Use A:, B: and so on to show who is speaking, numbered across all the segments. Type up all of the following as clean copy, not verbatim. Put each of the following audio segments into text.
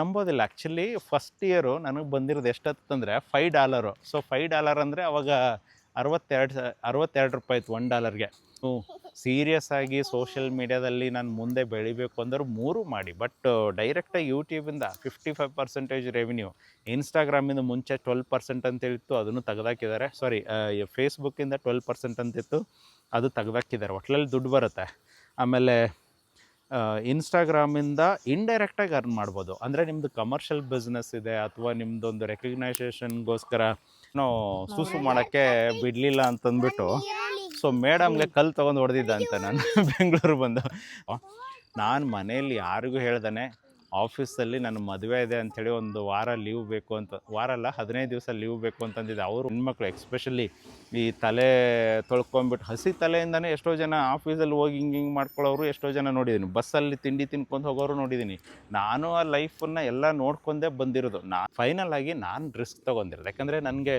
A: ನಂಬೋದಿಲ್ಲ actually first year ನನಗೆ ಬಂದಿರೋದು ಎಷ್ಟಂತಂದರೆ $5. ಸೊ $5 ಅಂದರೆ ಅವಾಗ 62 ರೂಪಾಯಿ ಇತ್ತು $1. ಸೀರಿಯಸ್ ಆಗಿ ಸೋಷಿಯಲ್ ಮೀಡ್ಯಾದಲ್ಲಿ ನಾನು ಮುಂದೆ ಬೆಳಿಬೇಕು ಅಂದ್ರೆ 3 ಮಾಡಿ, ಬಟ್ ಡೈರೆಕ್ಟಾಗಿ ಯೂಟ್ಯೂಬಿಂದ 55% ರೆವಿನ್ಯೂ, ಇನ್ಸ್ಟಾಗ್ರಾಮಿಂದ ಮುಂಚೆ 12% ಅಂತೇಳಿತ್ತು, ಅದನ್ನು ತೆಗೆದಾಕಿದ್ದಾರೆ. ಸಾರಿ, ಫೇಸ್ಬುಕ್ಕಿಂದ 12% ಅಂತಿತ್ತು, ಅದು ತೆಗೆದಾಕಿದ್ದಾರೆ. ಒಟ್ಲಲ್ಲಿ ದುಡ್ಡು ಬರುತ್ತೆ. ಆಮೇಲೆ ಇನ್ಸ್ಟಾಗ್ರಾಮಿಂದ ಇಂಡೈರೆಕ್ಟಾಗಿ ಅರ್ನ್ ಮಾಡ್ಬೋದು. ಅಂದರೆ ನಿಮ್ಮದು ಕಮರ್ಷಿಯಲ್ ಬಿಸ್ನೆಸ್ ಇದೆ ಅಥವಾ ನಿಮ್ಮದೊಂದು ರೆಕಗ್ನೈಸೇಷನ್ಗೋಸ್ಕರ ಸೂಸು ಮಾಡೋಕ್ಕೆ ಬಿಡಲಿಲ್ಲ ಅಂತಂದ್ಬಿಟ್ಟು ಸೊ ಮೇಡಮ್ಗೆ ಕಲ್ಲು ತೊಗೊಂಡು ಹೊಡೆದಿದ್ದ ಅಂತ ನಾನು ಬೆಂಗಳೂರು ಬಂದು. ನಾನು ಮನೇಲಿ ಯಾರಿಗೂ ಹೇಳ್ದಾನೆ ಆಫೀಸಲ್ಲಿ ನನ್ನ ಮದುವೆ ಇದೆ ಅಂಥೇಳಿ ಒಂದು ವಾರ ಲೀವ್ ಬೇಕು ಅಂತ, ವಾರ ಅಲ್ಲ 15 ದಿವಸ ಲೀವ್ ಬೇಕು ಅಂತಂದಿದ್ದೆ. ಅವರು ಹೆಣ್ಮಕ್ಳು ಎಕ್ಸ್ಪೆಷಲಿ ಈ ತಲೆ ತೊಳ್ಕೊಂಬಿಟ್ಟು ಹಸಿ ತಲೆಯಿಂದನೇ ಎಷ್ಟೋ ಜನ ಆಫೀಸಲ್ಲಿ ಹೋಗಿ ಹಿಂಗೆ ಮಾಡ್ಕೊಳ್ಳೋರು ಎಷ್ಟೋ ಜನ ನೋಡಿದ್ದೀನಿ. ಬಸ್ಸಲ್ಲಿ ತಿಂಡಿ ತಿನ್ಕೊಂಡು ಹೋಗೋರು ನೋಡಿದ್ದೀನಿ. ನಾನು ಆ ಲೈಫನ್ನು ಎಲ್ಲ ನೋಡ್ಕೊಂಡೇ ಬಂದಿರೋದು. ಫೈನಲ್ ಆಗಿ ನಾನು ರಿಸ್ಕ್ ತೊಗೊಂಡಿರೋದು, ಯಾಕಂದರೆ ನನಗೆ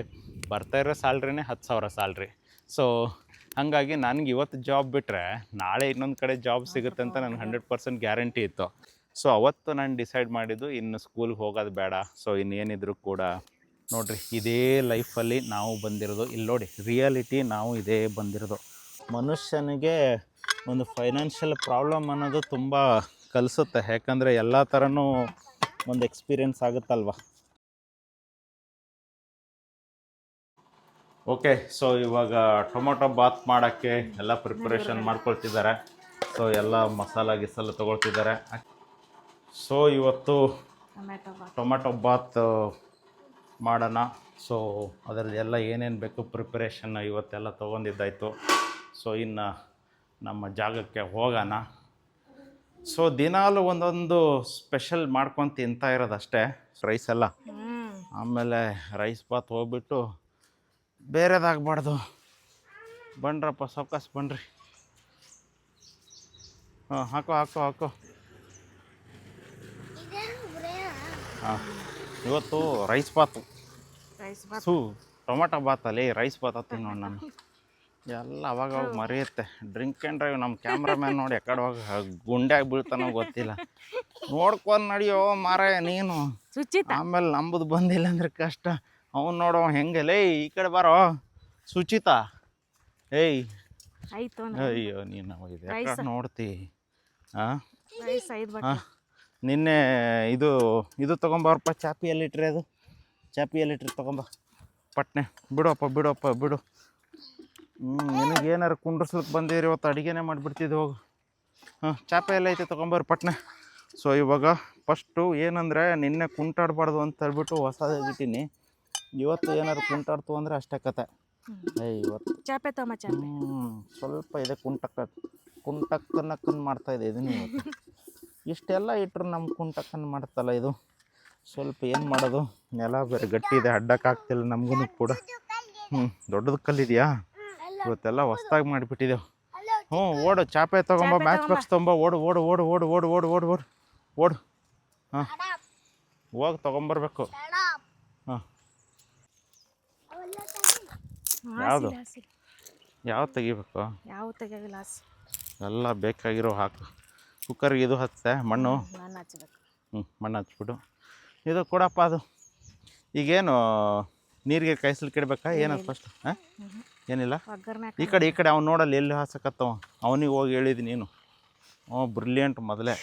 A: ಬರ್ತಾ ಇರೋ ಸ್ಯಾಲ್ರಿನೇ 10,000 ಸ್ಯಾಲ್ರಿ. ಸೊ ಹಾಗಾಗಿ ನನಗೆ ಇವತ್ತು ಜಾಬ್ ಬಿಟ್ಟರೆ ನಾಳೆ ಇನ್ನೊಂದು ಕಡೆ ಜಾಬ್ ಸಿಗುತ್ತೆ ಅಂತ ನನಗೆ 100% ಗ್ಯಾರಂಟಿ ಇತ್ತು. ಸೊ ಅವತ್ತು ನಾನು ಡಿಸೈಡ್ ಮಾಡಿದ್ದು ಇನ್ನು ಸ್ಕೂಲ್ಗೆ ಹೋಗೋದು ಬೇಡ. ಸೊ ಇನ್ನೇನಿದ್ರು ಕೂಡ ನೋಡಿರಿ, ಇದೇ ಲೈಫಲ್ಲಿ ನಾವು ಬಂದಿರೋದು. ಇಲ್ಲಿ ನೋಡಿ ರಿಯಾಲಿಟಿ, ನಾವು ಇದೇ ಬಂದಿರೋದು. ಮನುಷ್ಯನಿಗೆ ಒಂದು ಫೈನಾನ್ಷಿಯಲ್ ಪ್ರಾಬ್ಲಮ್ ಅನ್ನೋದು ತುಂಬ ಕಲಿಸುತ್ತೆ, ಯಾಕಂದರೆ ಎಲ್ಲ ಥರನೂ ಒಂದು ಎಕ್ಸ್ಪೀರಿಯೆನ್ಸ್ ಆಗುತ್ತಲ್ವ. ಓಕೆ, ಸೊ ಇವಾಗ ಟೊಮೊಟೊ ಬಾತ್ ಮಾಡೋಕ್ಕೆ ಎಲ್ಲ ಪ್ರಿಪ್ರೇಷನ್ ಮಾಡ್ಕೊಳ್ತಿದ್ದಾರೆ. ಸೊ ಎಲ್ಲ ಮಸಾಲ ಗಿಸಾಲ ತೊಗೊಳ್ತಿದ್ದಾರೆ. ಸೊ ಇವತ್ತು ಟೊಮೆಟೊ ಬಾತ್ ಮಾಡೋಣ. ಸೊ ಅದರಲ್ಲಿ ಎಲ್ಲ ಏನೇನು ಬೇಕು ಪ್ರಿಪ್ರೇಷನ್ ಇವತ್ತೆಲ್ಲ ತೊಗೊಂಡಿದ್ದಾಯಿತು. ಸೊ ಇನ್ನು ನಮ್ಮ ಜಾಗಕ್ಕೆ ಹೋಗೋಣ. ಸೊ ದಿನಾಲು ಒಂದೊಂದು ಸ್ಪೆಷಲ್ ಮಾಡ್ಕೊಂಡು ತಿಂತಾ ಇರೋದಷ್ಟೇ, ರೈಸ್ ಎಲ್ಲ. ಆಮೇಲೆ ರೈಸ್ ಬಾತ್ ಹೋಗ್ಬಿಟ್ಟು ಬೇರೆದಾಗಬಾರ್ದು. ಬನ್ರಪ್ಪ ಸಾವ್ಕಾಸ್ ಬನ್ನಿರಿ. ಹಾಂ, ಹಾಕೋ ಹಾಕೋ ಹಾಕೋ. ಹಾಂ, ಇವತ್ತು ರೈಸ್ ಬಾತು. ಟೊಮೆಟೊ ಬಾತಲ್ಲಿ ರೈಸ್ ಬಾತ್ ಹತ್ತೀನಿ ನೋಡಿ ನಾನು. ಎಲ್ಲ ಅವಾಗ ಮರೆಯುತ್ತೆ. ಡ್ರಿಂಕ್ ಆ್ಯಂಡ್ ಡ್ರೈವ್ ನಮ್ಮ ಕ್ಯಾಮ್ರಾಮ್ಯಾನ್ ನೋಡಿ ಎಕಡೆ ಹೋಗಿ ಗುಂಡ್ಯಾಗಿ ಬೀಳ್ತಾನೋ ಗೊತ್ತಿಲ್ಲ. ನೋಡ್ಕೊಂಡು ನಡೆಯೋ ಮಾರಾಯ ನೀನು, ಆಮೇಲೆ ನಂಬುದು ಬಂದಿಲ್ಲ ಅಂದ್ರೆ ಕಷ್ಟ. ಅವ್ನು ನೋಡೋ ಹೆಂಗೆ, ಲೇ ಈ ಕಡೆ ಬಾರೋ ಸುಚಿತಾ. ಏಯ್ ಅಯ್ಯೋ ನೀನು ಇದು ಯಾಕೆ ನೋಡ್ತಿ? ಹಾಂ ಹಾಂ, ನಿನ್ನೆ ಇದು ತೊಗೊಂಬಾರಪ್ಪ, ಚಾಪಿ ಎಲ್ಲಿಟ್ರಿ? ಅದು ಚಾಪಿ ಎಲ್ಲಿಟ್ರಿ ತೊಗೊಂಬ ಪಟ್ನೆ. ಬಿಡಪ್ಪ ಬಿಡು. ನಿನಗೇನಾರು ಕುಂಡ್ರಸ್ಲಿಕ್ಕೆ ಬಂದಿರಿ, ಇವತ್ತು ಅಡುಗೆನೇ ಮಾಡಿಬಿಡ್ತಿದ್ದು. ಹೋಗು. ಹಾಂ, ಚಾಪೆ ಎಲ್ಲ ಐತೆ ತೊಗೊಂಬಾರ ಪಟ್ನೆ. ಸೊ ಇವಾಗ ಫಸ್ಟು ಏನಂದರೆ, ನಿನ್ನೆ ಕುಂಟಾಡಬಾರ್ದು ಅಂತ ಹೇಳ್ಬಿಟ್ಟು ಹೊಸದಾಗಿಟ್ಟಿನಿ. ಇವತ್ತು ಏನಾದ್ರು ಕುಂಟಾಡ್ತು ಅಂದರೆ ಅಷ್ಟೇ ಕತೆ. ಇವತ್ತು ಚಾಪೆ ಸ್ವಲ್ಪ ಇದೆ ಕುಂಟಕ್ಕನ್ನ ಮಾಡ್ತಾಯಿದೆ ಇದನ್ನು. ಇವತ್ತು ಇಷ್ಟೆಲ್ಲ ಇಟ್ಟರು ನಮ್ಮ ಕುಂಟಕ್ಕನ್ನು ಮಾಡ್ತಲ್ಲ ಇದು. ಸ್ವಲ್ಪ ಏನು ಮಾಡೋದು, ನೆಲ ಬೇರೆ ಗಟ್ಟಿ ಇದೆ, ಅಡ್ಡಕ್ಕಾಗ್ತಿಲ್ಲ ನಮಗೂ ಕೂಡ. ದೊಡ್ಡದು ಕಲ್ಲಿದೆಯಾ? ಇವತ್ತೆಲ್ಲ ಹೊಸ್ದಾಗಿ ಮಾಡಿಬಿಟ್ಟಿದ್ದೆವು. ಓಡು, ಚಾಪೆ ತೊಗೊಂಬ, ಮ್ಯಾಚ್ ಬಾಕ್ಸ್ ತೊಗೊಂಬ, ಓಡು. ಹಾಂ, ಹೋಗಿ ತೊಗೊಂಬರ್ಬೇಕು. ಹಾಂ, ಯಾವ್ದು ತೆಗಿಬೇಕು? ಎಲ್ಲ ಬೇಕಾಗಿರೋ ಹಾಕು. ಕುಕ್ಕರ್ಗೆ ಇದು ಹಚ್ಚೆ, ಮಣ್ಣು ಮಣ್ಣು ಹಚ್ಬಿಟ್ಟು ಇದು ಕೊಡಪ್ಪ. ಅದು ಈಗೇನು ನೀರಿಗೆ ಕಾಯಿಸ್ಲಿಕ್ಕೆ ಇಡ್ಬೇಕಾ ಏನದು ಫಸ್ಟ್? ಹಾಂ, ಏನಿಲ್ಲ. ಈ ಕಡೆ ಅವ್ನು ನೋಡಲ್ಲ ಎಲ್ಲಿ ಹಾಸಕತ್ತವ, ಅವನಿಗೆ ಹೋಗಿ ಹೇಳಿದ್ದು ನೀನು. ಬ್ರಿಲಿಯಂಟ್ ಮೊದಲೇ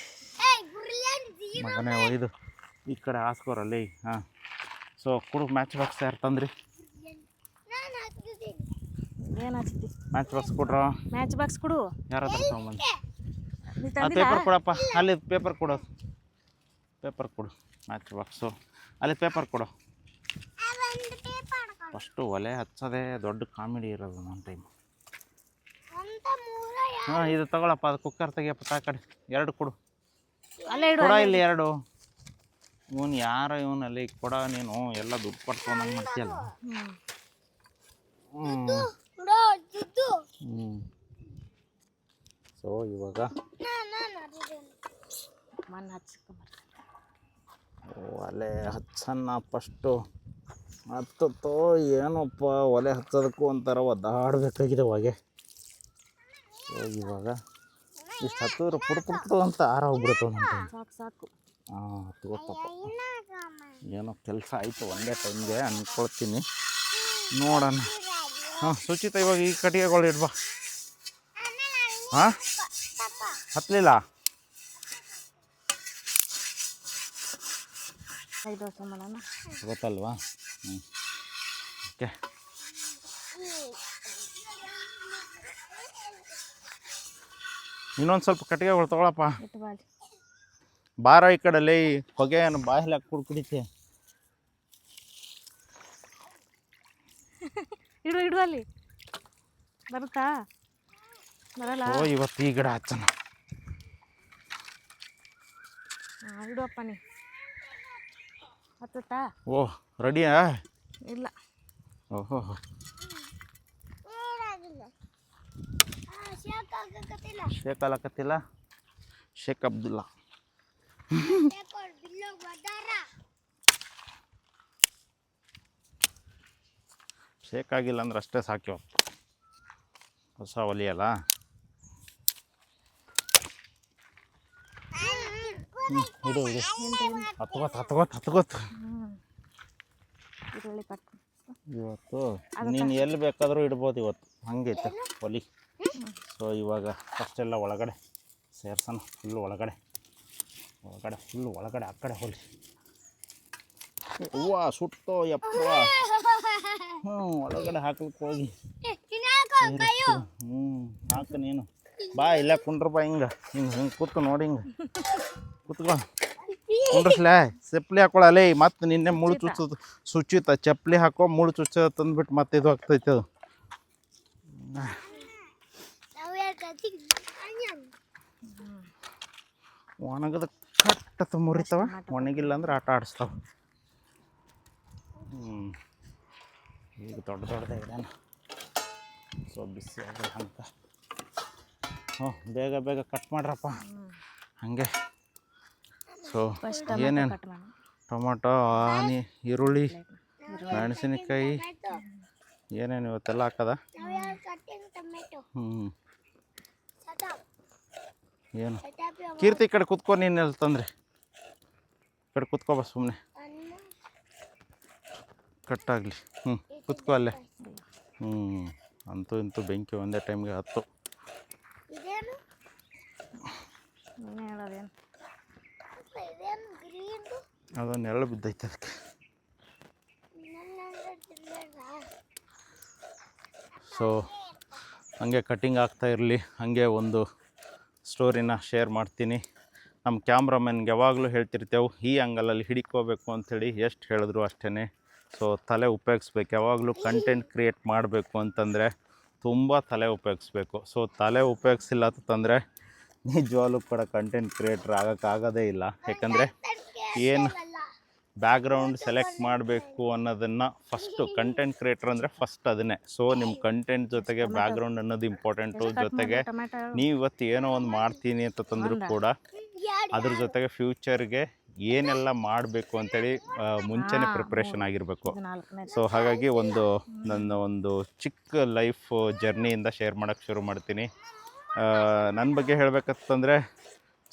A: ಮಗನೇ. ಒಯ್ದು ಈ ಕಡೆ ಹಾಸ್ಕೋರಲ್ಲಿ. ಹಾಂ, ಸೊ ಕೊಡು ಮ್ಯಾಚ್ ಬಾಕ್ಸ್. ಯಾರು ತಂದ್ರಿ ಮ್ಯಾಚ್ ಬಾಕ್ಸ್? ಕೊಡ್ರ ಮ್ಯಾಚ್ ಬಾಕ್ಸ್ ಕೊಡು. ಯಾರು ತಗೊಂಬಂದು ಪೇಪರ್ ಕೊಡಪ್ಪ. ಅಲ್ಲಿ ಪೇಪರ್ ಕೊಡು, ಮ್ಯಾಚ್ ಬಾಕ್ಸು. ಅಲ್ಲಿ ಪೇಪರ್ ಕೊಡು. ಫಸ್ಟು ಒಲೆ ಹಚ್ಚೋದೇ ದೊಡ್ಡ ಕಾಮಿಡಿ ಇರೋದು ನನ್ನ ಟೈಮ್. ಹಾಂ, ಇದು ತಗೊಳಪ್ಪ. ಅದು ಕುಕ್ಕರ್ ತೆಗಿಯಪ್ಪ. ತಾ ಕಡೆ 2 ಕೊಡು. ಕೊಡ ಇಲ್ಲಿ 2. ಇವನಲ್ಲಿ ಕೊಡ. ನೀನು ಎಲ್ಲ ದುಡ್ಡು ಪಡ್ಕೊಂಡಂಗೆ ಮಾಡ್ತೀಯಲ್ಲ. ಸೊ ಇವಾಗ ಒಲೆ ಹಚ್ಚನ್ನ ಫಸ್ಟು. ಹತ್ತತ್ತೋ ಏನಪ್ಪ, ಒಲೆ ಹಚ್ಚೋದಕ್ಕೂ ಒಂಥರ ಒದ್ದಾಡಬೇಕಾಗಿದೆ ಹೊಗೆ. ಸೊ ಇವಾಗ ಇಷ್ಟು ಹತ್ತಿದ್ರೆ ಪುಟ್ಟು ಅಂತ ಆರೋಗ್ಬಿಡ್ತಾವೆ ನಮ್ಮ. ಸಾಕು ಹಾಂ ಗೊತ್ತಪ್ಪ, ಏನೋ ಕೆಲಸ ಆಯಿತು ಒಂದೇ ಟೈಮ್ಗೆ ಅಂದ್ಕೊಳ್ತೀನಿ. ನೋಡೋಣ. ಹಾಂ ಸುಚಿತ, ಇವಾಗ ಈ ಕಟ್ಟಿಗೆಗಳು ಇಡ್ಬಾ. ಹಾಂ ಹತ್ತಲಿಲ್ಲ. ಗೊತ್ತಲ್ವಾ? ಹ್ಞೂ ಓಕೆ. ಇನ್ನೊಂದು ಸ್ವಲ್ಪ ಕಟ್ಟಿಗೆಗಳು ತೊಗೊಳಪ್ಪ. ಬಾರ ಈ ಕಡೆಲ್ಲಿ ಹೊಗೆಯನ್ನು ಬಾಯಲ್ಲಿ ಹಾಕಿ ಕುಡಿತೆ.
B: ಇಡು ಇಡು, ಅಲ್ಲಿ ಬರುತ್ತಾ? ಬರಲ್ಲ.
A: ಓ ಇವತ್ತು ಈ ಗಿಡ ಹಚ್ಚನ.
B: ಇಡುವಪ್ಪ ನೀ. ಹತ್ತುತ್ತಾ?
A: ಓ ರೆಡಿಯಾ?
B: ಇಲ್ಲ.
A: ಓಹೋ ಶೇಖ್ ಅಲಕತ್ತಿಲ್ಲ. ಶೇಖ್ ಅಬ್ದುಲ್ಲಾ. ಶೇಕ್ ಆಗಿಲ್ಲ ಅಂದ್ರೆ ಅಷ್ಟೇ ಸಾಕಿವ. ಹೊಸ ಒಲಿಯಲ್ಲ. ಇದು ಇದು ಹತ್ಕೋತ್. ಇವತ್ತು ನೀನು ಎಲ್ಲಿ ಬೇಕಾದರೂ ಇಡ್ಬೋದು. ಇವತ್ತು ಹಂಗೈತೆ ಒಲಿ. ಸೊ ಇವಾಗ ಫಸ್ಟೆಲ್ಲ ಒಳಗಡೆ ಸೇರ್ಸೋಣ. ಫುಲ್ಲು ಒಳಗಡೆ ಫುಲ್ಲು ಒಳಗಡೆ ಆ ಕಡೆ ಹೋಲಿ. ಹೂವು ಸುಟ್ಟೋ ಯಪ್ಪ. ಒಳಗಡೆ ಹಾಕ್ಲಿಕ್ಕೆ ಹೋಗಿ ಹಾಕು ನೀನು. ಬಾ ಇಲ್ಲ ಕುಂಡ್ರ ಬಾ. ಹಿಂಗೆ ಕೂತು ನೋಡಿ. ಹಿಂಗೆ ಕೂತ್ಕೊ. ಕುಂಡ್ರಸ್ಲೇ ಚಪ್ಪಲಿ ಹಾಕೊಳಲೇ. ಮತ್ತೆ ನಿನ್ನೆ ಮುಳು ಚುಚ್ಚೋದು ಸುಚ್ಚಿತ. ಚಪ್ಪಲಿ ಹಾಕೋ ಮುಳು ಚುಚ್ಚ ತಂದ್ಬಿಟ್ಟು ಮತ್ತೆ ಇದು ಆಗ್ತೈತೆ. ಅದು ಒಣಗದ ಕಟ್ಟತ್ತ ಮುರಿತಾವ. ಒಣಗಿಲ್ಲ ಅಂದ್ರೆ ಆಟ ಆಡಿಸ್ತಾವ. ಈಗ ದೊಡ್ಡದೇ ಇದಾನ. ಸೊ ಬಿಸಿ ಆಗಲ್ಲ ಹಂಗೆ. ಬೇಗ ಕಟ್ ಮಾಡ್ರಪ್ಪ ಹಾಗೆ. ಸೊ ಏನೇನು ಟೊಮೊಟೊ, ಆನಿ, ಈರುಳ್ಳಿ, ಮೆಣಸಿನಕಾಯಿ ಏನೇನು ಇವತ್ತೆಲ್ಲ ಹಾಕದ. ಏನು ಕೀರ್ತಿ ಈ ಕಡೆ ಕುತ್ಕೊ. ನೀನೆಲ್ಲ ತಂದ್ರೆ ಈ ಕಡೆ ಕುತ್ಕೋಬ. ಸುಮ್ಮನೆ ಕಟ್ಟಾಗಲಿ. ಕುತ್ಕೋ ಅಲ್ಲೇ. ಅಂತೂ ಇಂತೂ ಬೆಂಕಿ ಒಂದೇ ಟೈಮ್ಗೆ ಹತ್ತು. ಅದೊಂದು ನೆರಳು ಬಿದ್ದೈತೆ ಅದಕ್ಕೆ. ಸೊ ಹಾಗೆ ಕಟ್ಟಿಂಗ್ ಆಗ್ತಾ ಇರಲಿ. ಹಾಗೆ ಒಂದು ಸ್ಟೋರಿನ ಶೇರ್ ಮಾಡ್ತೀನಿ. ನಮ್ಮ ಕ್ಯಾಮ್ರಾಮನ್ಗೆ ಯಾವಾಗಲೂ ಹೇಳ್ತಿರ್ತೇವೆ ಈ ಆ್ಯಂಗಲಲ್ಲಿ ಹಿಡ್ಕೋಬೇಕು ಅಂಥೇಳಿ. ಎಷ್ಟು ಹೇಳಿದ್ರು ಅಷ್ಟೇ. ಸೊ ತಲೆ ಉಪಯೋಗಿಸ್ಬೇಕು. ಯಾವಾಗಲೂ ಕಂಟೆಂಟ್ ಕ್ರಿಯೇಟ್ ಮಾಡಬೇಕು ಅಂತಂದರೆ ತುಂಬ ತಲೆ ಉಪಯೋಗಿಸ್ಬೇಕು. ಸೊ ತಲೆ ಉಪಯೋಗಿಸಿಲ್ಲ ಅಂತಂದರೆ ನಿಜವಾಗ್ಲೂ ಕೂಡ ಕಂಟೆಂಟ್ ಕ್ರಿಯೇಟ್ರ್ ಆಗೋಕ್ಕಾಗೋದೇ ಇಲ್ಲ. ಯಾಕಂದರೆ ಏನು ಬ್ಯಾಕ್ಗ್ರೌಂಡ್ ಸೆಲೆಕ್ಟ್ ಮಾಡಬೇಕು ಅನ್ನೋದನ್ನು ಫಸ್ಟು ಕಂಟೆಂಟ್ ಕ್ರಿಯೇಟ್ರ್ ಅಂದರೆ ಫಸ್ಟ್ ಅದನ್ನೇ. ಸೊ ನಿಮ್ಮ ಕಂಟೆಂಟ್ ಜೊತೆಗೆ ಬ್ಯಾಕ್ಗ್ರೌಂಡ್ ಅನ್ನೋದು ಇಂಪಾರ್ಟೆಂಟು. ಜೊತೆಗೆ ನೀವು ಇವತ್ತು ಏನೋ ಒಂದು ಮಾಡ್ತೀನಿ ಅಂತ ತಂದರೂ ಕೂಡ ಅದ್ರ ಜೊತೆಗೆ ಫ್ಯೂಚರ್ಗೆ ಏನೆಲ್ಲ ಮಾಡಬೇಕು ಅಂತೇಳಿ ಮುಂಚೆನೇ ಪ್ರಿಪ್ರೇಷನ್ ಆಗಿರಬೇಕು. ಸೊ ಹಾಗಾಗಿ ನನ್ನ ಒಂದು ಚಿಕ್ಕ ಲೈಫ್ ಜರ್ನಿಯಿಂದ ಶೇರ್ ಮಾಡೋಕ್ಕೆ ಶುರು ಮಾಡ್ತೀನಿ. ನನ್ನ ಬಗ್ಗೆ ಹೇಳಬೇಕಂತಂದರೆ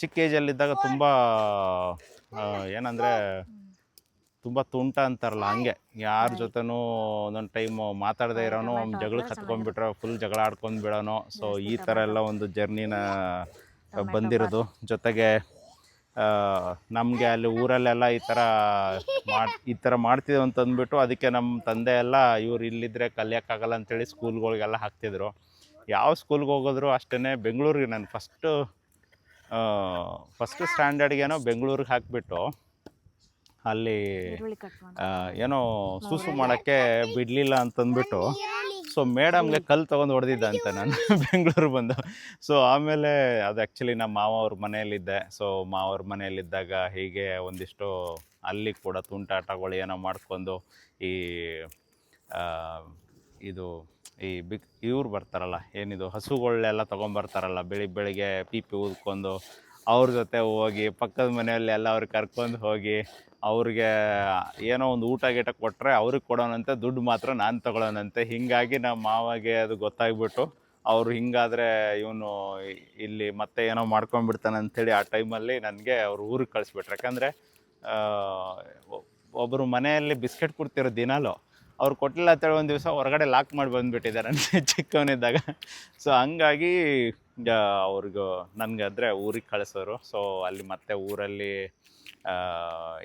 A: ಚಿಕ್ಕ ಏಜಲ್ಲಿದ್ದಾಗ ತುಂಬ ಏನಂದರೆ ತುಂಬ ತುಂಟ ಅಂತಾರಲ್ಲ ಹಂಗೆ. ಯಾರ ಜೊತೆನೂ ಒಂದೊಂದು ಟೈಮು ಮಾತಾಡದೇ ಇರೋನು ಜಗಳಕ್ಕೆ ಹತ್ಕೊಂಡ್ಬಿಟ್ರೆ ಫುಲ್ ಜಗಳ ಆಡ್ಕೊಂಡು ಬಿಡೋನು. ಸೊ ಈ ಥರ ಎಲ್ಲ ಒಂದು ಜರ್ನಿನ ಬಂದಿರೋದು. ಜೊತೆಗೆ ನಮಗೆ ಅಲ್ಲಿ ಊರಲ್ಲೆಲ್ಲ ಈ ಥರ ಮಾಡ್ತಿದ್ದೆವು ಅಂತಂದ್ಬಿಟ್ಟು ಅದಕ್ಕೆ ನಮ್ಮ ತಂದೆ ಎಲ್ಲ ಇವ್ರು ಇಲ್ಲಿದ್ದರೆ ಕಲಿಯೋಕ್ಕಾಗಲ್ಲ ಅಂಥೇಳಿ ಸ್ಕೂಲ್ಗಳಿಗೆಲ್ಲ ಹಾಕ್ತಿದ್ರು. ಯಾವ ಸ್ಕೂಲ್ಗೆ ಹೋಗೋದ್ರು ಅಷ್ಟೇ. ಬೆಂಗಳೂರಿಗೆ ನಾನು ಫಸ್ಟ್ ಸ್ಟ್ಯಾಂಡರ್ಡ್ಗೇನೋ ಬೆಂಗಳೂರಿಗೆ ಹಾಕಿಬಿಟ್ಟು ಅಲ್ಲಿ ಏನೋ ಸೂಸು ಮಾಡೋಕ್ಕೆ ಬಿಡಲಿಲ್ಲ ಅಂತಂದ್ಬಿಟ್ಟು ಸೊ ಮೇಡಮ್ಗೆ ಕಲ್ಲು ತೊಗೊಂಡು ಹೊಡೆದಿದ್ದೆ ಅಂತ ನಾನು ಬೆಂಗಳೂರು ಬಂದು. ಸೊ ಆಮೇಲೆ ಅದು ಆ್ಯಕ್ಚುಲಿ ನಮ್ಮ ಮಾವವ್ರ ಮನೆಯಲ್ಲಿದ್ದೆ. ಸೊ ಮಾವವ್ರ ಮನೆಯಲ್ಲಿದ್ದಾಗ ಹೀಗೆ ಒಂದಿಷ್ಟು ಅಲ್ಲಿ ಕೂಡ ತುಂಟಾಟಗಳು ಏನೋ ಮಾಡ್ಕೊಂಡು ಈ ಇವ್ರು ಬರ್ತಾರಲ್ಲ, ಏನಿದು ಹಸುಗಳೆಲ್ಲ ತೊಗೊಂಬರ್ತಾರಲ್ಲ, ಬೆಳಿಗ್ಗೆ ಪೀಪಿ ಊದ್ಕೊಂಡು ಅವ್ರ ಜೊತೆ ಹೋಗಿ ಪಕ್ಕದ ಮನೆಯಲ್ಲಿ ಎಲ್ಲ ಅವ್ರಿಗೆ ಕರ್ಕೊಂಡು ಹೋಗಿ ಅವ್ರಿಗೆ ಏನೋ ಒಂದು ಊಟ ಗೀಟ ಕೊಟ್ಟರೆ ಅವ್ರಿಗೆ ಕೊಡೋಣಂತೆ, ದುಡ್ಡು ಮಾತ್ರ ನಾನು ತೊಗೊಳ್ಳೋಣಂತೆ. ಹೀಗಾಗಿ ನಮ್ಮ ಮಾವಾಗೆ ಅದು ಗೊತ್ತಾಗ್ಬಿಟ್ಟು ಅವ್ರು ಹಿಂಗಾದರೆ ಇವನು ಇಲ್ಲಿ ಮತ್ತೆ ಏನೋ ಮಾಡ್ಕೊಂಡ್ಬಿಡ್ತಾನೆ ಅಂಥೇಳಿ ಆ ಟೈಮಲ್ಲಿ ನನಗೆ ಅವ್ರು ಊರಿಗೆ ಕಳಿಸ್ಬಿಟ್ರು. ಯಾಕಂದರೆ ಒಬ್ಬರು ಮನೆಯಲ್ಲಿ ಬಿಸ್ಕೆಟ್ ಕೊಡ್ತಿರೋ ದಿನಾಲು ಅವ್ರು ಕೊಟ್ಟಿಲ್ಲ ಅಂತೇಳಿ ಒಂದು ದಿವಸ ಹೊರಗಡೆ ಲಾಕ್ ಮಾಡಿ ಬಂದುಬಿಟ್ಟಿದ್ದಾರೆ ನನಗೆ ಚಿಕ್ಕವನಿದ್ದಾಗ. ಸೊ ಹಂಗಾಗಿ ಅವ್ರಿಗೂ ನನಗೆ ಅಂದರೆ ಊರಿಗೆ ಕಳಿಸೋರು. ಸೊ ಅಲ್ಲಿ ಮತ್ತೆ ಊರಲ್ಲಿ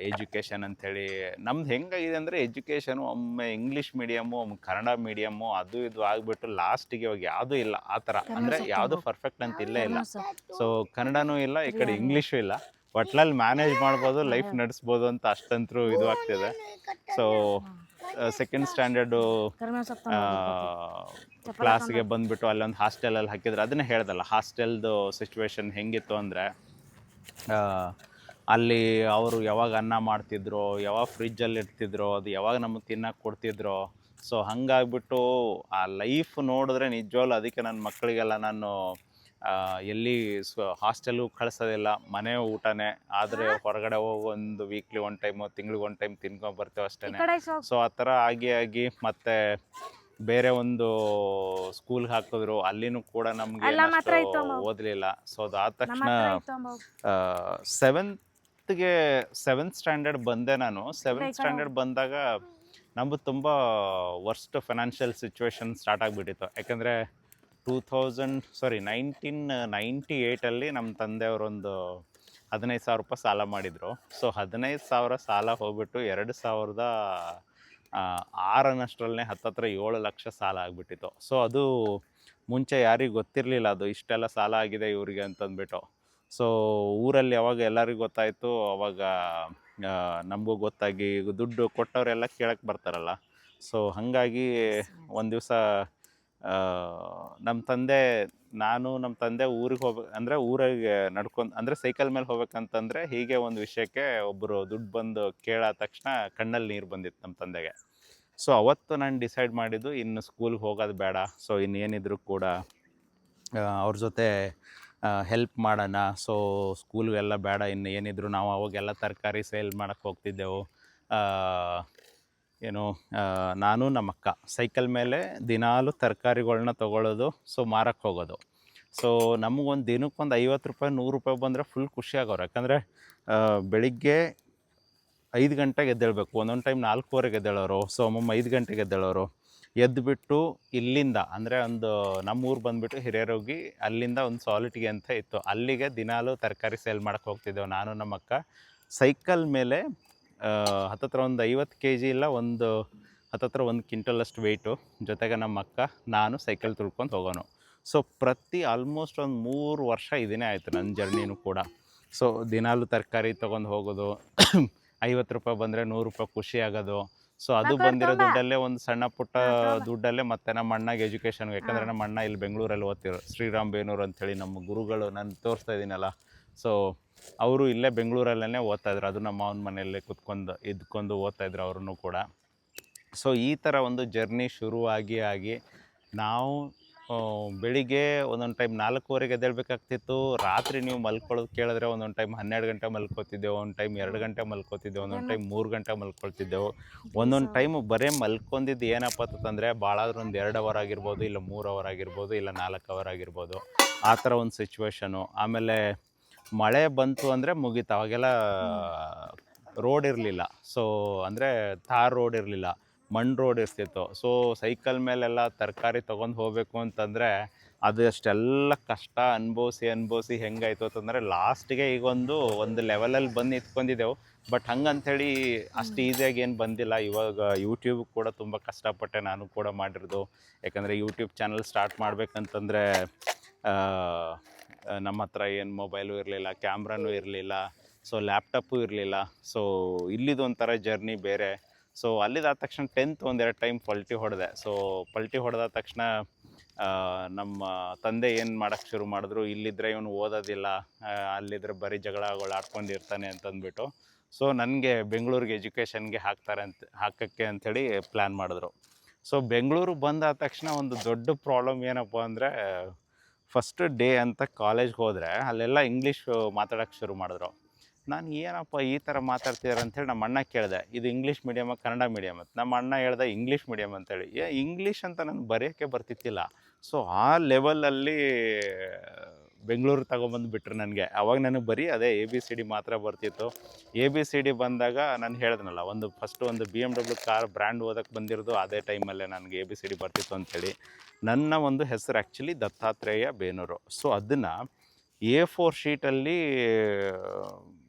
A: ಎಜುಕೇಷನ್ ಅಂಥೇಳಿ ನಮ್ದು ಹೆಂಗಾಗಿದೆ ಅಂದರೆ ಎಜುಕೇಷನು ಒಮ್ಮೆ ಇಂಗ್ಲೀಷ್ ಮೀಡಿಯಮ್ಮು ಒಮ್ಮೆ ಕನ್ನಡ ಮೀಡಿಯಮ್ಮು ಅದು ಇದು ಆಗಿಬಿಟ್ಟು ಲಾಸ್ಟಿಗೆ ಇವಾಗ ಯಾವುದೂ ಇಲ್ಲ ಆ ಥರ. ಅಂದರೆ ಯಾವುದು ಪರ್ಫೆಕ್ಟ್ ಅಂತ ಇಲ್ಲೇ ಇಲ್ಲ. ಸೊ ಕನ್ನಡನೂ ಇಲ್ಲ, ಈ ಕಡೆ ಇಂಗ್ಲೀಷು ಇಲ್ಲ. ಒಟ್ಲಲ್ಲಿ ಮ್ಯಾನೇಜ್ ಮಾಡ್ಬೋದು, ಲೈಫ್ ನಡೆಸ್ಬೋದು ಅಂತ ಅಷ್ಟಂತರೂ ಇದು ಆಗ್ತಿದೆ. ಸೊ ಸೆಕೆಂಡ್ ಸ್ಟ್ಯಾಂಡರ್ಡು ಕ್ಲಾಸ್ಗೆ ಬಂದುಬಿಟ್ಟು ಅಲ್ಲೊಂದು ಹಾಸ್ಟೆಲಲ್ಲಿ ಹಾಕಿದ್ರು. ಅದನ್ನೇ ಹೇಳ್ದಲ್ಲ, ಹಾಸ್ಟೆಲ್ದು ಸಿಚುವೇಶನ್ ಹೆಂಗಿತ್ತು ಅಂದರೆ ಅಲ್ಲಿ ಅವರು ಯಾವಾಗ ಅನ್ನ ಮಾಡ್ತಿದ್ರು, ಯಾವಾಗ ಫ್ರಿಜ್ಜಲ್ಲಿ ಇಡ್ತಿದ್ರು, ಅದು ಯಾವಾಗ ನಮಗೆ ತಿನ್ನಕ್ಕೆ ಕೊಡ್ತಿದ್ರು. ಸೊ ಹಾಗಾಗ್ಬಿಟ್ಟು ಆ ಲೈಫ್ ನೋಡಿದ್ರೆ ನಿಜವಾಗ್ಲೂ ಅದಕ್ಕೆ ನನ್ನ ಮಕ್ಕಳಿಗೆಲ್ಲ ನಾನು ಎಲ್ಲಿ ಹಾಸ್ಟೆಲ್ಗೂ ಕಳಿಸೋದಿಲ್ಲ, ಮನೆ ಊಟನೇ. ಆದರೆ ಹೊರಗಡೆ ಹೋಗಿ ಒಂದು ವೀಕ್ಲಿ ಒನ್ ಟೈಮು, ತಿಂಗ್ಳಿಗೆ ಒನ್ ಟೈಮ್ ತಿನ್ಕೊಂಬರ್ತೇವೆ ಅಷ್ಟೇ. ಸೊ ಆ ಥರ ಆಗಿ ಮತ್ತೆ ಬೇರೆ ಒಂದು ಸ್ಕೂಲ್ಗೆ ಹಾಕಿದ್ರು, ಅಲ್ಲಿನೂ ಕೂಡ ನಮಗೆ ಓದಲಿಲ್ಲ. ಸೊ ಅದಾದ ತಕ್ಷಣ ಸೆವೆಂತ್ ಸ್ಟ್ಯಾಂಡರ್ಡ್ ಬಂದೆ ನಾನು. ಸೆವೆಂತ್ ಸ್ಟ್ಯಾಂಡರ್ಡ್ ಬಂದಾಗ ನಮ್ಮದು ತುಂಬ ವರ್ಸ್ಟ್ ಫೈನಾನ್ಷಿಯಲ್ ಸಿಚುವೇಶನ್ ಸ್ಟಾರ್ಟ್ ಆಗಿಬಿಟ್ಟಿತ್ತು. ಯಾಕಂದರೆ 1998 ನಮ್ಮ ತಂದೆಯವರೊಂದು 15,000 ರೂಪಾಯಿ ಸಾಲ ಮಾಡಿದರು. ಸೊ 15,000 ಸಾಲ ಹೋಗ್ಬಿಟ್ಟು 2006 ಹತ್ತತ್ರ 7 ಲಕ್ಷ ಸಾಲ ಆಗಿಬಿಟ್ಟಿತ್ತು. ಸೊ ಅದು ಮುಂಚೆ ಯಾರಿಗೂ ಗೊತ್ತಿರಲಿಲ್ಲ, ಅದು ಇಷ್ಟೆಲ್ಲ ಸಾಲ ಆಗಿದೆ ಇವರಿಗೆ ಅಂತಂದ್ಬಿಟ್ಟು. ಸೊ ಊರಲ್ಲಿ ಯಾವಾಗ ಎಲ್ಲರಿಗೂ ಗೊತ್ತಾಯಿತು, ಅವಾಗ ನಮಗೂ ಗೊತ್ತಾಗಿ ದುಡ್ಡು ಕೊಟ್ಟವರೆಲ್ಲ ಕೇಳಕ್ಕೆ ಬರ್ತಾರಲ್ಲ. ಸೊ ಹಾಗಾಗಿ ಒಂದು ದಿವಸ ನಮ್ಮ ತಂದೆ ಊರಿಗೆ ಅಂದರೆ ಊರಿಗೆ ನಡ್ಕೊಂಡು ಅಂದರೆ ಸೈಕಲ್ ಮೇಲೆ ಹೋಗ್ಬೇಕಂತಂದರೆ ಹೀಗೆ ಒಂದು ವಿಷಯಕ್ಕೆ ಒಬ್ಬರು ದುಡ್ಡು ಬಂದು ಕೇಳಾದ ತಕ್ಷಣ ಕಣ್ಣಲ್ಲಿ ನೀರು ಬಂದಿತ್ತು ನಮ್ಮ ತಂದೆಗೆ. ಸೊ ಅವತ್ತು ನಾನು ಡಿಸೈಡ್ ಮಾಡಿದ್ದು ಇನ್ನು ಸ್ಕೂಲ್ಗೆ ಹೋಗೋದು ಬೇಡ. ಸೊ ಇನ್ನೇನಿದ್ರು ಕೂಡ ಅವ್ರ ಜೊತೆ ಹೆಲ್ಪ್ ಮಾಡೋಣ. ಸೊ ಸ್ಕೂಲ್ಗೆಲ್ಲ ಬೇಡ, ಇನ್ನು ಏನಿದ್ರು ನಾವು ಅವಾಗೆಲ್ಲ ತರಕಾರಿ ಸೇಲ್ ಮಾಡೋಕ್ಕೆ ಹೋಗ್ತಿದ್ದೆವು. ನಾನು ನಮ್ಮ ಅಕ್ಕ ಸೈಕಲ್ ಮೇಲೆ ದಿನಾಲು ತರಕಾರಿಗಳ್ನ ತೊಗೊಳ್ಳೋದು, ಸೊ ಮಾರಕ್ಕೆ ಹೋಗೋದು. ಸೊ ನಮಗೊಂದು ದಿನಕ್ಕೊಂದು 50 ರೂಪಾಯಿ 100 ರೂಪಾಯಿ ಬಂದರೆ ಫುಲ್ ಖುಷಿಯಾಗೋರು. ಯಾಕಂದರೆ ಬೆಳಿಗ್ಗೆ 5 ಗಂಟೆಗೆ ಎದ್ದೇಳಬೇಕು, ಒಂದೊಂದು ಟೈಮ್ 4:15ಗೆ ಎದ್ದೇಳೋರು. ಸೊ ಒಮ್ಮೊಮ್ಮೆ 5 ಗಂಟೆಗೆ ಎದ್ದೇಳೋರು. ಎದ್ದುಬಿಟ್ಟು ಇಲ್ಲಿಂದ ಅಂದರೆ ನಮ್ಮೂರು ಬಂದುಬಿಟ್ಟು ಹಿರಿಯರೋಗಿ, ಅಲ್ಲಿಂದ ಒಂದು ಸಾಲಿಟಿಗೆ ಅಂತ ಇತ್ತು, ಅಲ್ಲಿಗೆ ದಿನಾಲು ತರಕಾರಿ ಸೇಲ್ ಮಾಡೋಕ್ಕೆ ಹೋಗ್ತಿದ್ದೆವು ನಾನು ನಮ್ಮ ಅಕ್ಕ. ಸೈಕಲ್ ಮೇಲೆ ಹತ್ತತ್ರ ಒಂದು 50 kg ಇಲ್ಲ, ಹತ್ತತ್ರ 1 ಕ್ವಿಂಟಲಷ್ಟು ವೆಯ್ಟು, ಜೊತೆಗೆ ನಮ್ಮ ಅಕ್ಕ ನಾನು ಸೈಕಲ್ ತುಳ್ಕೊಂಡು ಹೋಗೋನು. ಸೊ ಆಲ್ಮೋಸ್ಟ್ ಒಂದು 3 ವರ್ಷ ಇದನ್ನೇ ಆಯಿತು ನನ್ನ ಜರ್ನಿನೂ ಕೂಡ. ಸೊ ದಿನಾಲು ತರಕಾರಿ ತೊಗೊಂಡು ಹೋಗೋದು, 50 ರೂಪಾಯಿ ಬಂದರೆ 100 ರೂಪಾಯಿ ಖುಷಿ ಆಗೋದು. ಸೊ ಅದು ಬಂದಿರೋ ದುಡ್ಡಲ್ಲೇ ಒಂದು ಸಣ್ಣ ಪುಟ್ಟ ದುಡ್ಡಲ್ಲೇ ಮತ್ತು ನಮ್ಮ ಅಣ್ಣಗೆ ಎಜುಕೇಷನ್ಗೆ, ಯಾಕಂದರೆ ನಮ್ಮ ಅಣ್ಣ ಇಲ್ಲಿ ಬೆಂಗಳೂರಲ್ಲಿ ಓದ್ತಿರೋ ಶ್ರೀರಾಮ್ ಬೇನೂರು ಅಂಥೇಳಿ ನಮ್ಮ ಗುರುಗಳು ನಾನು ತೋರಿಸ್ತಾ ಇದ್ದೀನಲ್ಲ. ಸೊ ಅವರು ಇಲ್ಲೇ ಬೆಂಗಳೂರಲ್ಲೇ ಓದ್ತಾಯಿದ್ರು, ಅದು ನಮ್ಮ ಮಾವನ ಮನೆಯಲ್ಲೇ ಇದ್ಕೊಂಡು ಓದ್ತಾಯಿದ್ರು ಅವ್ರೂ ಕೂಡ. ಸೊ ಈ ಥರ ಒಂದು ಜರ್ನಿ ಶುರುವಾಗಿ ನಾವು ಬೆಳಿಗ್ಗೆ ಒಂದೊಂದು ಟೈಮ್ 4:15ಗೆ ಎದ್ದೇಳಬೇಕಾಗ್ತಿತ್ತು. ರಾತ್ರಿ ನೀವು ಮಲ್ಕೊಳ್ಳೋದು ಕೇಳಿದ್ರೆ ಒಂದೊಂದು ಟೈಮ್ 12 ಗಂಟೆ ಮಲ್ಕೋತಿದ್ದೆವು, ಒಂದು ಟೈಮ್ 2 ಗಂಟೆ ಮಲ್ಕೋತಿದ್ದೆವು, ಒಂದೊಂದು ಟೈಮ್ 3 ಗಂಟೆ ಮಲ್ಕೊಳ್ತಿದ್ದೆವು. ಒಂದೊಂದು ಟೈಮು ಬರೀ ಮಲ್ಕೊಂಡಿದ್ದು ಏನಪ್ಪ ಅಂತಂದರೆ ಭಾಳಾದ್ರೂ ಒಂದು 2 ಅವರ್ ಆಗಿರ್ಬೋದು, ಇಲ್ಲ 3 ಅವರ್ ಆಗಿರ್ಬೋದು, ಇಲ್ಲ 4 ಅವರ್ ಆಗಿರ್ಬೋದು, ಆ ಥರ ಒಂದು ಸಿಚುವೇಶನು. ಆಮೇಲೆ ಮಳೆ ಬಂತು ಅಂದರೆ ಮುಗೀತು. ಅವಾಗೆಲ್ಲ ರೋಡ್ ಇರಲಿಲ್ಲ. ಸೊ ಅಂದರೆ ತಾರ್ ರೋಡ್ ಇರಲಿಲ್ಲ, ಮಣ್ಣು ರೋಡ್ ಇರ್ತಿತ್ತು. ಸೊ ಸೈಕಲ್ ಮೇಲೆಲ್ಲ ತರಕಾರಿ ತೊಗೊಂಡು ಹೋಗಬೇಕು ಅಂತಂದರೆ ಅದು ಅಷ್ಟೆಲ್ಲ ಕಷ್ಟ ಅನುಭವಿಸಿ ಹೆಂಗಾಯ್ತು ಅಂತಂದರೆ ಲಾಸ್ಟಿಗೆ ಈಗ ಒಂದು ಲೆವೆಲಲ್ಲಿ ಬಂದು ನಿಂತ್ಕೊಂಡಿದ್ದೆವು. ಬಟ್ ಹಂಗಂಥೇಳಿ ಅಷ್ಟು ಈಸಿಯಾಗಿ ಏನು ಬಂದಿಲ್ಲ. ಇವಾಗ ಯೂಟ್ಯೂಬ್ ಕೂಡ ತುಂಬ ಕಷ್ಟಪಟ್ಟೆ ನಾನು ಕೂಡ ಮಾಡಿರೋದು. ಯಾಕಂದರೆ ಯೂಟ್ಯೂಬ್ ಚಾನಲ್ ಸ್ಟಾರ್ಟ್ ಮಾಡಬೇಕಂತಂದರೆ ನಮ್ಮ ಹತ್ರ ಏನು ಮೊಬೈಲು ಇರಲಿಲ್ಲ, ಕ್ಯಾಮ್ರಾನೂ ಇರಲಿಲ್ಲ, ಸೊ ಲ್ಯಾಪ್ಟಾಪು ಇರಲಿಲ್ಲ. ಸೊ ಇಲ್ಲಿದು ಒಂಥರ ಜರ್ನಿ ಬೇರೆ. ಸೊ ಅಲ್ಲಿದಾದ ತಕ್ಷಣ 10th ಒಂದೆರಡು ಟೈಮ್ ಪಲ್ಟಿ ಹೊಡೆದೆ. ಸೊ ಪಲ್ಟಿ ಹೊಡೆದ ತಕ್ಷಣ ನಮ್ಮ ತಂದೆ ಏನು ಮಾಡೋಕ್ಕೆ ಶುರು ಮಾಡಿದ್ರು, ಇಲ್ಲಿದ್ದರೆ ಇವನು ಓದೋದಿಲ್ಲ, ಅಲ್ಲಿದ್ದರೆ ಬರೀ ಜಗಳಗಳು ಆಡ್ಕೊಂಡಿರ್ತಾನೆ ಅಂತಂದ್ಬಿಟ್ಟು. ಸೊ ನನಗೆ ಬೆಂಗಳೂರಿಗೆ ಎಜುಕೇಷನ್ಗೆ ಹಾಕೋಕ್ಕೆ ಅಂಥೇಳಿ ಪ್ಲ್ಯಾನ್ ಮಾಡಿದ್ರು. ಸೊ ಬೆಂಗಳೂರಿಗೆ ಬಂದಾದ ತಕ್ಷಣ ಒಂದು ದೊಡ್ಡ ಪ್ರಾಬ್ಲಮ್ ಏನಪ್ಪ ಅಂದರೆ, ಫಸ್ಟ್ ಡೇ ಅಂತ ಕಾಲೇಜ್ಗೆ ಹೋದರೆ ಅಲ್ಲೆಲ್ಲ ಇಂಗ್ಲೀಷ್ ಮಾತಾಡೋಕ್ಕೆ ಶುರು ಮಾಡಿದ್ರು. ನಾನು ಏನಪ್ಪ ಈ ಥರ ಮಾತಾಡ್ತಿದ್ದಾರೆ ಅಂಥೇಳಿ ನಮ್ಮ ಅಣ್ಣ ಕೇಳಿದೆ, ಇದು ಇಂಗ್ಲೀಷ್ ಮೀಡಿಯಮ ಕನ್ನಡ ಮೀಡಿಯಮ್ ಅಂತ. ನಮ್ಮ ಅಣ್ಣ ಹೇಳ್ದೆ ಇಂಗ್ಲೀಷ್ ಮೀಡಿಯಮ್ ಅಂತೇಳಿ. ಇಂಗ್ಲೀಷ್ ಅಂತ ನನಗೆ ಬರೆಯೋಕ್ಕೆ ಬರ್ತಿತ್ತಿಲ್ಲ. ಸೊ ಆ ಲೆವೆಲಲ್ಲಿ ಬೆಂಗಳೂರು ತಗೊಂಬಂದುಬಿಟ್ರು ನನಗೆ. ಅವಾಗ ನನಗೆ ಬರೀ ಅದೇ ABCD ಮಾತ್ರ ಬರ್ತಿತ್ತು. ABCD ಬಂದಾಗ ನಾನು ಹೇಳಿದ್ನಲ್ಲ, ಫಸ್ಟು ಒಂದು BMW ಕಾರ್ ಬ್ರ್ಯಾಂಡ್ ಓದಕ್ಕೆ ಬಂದಿರೋದು ಅದೇ ಟೈಮಲ್ಲೇ ನನಗೆ ABCD ಬರ್ತಿತ್ತು ಅಂಥೇಳಿ. ನನ್ನ ಒಂದು ಹೆಸರು ಆ್ಯಕ್ಚುಲಿ ದತ್ತಾತ್ರೇಯ ಬೇನೂರು. ಸೊ ಅದನ್ನು A4 ಶೀಟಲ್ಲಿ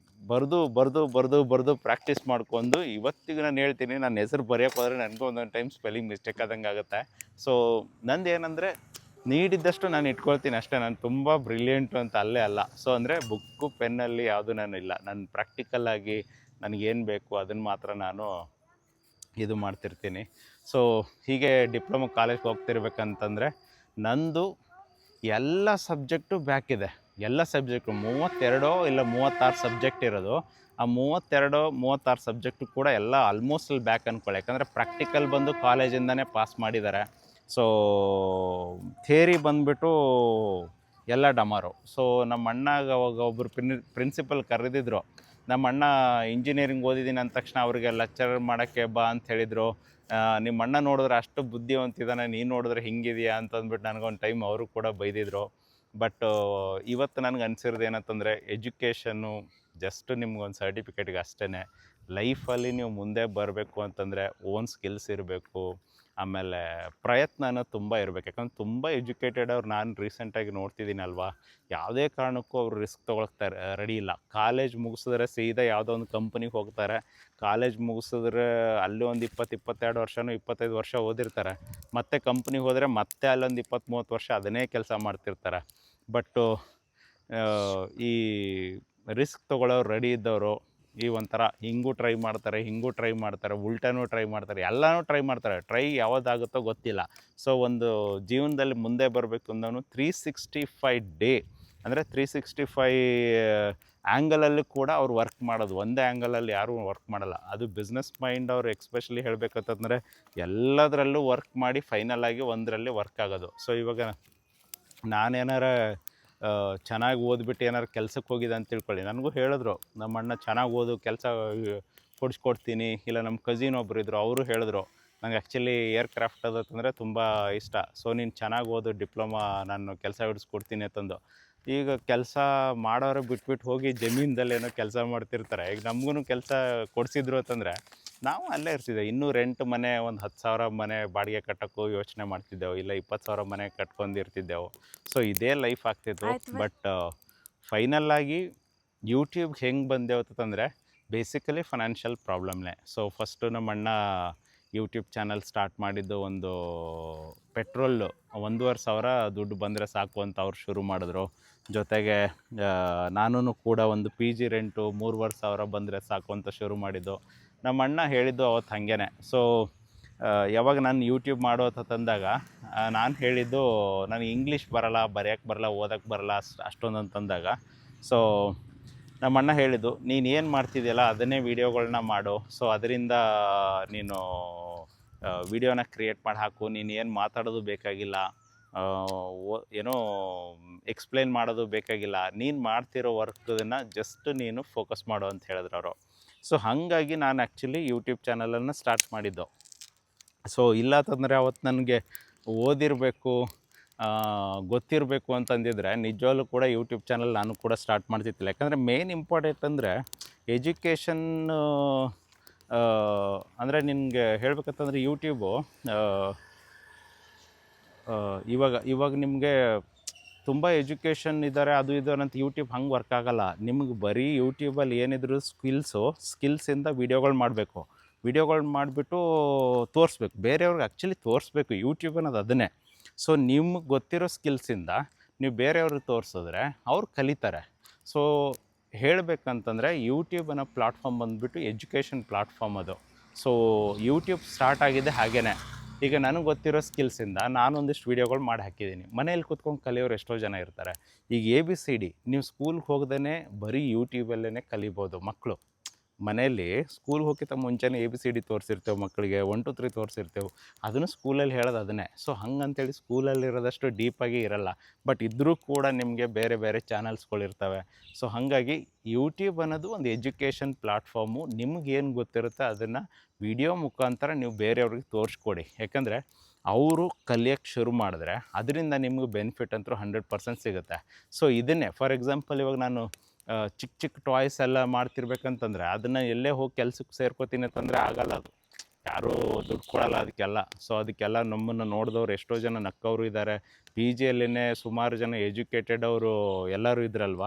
A: ಬರೆದು ಪ್ರಾಕ್ಟೀಸ್ ಮಾಡ್ಕೊಂಡು ಇವತ್ತಿಗೆ ನಾನು ಹೇಳ್ತೀನಿ, ನನ್ನ ಹೆಸರು ಬರೆಯೋಕೆ ಹೋದರೆ ನನಗೂ ಒಂದೊಂದು ಟೈಮ್ ಸ್ಪೆಲ್ಲಿಂಗ್ ಮಿಸ್ಟೇಕ್ ಆದಂಗೆ ಆಗುತ್ತೆ. ಸೊ ನಂದು ಏನಂದರೆ ನೀಡಿದ್ದಷ್ಟು ನಾನು ಇಟ್ಕೊಳ್ತೀನಿ ಅಷ್ಟೇ. ನಾನು ತುಂಬ ಬ್ರಿಲಿಯಂಟು ಅಂತ ಅಲ್ಲೇ ಅಲ್ಲ. ಸೊ ಅಂದರೆ ಬುಕ್ಕು ಪೆನ್ನಲ್ಲಿ ಯಾವುದು ನಾನು ಇಲ್ಲ. ನಾನು ಪ್ರಾಕ್ಟಿಕಲ್ಲಾಗಿ ನನಗೇನು ಬೇಕು ಅದನ್ನು ಮಾತ್ರ ನಾನು ಇದು ಮಾಡ್ತಿರ್ತೀನಿ. ಸೊ ಹೀಗೆ ಡಿಪ್ಲೊಮೊ ಕಾಲೇಜ್ಗೆ ಹೋಗ್ತಿರ್ಬೇಕಂತಂದರೆ ನಂದು ಎಲ್ಲ ಸಬ್ಜೆಕ್ಟು ಬ್ಯಾಕ್ ಇದೆ. ಎಲ್ಲ ಸಬ್ಜೆಕ್ಟು 32 ಇಲ್ಲ 36 ಸಬ್ಜೆಕ್ಟ್ ಇರೋದು. ಆ 36 ಸಬ್ಜೆಕ್ಟು ಕೂಡ ಎಲ್ಲ ಆಲ್ಮೋಸ್ಟ್ ಅಲ್ಲಿ ಬ್ಯಾಕ್ ಅಂದ್ಕೊಳ್ಳಿ. ಯಾಕಂದರೆ ಪ್ರಾಕ್ಟಿಕಲ್ ಬಂದು ಕಾಲೇಜಿಂದನೇ ಪಾಸ್ ಮಾಡಿದ್ದಾರೆ. ಸೊ ಥಿಯರಿ ಬಂದುಬಿಟ್ಟು ಎಲ್ಲ ಡಮಾರು. ಸೊ ನಮ್ಮ ಅಣ್ಣಗೆ ಅವಾಗ ಒಬ್ಬರು ಪ್ರಿನ್ಸಿಪಲ್ ಕರೆದಿದ್ರು. ನಮ್ಮ ಅಣ್ಣ ಇಂಜಿನಿಯರಿಂಗ್ ಓದಿದ್ದೀನಿ ಅಂದ ತಕ್ಷಣ ಅವ್ರಿಗೆ ಲೆಕ್ಚರ್ ಮಾಡೋಕ್ಕೆ ಬಾ ಅಂತ ಹೇಳಿದರು. ನಿಮ್ಮ ಅಣ್ಣ ನೋಡಿದ್ರೆ ಅಷ್ಟು ಬುದ್ಧಿವಂತಿದ್ದಾನೆ, ನೀನು ನೋಡಿದ್ರೆ ಹಿಂಗಿದೆಯಾ ಅಂತಂದ್ಬಿಟ್ಟು ನನಗೊಂದು ಟೈಮ್ ಅವರು ಕೂಡ ಬೈದಿದ್ರು. ಬಟ್ ಇವತ್ತು ನನಗೆ ಅನಿಸಿರೋದು ಏನಂತಂದರೆ, ಎಜುಕೇಷನ್ನು ಜಸ್ಟ್ ನಿಮ್ಗೊಂದು ಸರ್ಟಿಫಿಕೇಟ್ಗೆ ಅಷ್ಟೇ. ಲೈಫಲ್ಲಿ ನೀವು ಮುಂದೆ ಬರಬೇಕು ಅಂತಂದರೆ ಓನ್ ಸ್ಕಿಲ್ಸ್ ಇರಬೇಕು, ಆಮೇಲೆ ಪ್ರಯತ್ನ ಅನ್ನೋದು ತುಂಬ ಇರಬೇಕು. ಯಾಕಂದ್ರೆ ತುಂಬ ಎಜುಕೇಟೆಡ್ ಅವ್ರು ನಾನು ರೀಸೆಂಟಾಗಿ ನೋಡ್ತಿದ್ದೀನಲ್ವ, ಯಾವುದೇ ಕಾರಣಕ್ಕೂ ಅವರು ರಿಸ್ಕ್ ತೊಗೊಳಕ್ಕೆ ರೆಡಿ ಇಲ್ಲ. ಕಾಲೇಜ್ ಮುಗಿಸಿದ್ರೆ ಸೀದಾ ಯಾವುದೋ ಒಂದು ಕಂಪ್ನಿಗೆ ಹೋಗ್ತಾರೆ. ಕಾಲೇಜ್ ಮುಗಿಸಿದ್ರೆ ಅಲ್ಲಿ ಒಂದು 22 ವರ್ಷನೋ 25 ವರ್ಷ ಓದಿರ್ತಾರೆ. ಮತ್ತೆ ಕಂಪ್ನಿಗೆ ಹೋದರೆ ಮತ್ತೆ ಅಲ್ಲೊಂದು 20-30 ವರ್ಷ ಅದನ್ನೇ ಕೆಲಸ ಮಾಡ್ತಿರ್ತಾರೆ. ಬಟ್ಟು ಈ ರಿಸ್ಕ್ ತೊಗೊಳ್ಳೋರು ರೆಡಿ ಇದ್ದವರು ಈ ಒಂಥರ ಹಿಂಗೂ ಟ್ರೈ ಮಾಡ್ತಾರೆ, ಉಲ್ಟನೂ ಟ್ರೈ ಮಾಡ್ತಾರೆ, ಎಲ್ಲನೂ ಟ್ರೈ ಮಾಡ್ತಾರೆ. ಟ್ರೈ ಯಾವುದಾಗುತ್ತೋ ಗೊತ್ತಿಲ್ಲ. ಸೊ ಒಂದು ಜೀವನದಲ್ಲಿ ಮುಂದೆ ಬರಬೇಕು ಅಂದವನು 365 ಡೇ ಅಂದರೆ 365 ಆ್ಯಂಗಲಲ್ಲಿ ಕೂಡ ಅವ್ರು ವರ್ಕ್ ಮಾಡೋದು. ಒಂದೇ ಆ್ಯಂಗಲಲ್ಲಿ ಯಾರೂ ವರ್ಕ್ ಮಾಡಲ್ಲ. ಅದು ಬಿಸ್ನೆಸ್ ಮೈಂಡ್ ಅವ್ರು ಎಕ್ಸ್ಪೆಷಲಿ ಹೇಳಬೇಕಂತಂದರೆ ಎಲ್ಲದರಲ್ಲೂ ವರ್ಕ್ ಮಾಡಿ ಫೈನಲ್ ಆಗಿ ಒಂದರಲ್ಲಿ ವರ್ಕ್ ಆಗೋದು. ಸೊ ಇವಾಗ ನಾನೇನಾರ ಚೆನ್ನಾಗಿ ಓದ್ಬಿಟ್ಟು ಏನಾರು ಕೆಲ್ಸಕ್ಕೆ ಹೋಗಿದೆ ಅಂತ ತಿಳ್ಕೊಳ್ಳಿ, ನನಗೂ ಹೇಳಿದ್ರು ನಮ್ಮ ಅಣ್ಣ ಚೆನ್ನಾಗಿ ಓದು, ಕೆಲಸ ಕೊಡಿಸ್ಕೊಡ್ತೀನಿ. ಇಲ್ಲ ನಮ್ಮ ಕಸಿನ್ ಒಬ್ಬರು ಇದ್ದರು, ಅವರು ಹೇಳಿದ್ರು ನಂಗೆ ಆ್ಯಕ್ಚುಲಿ ಏರ್ಕ್ರಾಫ್ಟ್ ಅದಂದರೆ ತುಂಬ ಇಷ್ಟ. ಸೊ ನೀನು ಚೆನ್ನಾಗಿ ಓದು, ಡಿಪ್ಲೊಮಾ ನಾನು ಕೆಲಸ ಹಿಡಿಸ್ಕೊಡ್ತೀನಿ ಅಂತಂದು. ಈಗ ಕೆಲಸ ಮಾಡೋರು ಬಿಟ್ಬಿಟ್ಟು ಹೋಗಿ ಜಮೀನ್ದಲ್ಲೇನೋ ಕೆಲಸ ಮಾಡ್ತಿರ್ತಾರೆ. ಈಗ ನಮಗೂ ಕೆಲಸ ಕೊಡಿಸಿದ್ರು ಅಂತಂದರೆ ನಾವು ಅಲ್ಲೇ ಇರ್ತಿದ್ದೆವು. ಇನ್ನೂ ರೆಂಟ್ ಮನೆ ಒಂದು 10,000 ಮನೆ ಬಾಡಿಗೆ ಕಟ್ಟೋಕ್ಕೂ ಯೋಚನೆ ಮಾಡ್ತಿದ್ದೆವು, ಇಲ್ಲ 20,000 ಮನೆ ಕಟ್ಕೊಂಡಿರ್ತಿದ್ದೆವು. ಸೊ ಇದೇ ಲೈಫ್ ಆಗ್ತಿತ್ತು. ಬಟ್ ಫೈನಲ್ಲಾಗಿ ಯೂಟ್ಯೂಬ್ಗೆ ಹೆಂಗೆ ಬಂದೆವು ಅಂತಂದರೆ ಬೇಸಿಕಲಿ ಫೈನಾನ್ಷಿಯಲ್ ಪ್ರಾಬ್ಲಮ್ನೇ. ಸೊ ಫಸ್ಟು ನಮ್ಮ ಅಣ್ಣ ಯೂಟ್ಯೂಬ್ ಚಾನಲ್ ಸ್ಟಾರ್ಟ್ ಮಾಡಿದ್ದು ಒಂದು ಪೆಟ್ರೋಲ್ಲು 1,500 ದುಡ್ಡು ಬಂದರೆ ಸಾಕು ಅಂತ ಅವ್ರು ಶುರು ಮಾಡಿದ್ರು. ಜೊತೆಗೆ ನಾನು ಕೂಡ ಒಂದು PG ರೆಂಟು 3,500 ಬಂದರೆ ಸಾಕು ಅಂತ ಶುರು ಮಾಡಿದ್ದು. ನಮ್ಮ ಅಣ್ಣ ಹೇಳಿದ್ದು ಅವತ್ತು ಹಾಗೇ. ಸೊ ಯಾವಾಗ ನಾನು ಯೂಟ್ಯೂಬ್ ಮಾಡೋತ ತಂದಾಗ ನಾನು ಹೇಳಿದ್ದು ನನಗೆ ಇಂಗ್ಲೀಷ್ ಬರೋಲ್ಲ, ಬರೆಯೋಕ್ಕೆ ಬರೋಲ್ಲ, ಓದೋಕ್ಕೆ ಬರೋಲ್ಲ ಅಷ್ಟೊಂದು ಅಂತಂದಾಗ, ಸೊ ನಮ್ಮ ಅಣ್ಣ ಹೇಳಿದ್ದು ನೀನು ಏನು ಮಾಡ್ತಿದ್ಯಲ್ಲ ಅದನ್ನೇ ವೀಡಿಯೋಗಳನ್ನ ಮಾಡು. ಸೊ ಅದರಿಂದ ನೀನು ವೀಡಿಯೋನ ಕ್ರಿಯೇಟ್ ಮಾಡಿ ಹಾಕು, ನೀನು ಏನು ಮಾತಾಡೋದು ಬೇಕಾಗಿಲ್ಲ, ಏನೋ ಎಕ್ಸ್ಪ್ಲೇನ್ ಮಾಡೋದು ಬೇಕಾಗಿಲ್ಲ, ನೀನು ಮಾಡ್ತಿರೋ ವರ್ಕನ್ನು ಜಸ್ಟ್ ನೀನು ಫೋಕಸ್ ಮಾಡು ಅಂತ ಹೇಳಿದ್ರು ಅವರು. ಸೊ ಹಾಗಾಗಿ ನಾನು ಆ್ಯಕ್ಚುಲಿ ಯೂಟ್ಯೂಬ್ ಚಾನಲನ್ನು ಸ್ಟಾರ್ಟ್ ಮಾಡಿದ್ದು. ಸೊ ಇಲ್ಲ ಅಂತಂದರೆ ಅವತ್ತು ನನಗೆ ಓದಿರಬೇಕು, ಗೊತ್ತಿರಬೇಕು ಅಂತಂದಿದ್ರೆ ನಿಜವಾಗ್ಲೂ ಕೂಡ ಯೂಟ್ಯೂಬ್ ಚಾನಲ್ ನಾನು ಕೂಡ ಸ್ಟಾರ್ಟ್ ಮಾಡ್ತಿದ್ದಿಲ್ಲ. ಯಾಕಂದರೆ ಮೇನ್ ಇಂಪಾರ್ಟೆಂಟ್ ಅಂದರೆ ಎಜುಕೇಷನ್. ಅಂದರೆ ನಿನಗೆ ಹೇಳ್ಬೇಕಂತಂದರೆ ಯೂಟ್ಯೂಬು ಇವಾಗ ನಿಮಗೆ ತುಂಬ ಎಜುಕೇಷನ್ ಇದ್ದಾರೆ, ಅದು ಇದು ಅಂತ ಯೂಟ್ಯೂಬ್ ಹಂಗೆ ವರ್ಕ್ ಆಗೋಲ್ಲ. ನಿಮ್ಗೆ ಬರೀ ಯೂಟ್ಯೂಬಲ್ಲಿ ಏನಿದ್ರು ಸ್ಕಿಲ್ಸಿಂದ ವೀಡಿಯೋಗಳು ಮಾಡಬೇಕು. ವೀಡಿಯೋಗಳು ಮಾಡಿಬಿಟ್ಟು ತೋರಿಸ್ಬೇಕು, ಬೇರೆಯವ್ರಿಗೆ ಆ್ಯಕ್ಚುಲಿ ತೋರಿಸ್ಬೇಕು. ಯೂಟ್ಯೂಬ್ ಅನ್ನೋದು ಅದನ್ನೇ. ಸೊ ನಿಮ್ಗೆ ಗೊತ್ತಿರೋ ಸ್ಕಿಲ್ಸಿಂದ ನೀವು ಬೇರೆಯವ್ರಿಗೆ ತೋರಿಸಿದ್ರೆ ಅವ್ರು ಕಲಿತಾರೆ. ಸೊ ಹೇಳಬೇಕಂತಂದರೆ ಯೂಟ್ಯೂಬ್ ಅನ್ನೋ ಪ್ಲಾಟ್ಫಾರ್ಮ್ ಬಂದುಬಿಟ್ಟು ಎಜುಕೇಷನ್ ಪ್ಲಾಟ್ಫಾರ್ಮ್ ಅದು. ಸೊ ಯೂಟ್ಯೂಬ್ ಸ್ಟಾರ್ಟ್ ಆಗಿದೆ ಹಾಗೇ. ಈಗ ನನಗೆ ಗೊತ್ತಿರೋ ಸ್ಕಿಲ್ಸಿಂದ ನಾನೊಂದಿಷ್ಟು ವೀಡಿಯೋಗಳು ಮಾಡಿ ಹಾಕಿದ್ದೀನಿ. ಮನೇಲಿ ಕೂತ್ಕೊಂಡು ಕಲಿಯೋರು ಎಷ್ಟೋ ಜನ ಇರ್ತಾರೆ. ಈಗ ABCD ನೀವು ಸ್ಕೂಲ್ಗೆ ಹೋಗ್ದೇ ಬರೀ ಯೂಟ್ಯೂಬಲ್ಲೇ ಕಲಿಬೋದು ಮಕ್ಕಳು. ಮನೆಯಲ್ಲಿ ಸ್ಕೂಲ್ಗೆ ಹೋಗಿಂತ ಮುಂಚೆನೇ ABCD ತೋರಿಸಿರ್ತೇವೆ ಮಕ್ಕಳಿಗೆ, 1 2 3 ತೋರಿಸಿರ್ತೇವೆ. ಅದನ್ನು ಸ್ಕೂಲಲ್ಲಿ ಹೇಳೋದು ಅದನ್ನೇ. ಸೊ ಹಂಗಂತೇಳಿ ಸ್ಕೂಲಲ್ಲಿರೋದಷ್ಟು ಡೀಪಾಗಿ ಇರಲ್ಲ. ಬಟ್ ಇದ್ದರೂ ಕೂಡ ನಿಮಗೆ ಬೇರೆ ಬೇರೆ ಚಾನಲ್ಸ್ಗಳಿರ್ತವೆ. ಸೊ ಹಾಗಾಗಿ ಯೂಟ್ಯೂಬ್ ಅನ್ನೋದು ಒಂದು ಎಜುಕೇಷನ್ ಪ್ಲಾಟ್ಫಾರ್ಮು. ನಿಮಗೇನು ಗೊತ್ತಿರುತ್ತೆ ಅದನ್ನು ವಿಡಿಯೋ ಮುಖಾಂತರ ನೀವು ಬೇರೆಯವ್ರಿಗೆ ತೋರಿಸ್ಕೊಡಿ. ಯಾಕಂದರೆ ಅವರು ಕಲಿಯೋಕ್ಕೆ ಶುರು ಮಾಡಿದ್ರೆ ಅದರಿಂದ ನಿಮ್ಗೆ ಬೆನಿಫಿಟ್ ಅಂತೂ 100% ಸಿಗುತ್ತೆ. ಸೊ ಇದನ್ನೇ ಫಾರ್ ಎಕ್ಸಾಂಪಲ್ ಇವಾಗ ನಾನು ಚಿಕ್ಕ ಚಿಕ್ಕ ಟಾಯ್ಸ್ ಎಲ್ಲ ಮಾಡ್ತಿರ್ಬೇಕಂತಂದರೆ ಅದನ್ನು ಎಲ್ಲೇ ಹೋಗಿ ಕೆಲ್ಸಕ್ಕೆ ಸೇರ್ಕೋತೀನಿ ಅಂತಂದರೆ ಆಗಲ್ಲ, ಅದು ಯಾರೂ ದುಡ್ಡು ಕೊಡಲ್ಲ ಅದಕ್ಕೆಲ್ಲ. ಸೊ ಅದಕ್ಕೆಲ್ಲ ನಮ್ಮನ್ನು ನೋಡಿದವ್ರು ಎಷ್ಟೋ ಜನ ನಕ್ಕವರು ಇದ್ದಾರೆ. ಪಿ ಜಿಯಲ್ಲೇ ಸುಮಾರು ಜನ ಎಜುಕೇಟೆಡ್ ಅವರು ಎಲ್ಲರೂ ಇದ್ರಲ್ವ.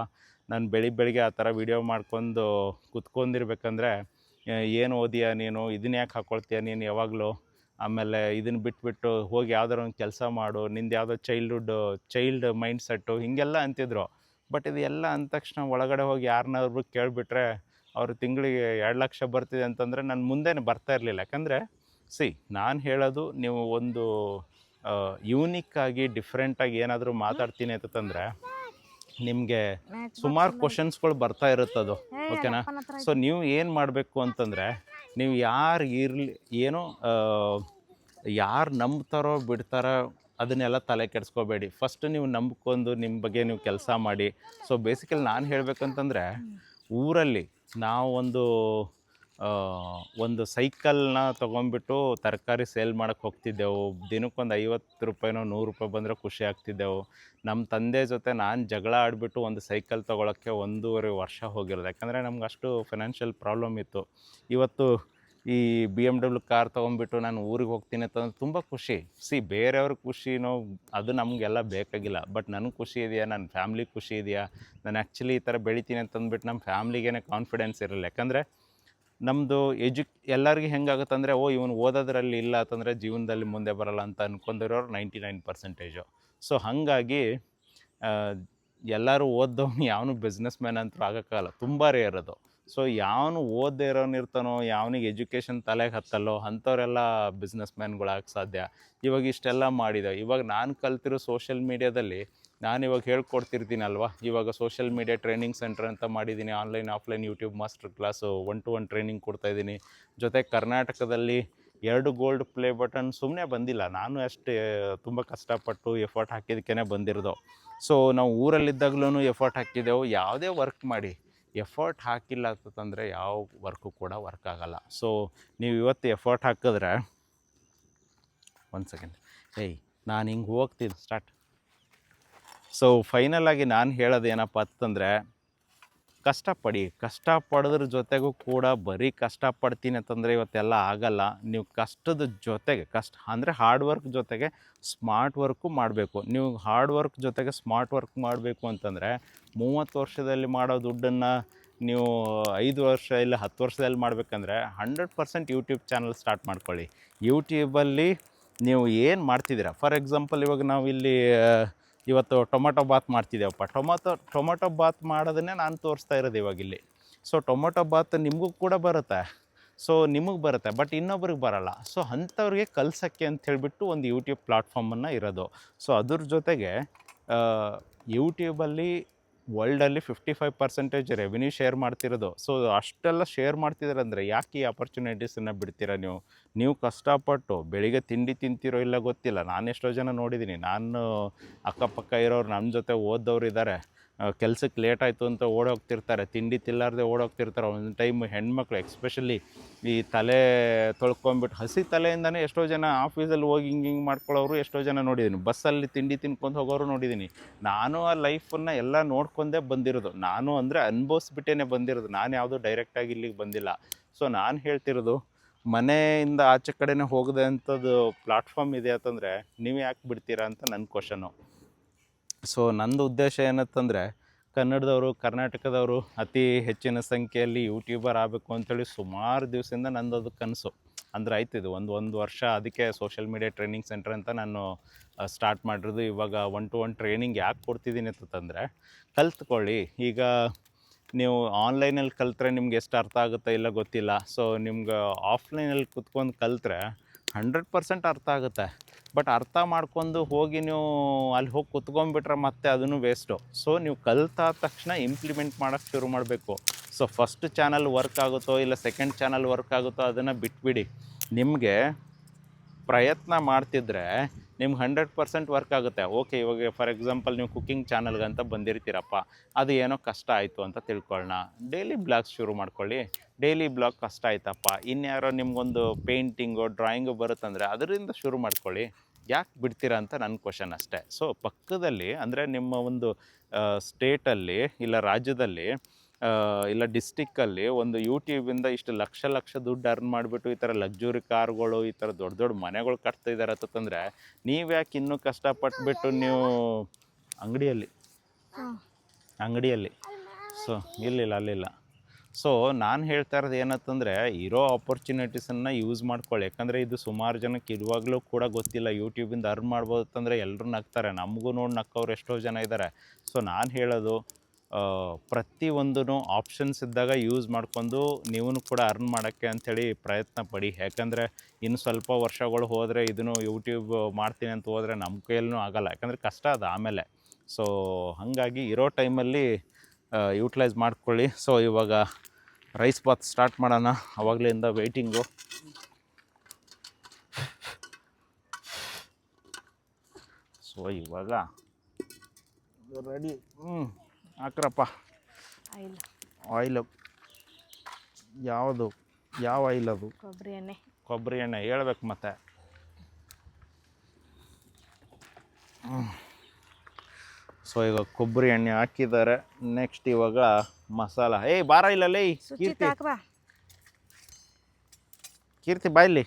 A: ನಾನು ಬೆಳಿಗ್ಗೆ ಆ ಥರ ವೀಡಿಯೋ ಮಾಡ್ಕೊಂಡು ಕುತ್ಕೊಂಡಿರ್ಬೇಕಂದ್ರೆ ಏನು ಓದಿಯಾ ನೀನು, ಇದನ್ನ ಯಾಕೆ ಹಾಕ್ಕೊಳ್ತೀಯ ನೀನು ಯಾವಾಗಲೂ, ಆಮೇಲೆ ಇದನ್ನು ಬಿಟ್ಬಿಟ್ಟು ಹೋಗಿ ಯಾವ್ದಾರು ಒಂದು ಕೆಲಸ ಮಾಡು, ನಿಂದು ಯಾವುದೋ ಚೈಲ್ಡ್ ಮೈಂಡ್ ಸೆಟ್ಟು ಹೀಗೆಲ್ಲ ಅಂತಿದ್ರು. ಬಟ್ ಇದು ಎಲ್ಲ ಅಂದ ತಕ್ಷಣ ಒಳಗಡೆ ಹೋಗಿ ಯಾರನ್ನಾದ್ರು ಕೇಳಿಬಿಟ್ರೆ ಅವರು ತಿಂಗಳಿಗೆ 2 ಲಕ್ಷ ಬರ್ತಿದೆ ಅಂತಂದರೆ ನಾನು ಮುಂದೆನೇ ಬರ್ತಾ ಇರಲಿಲ್ಲ. ಯಾಕಂದರೆ ನಾನು ಹೇಳೋದು ನೀವು ಒಂದು ಯೂನಿಕ್ಕಾಗಿ ಡಿಫ್ರೆಂಟಾಗಿ ಏನಾದರೂ ಮಾತಾಡ್ತೀನಿ ಅಂತಂದರೆ ನಿಮಗೆ ಸುಮಾರು ಕ್ವಶನ್ಸ್ಗಳು ಬರ್ತಾ ಇರುತ್ತದು, ಓಕೆನಾ. ಸೊ ನೀವು ಏನು ಮಾಡಬೇಕು ಅಂತಂದರೆ ನೀವು ಯಾರು ಇರಲಿ ಏನೋ ಯಾರು ನಂಬ್ತಾರೋ ಬಿಡ್ತಾರೋ ಅದನ್ನೆಲ್ಲ ತಲೆ ಕೆಡಿಸ್ಕೋಬೇಡಿ. ಫಸ್ಟ್ ನೀವು ನಂಬ್ಕೊಂಡು ನಿಮ್ಮ ಬಗ್ಗೆ ನೀವು ಕೆಲಸ ಮಾಡಿ. ಸೊ ಬೇಸಿಕಲಿ ನಾನು ಹೇಳಬೇಕಂತಂದರೆ ಊರಲ್ಲಿ ನಾವು ಒಂದು ಸೈಕಲ್ನ ತೊಗೊಂಡ್ಬಿಟ್ಟು ತರಕಾರಿ ಸೇಲ್ ಮಾಡೋಕ್ಕೆ ಹೋಗ್ತಿದ್ದೆವು. ದಿನಕ್ಕೊಂದು 50 ರೂಪಾಯಿನೋ 100 ರೂಪಾಯಿ ಬಂದರೆ ಖುಷಿ ಆಗ್ತಿದ್ದೆವು. ನಮ್ಮ ತಂದೆ ಜೊತೆ ನಾನು ಜಗಳ ಆಡಿಬಿಟ್ಟು ಒಂದು ಸೈಕಲ್ ತೊಗೊಳಕ್ಕೆ 1.5 ವರ್ಷ ಹೋಗಿರೋದು. ಯಾಕಂದರೆ ನಮ್ಗೆ ಅಷ್ಟು ಫೈನಾನ್ಷಿಯಲ್ ಪ್ರಾಬ್ಲಮ್ ಇತ್ತು. ಇವತ್ತು ಈ BMW ಕಾರ್ ತೊಗೊಂಡ್ಬಿಟ್ಟು ನಾನು ಊರಿಗೆ ಹೋಗ್ತೀನಿ ಅಂತಂದ್ರೆ ತುಂಬ ಖುಷಿ. ಬೇರೆಯವ್ರ ಖುಷಿನೋ ಅದು ನಮಗೆಲ್ಲ ಬೇಕಾಗಿಲ್ಲ, ಬಟ್ ನನಗೆ ಖುಷಿ ಇದೆಯಾ, ನನ್ನ ಫ್ಯಾಮ್ಲಿಗೆ ಖುಷಿ ಇದೆಯಾ, ನಾನು ಆ್ಯಕ್ಚುಲಿ ಈ ಥರ ಬೆಳಿತೀನಿ ಅಂತಂದ್ಬಿಟ್ಟು ನಮ್ಮ ಫ್ಯಾಮ್ಲಿಗೇ ಕಾನ್ಫಿಡೆನ್ಸ್ ಇರಲ್ಲ. ಯಾಕಂದರೆ ನಮ್ಮದು ಎಲ್ಲರಿಗೂ ಹೆಂಗಾಗುತ್ತಂದರೆ ಇವನು ಓದೋದ್ರಲ್ಲಿ ಇಲ್ಲ ಅಂತಂದರೆ ಜೀವನದಲ್ಲಿ ಮುಂದೆ ಬರಲ್ಲ ಅಂತ ಅಂದ್ಕೊಂಡಿರೋರು 99%. ಸೊ ಹಾಗಾಗಿ ಎಲ್ಲರೂ ಓದ್ದವನು ಯಾವನು ಬಿಸ್ನೆಸ್ ಮ್ಯಾನ್ ಅಂತೂ ಆಗೋಕ್ಕಾಗಲ್ಲ, ತುಂಬ ರೇರ್ ಅದು. ಸೊ ಯಾವನು ಓದದೇ ಇರೋನು ಇರ್ತಾನೋ, ಯಾವನಿಗೆ ಎಜುಕೇಷನ್ ತಲೆಗೆ ಹತ್ತಲ್ಲೋ ಅಂಥವರೆಲ್ಲ ಬಿಸ್ನೆಸ್ ಮ್ಯಾನ್ಗಳಾಗಕ್ಕೆ ಸಾಧ್ಯ. ಇವಾಗ ಇಷ್ಟೆಲ್ಲ ಮಾಡಿದೆ. ಇವಾಗ ನಾನು ಕಲ್ತಿರೋ ಸೋಷಿಯಲ್ ಮೀಡ್ಯಾದಲ್ಲಿ ನಾನಿವಾಗ ಹೇಳ್ಕೊಡ್ತಿರ್ತೀನಲ್ವ. ಇವಾಗ ಸೋಷಿಯಲ್ ಮೀಡಿಯಾ ಟ್ರೈನಿಂಗ್ ಸೆಂಟರ್ ಅಂತ ಮಾಡಿದ್ದೀನಿ. Online offline YouTube master class 1-to-1 training ಕೊಡ್ತಾಯಿದ್ದೀನಿ. ಜೊತೆ ಕರ್ನಾಟಕದಲ್ಲಿ 2 ಗೋಲ್ಡ್ ಪ್ಲೇ ಬಟನ್ ಸುಮ್ಮನೆ ಬಂದಿಲ್ಲ, ನಾನು ಅಷ್ಟೇ ತುಂಬ ಕಷ್ಟಪಟ್ಟು ಎಫರ್ಟ್ ಹಾಕಿದ್ದಕ್ಕೇ ಬಂದಿರೋದು. ಸೊ ನಾವು ಊರಲ್ಲಿದ್ದಾಗಲೂ ಎಫರ್ಟ್ ಹಾಕಿದ್ದೆವು. ಯಾವುದೇ ವರ್ಕ್ ಮಾಡಿ ಎಫರ್ಟ್ ಹಾಕಿಲ್ಲ ಅಂತಂದರೆ ಯಾವ ವರ್ಕು ಕೂಡ ವರ್ಕ್ ಆಗೋಲ್ಲ. ಸೊ ನೀವು ಇವತ್ತು ಎಫರ್ಟ್ ಹಾಕಿದ್ರೆ ಒಂದು ಸೆಕೆಂಡ್ ನಾನು ಹಿಂಗೆ ಹೋಗ್ತೀನಿ ಸ್ಟಾರ್ಟ್. ಸೊ ಫೈನಲಾಗಿ ನಾನು ಹೇಳೋದು ಏನಪ್ಪ ಅಂತಂದರೆ ಕಷ್ಟಪಡಿ. ಕಷ್ಟಪಡೋದ್ರ ಜೊತೆಗೂ ಕೂಡ ಬರೀ ಕಷ್ಟಪಡ್ತೀನಿ ಅಂತಂದರೆ ಇವತ್ತೆಲ್ಲ ಆಗಲ್ಲ. ನೀವು ಕಷ್ಟದ ಜೊತೆಗೆ ಅಂದರೆ ಹಾರ್ಡ್ ವರ್ಕ್ ಜೊತೆಗೆ ಸ್ಮಾರ್ಟ್ ವರ್ಕು ಮಾಡಬೇಕು. ನೀವು ಹಾರ್ಡ್ ವರ್ಕ್ ಜೊತೆಗೆ ಸ್ಮಾರ್ಟ್ ವರ್ಕ್ ಮಾಡಬೇಕು ಅಂತಂದರೆ 30 ವರ್ಷದಲ್ಲಿ ಮಾಡೋ ದುಡ್ಡನ್ನು ನೀವು 5 ವರ್ಷ ಇಲ್ಲ 10 ವರ್ಷದಲ್ಲಿ ಮಾಡಬೇಕಂದ್ರೆ 100% ಯೂಟ್ಯೂಬ್ ಚಾನಲ್ ಸ್ಟಾರ್ಟ್ ಮಾಡ್ಕೊಳ್ಳಿ. ಯೂಟ್ಯೂಬಲ್ಲಿ ನೀವು ಏನು ಮಾಡ್ತಿದ್ದೀರಾ, ಫಾರ್ ಎಕ್ಸಾಂಪಲ್ ಇವಾಗ ನಾವು ಇಲ್ಲಿ ಇವತ್ತು ಟೊಮೊಟೊ ಬಾತ್ ಮಾಡ್ತಿದ್ದೇವಪ್ಪ. ಟೊಮೊಟೊ ಬಾತ್ ಮಾಡೋದನ್ನೇ ನಾನು ತೋರಿಸ್ತಾ ಇರೋದು ಇವಾಗ ಇಲ್ಲಿ. ಸೊ ಟೊಮೊಟೊ ಬಾತ್ ನಿಮಗೂ ಕೂಡ ಬರುತ್ತೆ, ಸೊ ನಿಮಗೆ ಬರುತ್ತೆ, ಬಟ್ ಇನ್ನೊಬ್ರಿಗೆ ಬರೋಲ್ಲ. ಸೊ ಅಂಥವ್ರಿಗೆ ಕಲ್ಸೋಕ್ಕೆ ಅಂತ ಹೇಳಿಬಿಟ್ಟು ಒಂದು ಯೂಟ್ಯೂಬ್ ಪ್ಲಾಟ್ಫಾರ್ಮನ್ನು ಇರೋದು. ಸೊ ಅದ್ರ ಜೊತೆಗೆ ಯೂಟ್ಯೂಬಲ್ಲಿ ವರ್ಲ್ಡಲ್ಲಿ 55% ರೆವಿನ್ಯೂ ಶೇರ್ ಮಾಡ್ತಿರೋದು. ಸೊ ಅಷ್ಟೆಲ್ಲ ಶೇರ್ ಮಾಡ್ತಿದ್ದಾರೆ ಅಂದರೆ ಯಾಕೆ ಈ ಆಪರ್ಚುನಿಟೀಸನ್ನು ಬಿಡ್ತೀರಾ ನೀವು ಕಷ್ಟಪಟ್ಟು ಬೆಳಿಗ್ಗೆ ತಿಂಡಿ ತಿಂತಿರೋ ಇಲ್ಲ ಗೊತ್ತಿಲ್ಲ. ನಾನು ಎಷ್ಟೋ ಜನ ನೋಡಿದ್ದೀನಿ, ನಾನು ಅಕ್ಕಪಕ್ಕ ಇರೋರು ನಮ್ಮ ಜೊತೆ ಓದೋರು ಇದ್ದಾರೆ. ಕೆಲಸಕ್ಕೆ ಲೇಟ್ ಆಯಿತು ಅಂತ ಓಡೋಗ್ತಿರ್ತಾರೆ, ತಿಂಡಿ ತಿಲ್ಲಾರ್ದೆ ಓಡೋಗ್ತಿರ್ತಾರೆ. ಒಂದು ಟೈಮ್ ಹೆಣ್ಮಕ್ಳು ಎಕ್ಸ್ಪೆಷಲಿ ಈ ತಲೆ ತೊಳ್ಕೊಂಬಿಟ್ಟು ಹಸಿ ತಲೆಯಿಂದನೇ ಎಷ್ಟೋ ಜನ ಆಫೀಸಲ್ಲಿ ಹೋಗಿ ಹಿಂಗೆ ಮಾಡ್ಕೊಳ್ಳೋರು ಎಷ್ಟೋ ಜನ ನೋಡಿದ್ದೀನಿ. ಬಸ್ಸಲ್ಲಿ ತಿಂಡಿ ತಿನ್ಕೊಂಡು ಹೋಗೋರು ನೋಡಿದ್ದೀನಿ. ನಾನು ಆ ಲೈಫನ್ನು ಎಲ್ಲ ನೋಡ್ಕೊಂಡೇ ಬಂದಿರೋದು. ನಾನು ಅಂದರೆ ಅನುಭವಿಸ್ಬಿಟ್ಟೇ ಬಂದಿರೋದು. ನಾನು ಯಾವುದೂ ಡೈರೆಕ್ಟಾಗಿ ಇಲ್ಲಿಗೆ ಬಂದಿಲ್ಲ. ಸೊ ನಾನು ಹೇಳ್ತಿರೋದು, ಮನೆಯಿಂದ ಆಚೆ ಕಡೆನೇ ಹೋಗದೆ ಅಂಥದ್ದು ಪ್ಲಾಟ್ಫಾರ್ಮ್ ಇದೆ ಅಂತಂದರೆ ನೀವು ಯಾಕೆ ಬಿಡ್ತೀರಾ ಅಂತ ನನ್ನ ಕ್ವಶನು. ಸೊ ನಂದು ಉದ್ದೇಶ ಏನಂತಂದರೆ ಕನ್ನಡದವರು, ಕರ್ನಾಟಕದವರು ಅತಿ ಹೆಚ್ಚಿನ ಸಂಖ್ಯೆಯಲ್ಲಿ ಯೂಟ್ಯೂಬರ್ ಆಗಬೇಕು ಅಂಥೇಳಿ ಸುಮಾರು ದಿವಸದಿಂದ ನಂದದು ಕನಸು. ಅಂದರೆ ಆಯ್ತಿದು ಒಂದು ವರ್ಷ. ಅದಕ್ಕೆ ಸೋಷಿಯಲ್ ಮೀಡಿಯಾ ಟ್ರೈನಿಂಗ್ ಸೆಂಟರ್ ಅಂತ ನಾನು ಸ್ಟಾರ್ಟ್ ಮಾಡಿರೋದು. ಇವಾಗ 1-to-1 ಟ್ರೈನಿಂಗ್ ಯಾಕೆ ಕೊಡ್ತಿದ್ದೀನಿ ಅಂತಂದರೆ ಕಲ್ತ್ಕೊಳ್ಳಿ. ಈಗ ನೀವು ಆನ್ಲೈನಲ್ಲಿ ಕಲಿತ್ರೆ ನಿಮ್ಗೆ ಎಷ್ಟು ಅರ್ಥ ಆಗುತ್ತೆ ಇಲ್ಲ ಗೊತ್ತಿಲ್ಲ. ಸೊ ನಿಮ್ಗೆ ಆಫ್ಲೈನಲ್ಲಿ ಕುತ್ಕೊಂಡು ಕಲಿತ್ರೆ 100% ಅರ್ಥ ಆಗುತ್ತೆ. ಬಟ್ ಅರ್ಥ ಮಾಡ್ಕೊಂಡು ಹೋಗಿ ನೀವು ಅಲ್ಲಿ ಹೋಗಿ ಕುತ್ಕೊಂಡ್ಬಿಟ್ರೆ ಮತ್ತೆ ಅದನ್ನು ವೇಸ್ಟು. ಸೊ ನೀವು ಕಲಿತಾದ ತಕ್ಷಣ ಇಂಪ್ಲಿಮೆಂಟ್ ಮಾಡೋಕ್ಕೆ ಶುರು ಮಾಡಬೇಕು. ಸೊ ಫಸ್ಟ್ ಚಾನಲ್ ವರ್ಕ್ ಆಗುತ್ತೋ ಇಲ್ಲ ಸೆಕೆಂಡ್ ಚಾನಲ್ ವರ್ಕ್ ಆಗುತ್ತೋ ಅದನ್ನು ಬಿಟ್ಬಿಡಿ. ನಿಮಗೆ ಪ್ರಯತ್ನ ಮಾಡ್ತಿದ್ರೆ ನಿಮ್ಗೆ 100% ವರ್ಕ್ ಆಗುತ್ತೆ. ಓಕೆ, ಇವಾಗ ಫಾರ್ ಎಕ್ಸಾಂಪಲ್ ನೀವು ಕುಕ್ಕಿಂಗ್ ಚಾನಲ್ಗಂತ ಬಂದಿರ್ತೀರಪ್ಪ, ಅದು ಏನೋ ಕಷ್ಟ ಆಯಿತು ಅಂತ ತಿಳ್ಕೊಳ್ಳೋಣ. ಡೈಲಿ ಬ್ಲಾಗ್ಸ್ ಶುರು ಮಾಡ್ಕೊಳ್ಳಿ. ಡೈಲಿ ಬ್ಲಾಗ್ ಕಷ್ಟ ಆಯ್ತಪ್ಪ, ಇನ್ಯಾರೋ ನಿಮ್ಗೊಂದು ಪೇಂಟಿಂಗು ಡ್ರಾಯಿಂಗು ಬರುತ್ತಂದರೆ ಅದರಿಂದ ಶುರು ಮಾಡ್ಕೊಳ್ಳಿ. ಯಾಕೆ ಬಿಡ್ತೀರಾ ಅಂತ ನನ್ನ ಕ್ವಶನ್ ಅಷ್ಟೇ. ಸೊ ಪಕ್ಕದಲ್ಲಿ ಅಂದರೆ ನಿಮ್ಮ ಒಂದು ಸ್ಟೇಟಲ್ಲಿ ಇಲ್ಲ ರಾಜ್ಯದಲ್ಲಿ ಇಲ್ಲ ಡಿಸ್ಟಿಕ್ಕಲ್ಲಿ ಒಂದು ಯೂಟ್ಯೂಬಿಂದ ಇಷ್ಟು ಲಕ್ಷ ಲಕ್ಷ ದುಡ್ಡು ಅರ್ನ್ ಮಾಡಿಬಿಟ್ಟು ಈ ಥರ ಲಕ್ಸುರಿ ಕಾರ್ಗಳು ಈ ಥರ ದೊಡ್ಡ ದೊಡ್ಡ ಮನೆಗಳು ಕಟ್ತಾ ಇದ್ದಾರೆ ಅಂತಂದರೆ ನೀವು ಯಾಕೆ ಇನ್ನೂ ಕಷ್ಟಪಟ್ಬಿಟ್ಟು ನೀವು ಅಂಗಡಿಯಲ್ಲಿ ಸೊ ಇಲ್ಲಿಲ್ಲ ಅಲ್ಲಿಲ್ಲ. ಸೊ ನಾನು ಹೇಳ್ತಾ ಇರೋದು ಏನಂತಂದರೆ ಇರೋ ಆಪರ್ಚುನಿಟೀಸನ್ನು ಯೂಸ್ ಮಾಡ್ಕೊಳ್ಳಿ. ಯಾಕಂದರೆ ಇದು ಸುಮಾರು ಜನಕ್ಕೆ ಇರುವಾಗಲೂ ಕೂಡ ಗೊತ್ತಿಲ್ಲ ಯೂಟ್ಯೂಬಿಂದ ಅರ್ನ್ ಮಾಡ್ಬೋದು ಅಂತಂದರೆ ಎಲ್ಲರೂ ನಗ್ತಾರೆ. ನಮಗೂ ನೋಡಿ ನಕ್ಕವ್ರು ಎಷ್ಟೋ ಜನ ಇದ್ದಾರೆ. ಸೊ ನಾನು ಹೇಳೋದು ಪ್ರತಿಯೊಂದೂ ಆಪ್ಷನ್ಸ್ ಇದ್ದಾಗ ಯೂಸ್ ಮಾಡ್ಕೊಂಡು ನೀವು ಕೂಡ ಅರ್ನ್ ಮಾಡೋಕ್ಕೆ ಅಂಥೇಳಿ ಪ್ರಯತ್ನ ಪಡಿ. ಯಾಕಂದರೆ ಇನ್ನು ಸ್ವಲ್ಪ ವರ್ಷಗಳು ಹೋದರೆ ಇದನ್ನು ಯೂಟ್ಯೂಬ್ ಮಾಡ್ತೀನಿ ಅಂತ ಹೋದರೆ ನಮ್ಮ ಕೈಯಲ್ಲೂ ಆಗೋಲ್ಲ. ಯಾಕಂದರೆ ಕಷ್ಟ ಅದು ಆಮೇಲೆ. ಸೊ ಹಾಗಾಗಿ ಇರೋ ಟೈಮಲ್ಲಿ ಯೂಟಿಲೈಸ್ ಮಾಡ್ಕೊಳ್ಳಿ. ಸೊ ಇವಾಗ ರೈಸ್ ಬಾತ್ ಸ್ಟಾರ್ಟ್ ಮಾಡೋಣ. ಆವಾಗಲಿಂದ ವೆಯ್ಟಿಂಗು. ಸೊ ಇವಾಗ ರೆಡಿ. ಹಾಕ್ರಪ್ಪ ಆಯಿಲ್. ಯಾವುದು ಯಾವ ಆಯಿಲ್ ಅದು? ಕೊಬ್ಬರಿ ಎಣ್ಣೆ ಹೇಳ್ಬೇಕು ಮತ್ತೆ. ಸೊ ಈಗ ಕೊಬ್ಬರಿ ಎಣ್ಣೆ ಹಾಕಿದ್ದಾರೆ. ನೆಕ್ಸ್ಟ್ ಇವಾಗ ಮಸಾಲ. ಬಾರ ಇಲ್ಲಲ್ಲೇ ಕೀರ್ತಿ ಬಾಯಲ್ಲಿ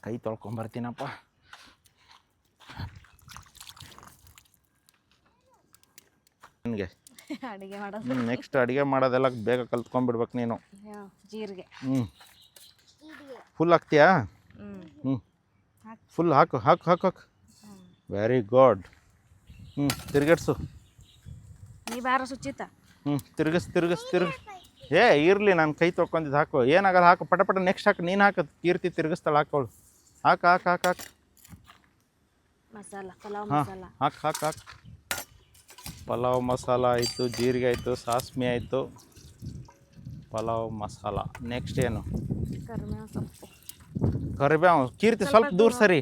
A: ಕೈ ತೊಳ್ಕೊಂಬರ್ತೀನಪ್ಪ. ನನಗೆ ನೆಕ್ಸ್ಟ್ ಅಡುಗೆ ಮಾಡೋದೆಲ್ಲ ಬೇಗ ಕಲ್ತ್ಕೊಂಡ್ಬಿಡ್ಬೇಕು ನೀನು.
B: ಜೀರಿಗೆ
A: ಫುಲ್ ಹಾಕ್ತೀಯಾ? ಫುಲ್ ಹಾಕು ಹಾಕು ಹಾಕು ಹಾಕು. Very good. ತಿರ್ಗಿಡ್ಸು. ತಿರ್ಗಿಸ್. ಇರಲಿ, ನಾನು ಕೈ ತೊಳ್ಕೊಂಡಿದ್ದು ಹಾಕು. ಏನಾಗಲ್ಲ, ಹಾಕು ಪಟ ಪಟ. ನೆಕ್ಸ್ಟ್ ಹಾಕು, ನೀನು ಹಾಕು. ಕೀರ್ತಿ ತಿರ್ಗಿಸ್ತಾಳೆ, ಹಾಕೋಳು. ಹಾಕು ಹಾಕು ಹಾಕು ಹಾಕು. ಹಾಕು. ಪಲಾವ್ ಮಸಾಲ ಆಯಿತು, ಜೀರಿಗೆ ಆಯಿತು, ಸಾಸ್ಮಿ ಆಯಿತು, ಪಲಾವ್ ಮಸಾಲ. ನೆಕ್ಸ್ಟ್ ಏನು? ಕರಿಬೇವು. ಕೀರ್ತಿ ಸ್ವಲ್ಪ ದೂರ ಸರಿ.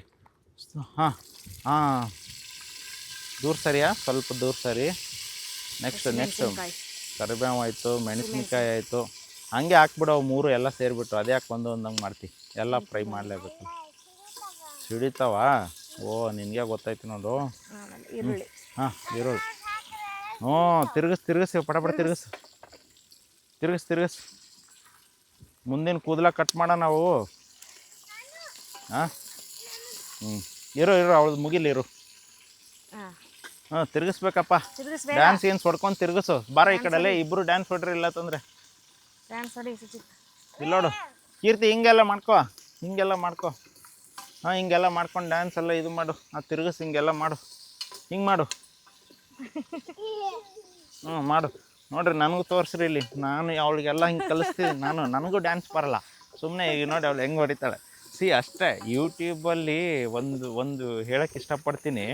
A: ದೂರ ಸರಿಯಾ? ಸ್ವಲ್ಪ ದೂರ ಸರಿ. ನೆಕ್ಸ್ಟ್ ಕರಿಬೇವು ಆಯಿತು, ಮೆಣಸಿನ್ಕಾಯಿ ಆಯಿತು. ಹಂಗೆ ಹಾಕ್ಬಿಡು ಅವು ಮೂರು ಎಲ್ಲ ಸೇರಿಬಿಟ್ಟು. ಅದೇ ಯಾಕೆ ಒಂದೊಂದಂಗೆ ಮಾಡ್ತೀವಿ? ಎಲ್ಲ ಫ್ರೈ ಮಾಡಲೇಬೇಕು. ಸಿಡಿತಾವ? ಓ, ನಿನಗೆ ಗೊತ್ತಾಯ್ತು ನೋಡು. ಈರುಳ್ಳಿ. ಹ್ಞೂ, ತಿರ್ಗಿಸಿ ಪಟ ತಿರ್ಗಿಸ್. ಮುಂದಿನ ಕೂದಲ ಕಟ್ ಮಾಡೋಣ ನಾವು. ಇರು ಅವಳದು ಮುಗಿಲಿರು. ತಿರ್ಗಿಸ್ಬೇಕಪ್ಪ. ಡ್ಯಾನ್ಸ್ ಏನು ಹೊಡ್ಕೊಂಡು ತಿರ್ಗಿಸು. ಬಾರ ಈ ಕಡೆಲ್ಲೇ ಇಬ್ಬರು ಡ್ಯಾನ್ಸ್ ಹೊಡ್ರಿ. ಇಲ್ಲ ತಂದರೆ ಇಲ್ಲ ನೋಡು. ಕೀರ್ತಿ ಹಿಂಗೆಲ್ಲ ಮಾಡ್ಕೊ. ಹಿಂಗೆಲ್ಲ ಮಾಡ್ಕೊಂಡು ಡ್ಯಾನ್ಸ್ ಎಲ್ಲ ಇದು ಮಾಡು. ತಿರ್ಗಿಸ್. ಹಿಂಗೆಲ್ಲ ಮಾಡು. ಹಿಂಗೆ ಮಾಡು. ಮಾಡು. ನೋಡ್ರಿ, ನನಗೂ ತೋರಿಸ್ರಿ ಇಲ್ಲಿ. ನಾನು ಅವಳಿಗೆಲ್ಲ ಹಿಂಗೆ ಕಲಿಸ್ತೀನಿ. ನನಗೂ ಡ್ಯಾನ್ಸ್ ಬರಲ್ಲ. ಸುಮ್ಮನೆ ಈಗ ನೋಡಿ ಅವಳು ಹೆಂಗೆ ಹೊಡಿತಾಳೆ. ಅಷ್ಟೇ. ಯೂಟ್ಯೂಬಲ್ಲಿ ಒಂದು ಹೇಳೋಕ್ಕೆ ಇಷ್ಟಪಡ್ತೀನಿ,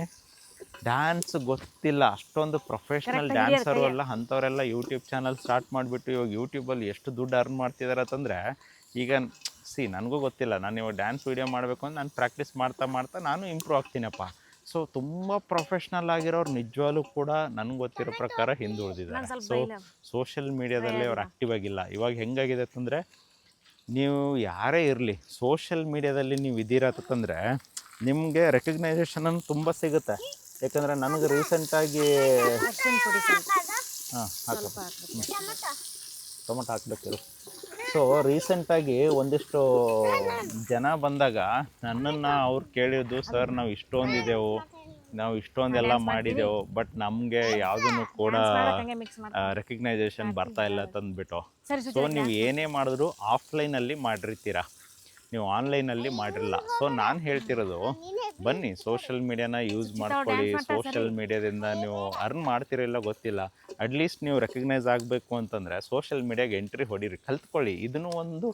A: ಡ್ಯಾನ್ಸ್ ಗೊತ್ತಿಲ್ಲ, ಅಷ್ಟೊಂದು ಪ್ರೊಫೆಷ್ನಲ್ ಡ್ಯಾನ್ಸರು ಅಲ್ಲ ಅಂಥವರೆಲ್ಲ ಯೂಟ್ಯೂಬ್ ಚಾನಲ್ ಸ್ಟಾರ್ಟ್ ಮಾಡಿಬಿಟ್ಟು ಇವಾಗ ಯೂಟ್ಯೂಬಲ್ಲಿ ಎಷ್ಟು ದುಡ್ಡು ಅರ್ನ್ ಮಾಡ್ತಿದ್ದಾರೆ ಅಂತಂದರೆ, ಈಗ ನನಗೂ ಗೊತ್ತಿಲ್ಲ. ನಾನು ಇವಾಗ ಡ್ಯಾನ್ಸ್ ವೀಡಿಯೋ ಮಾಡಬೇಕು ಅಂತ ನಾನು ಪ್ರಾಕ್ಟೀಸ್ ಮಾಡ್ತಾ ನಾನು ಇಂಪ್ರೂವ್ ಆಗ್ತೀನಪ್ಪ. ಸೊ ತುಂಬ ಪ್ರೊಫೆಷ್ನಲ್ ಆಗಿರೋರು ನಿಜವಾಗ್ಲೂ ಕೂಡ ನನಗೆ ಗೊತ್ತಿರೋ ಪ್ರಕಾರ ಹಿಂದುಳಿದಿದ್ದಾರೆ. ಸೊ ಸೋಷಿಯಲ್ ಮೀಡಿಯಾದಲ್ಲಿ ಅವ್ರು ಆ್ಯಕ್ಟಿವ್ ಆಗಿಲ್ಲ. ಇವಾಗ ಹೆಂಗಾಗಿದೆ ಅಂತಂದರೆ, ನೀವು ಯಾರೇ ಇರಲಿ ಸೋಷಿಯಲ್ ಮೀಡಿಯಾದಲ್ಲಿ ನೀವು ಇದ್ದೀರಾ ಅಂತಂದರೆ ನಿಮಗೆ ರೆಕಗ್ನೈಸೇಷನ್ ತುಂಬ ಸಿಗುತ್ತೆ. ಯಾಕಂದರೆ ನನಗೆ ರೀಸೆಂಟಾಗಿ ಟೊಮೊಟೊ ಹಾಕ್ಬೇಕಿರು. ಸೊ ರೀಸೆಂಟಾಗಿ ಒಂದಿಷ್ಟು ಜನ ಬಂದಾಗ ನನ್ನನ್ನು ಅವ್ರು ಕೇಳಿದ್ದು, ಸರ್ ನಾವು ಇಷ್ಟೊಂದಿದ್ದೆವು, ನಾವು ಇಷ್ಟೊಂದೆಲ್ಲ ಮಾಡಿದೆವು, ಬಟ್ ನಮಗೆ ಯಾವುದನ್ನು ಕೂಡ ರೆಕಗ್ನೈಸೇಷನ್ ಬರ್ತಾ ಇಲ್ಲ ತಂದುಬಿಟ್ಟು. ಸೊ ನೀವು ಏನೇ ಮಾಡಿದ್ರು ಆಫ್ಲೈನಲ್ಲಿ ಮಾಡಿರ್ತೀರ, ನೀವು ಆನ್ಲೈನಲ್ಲಿ ಮಾಡಿರಲ್ಲ. ಸೊ ನಾನು ಹೇಳ್ತಿರೋದು, ಬನ್ನಿ ಸೋಷಿಯಲ್ ಮೀಡಿಯಾನ ಯೂಸ್ ಮಾಡ್ಕೊಳ್ಳಿ. ಸೋಷಿಯಲ್ ಮೀಡಿಯಾದಿಂದ ನೀವು ಅರ್ನ್ ಮಾಡ್ತಿರಲ್ಲ ಗೊತ್ತಿಲ್ಲ, ಅಟ್ಲೀಸ್ಟ್ ನೀವು ರೆಕಗ್ನೈಸ್ ಆಗಬೇಕು ಅಂತಂದರೆ ಸೋಷಿಯಲ್ ಮೀಡಿಯಾಗೆ ಎಂಟ್ರಿ ಹೊಡೀರಿ, ಕಲ್ತ್ಕೊಳ್ಳಿ. ಇದನ್ನು ಒಂದು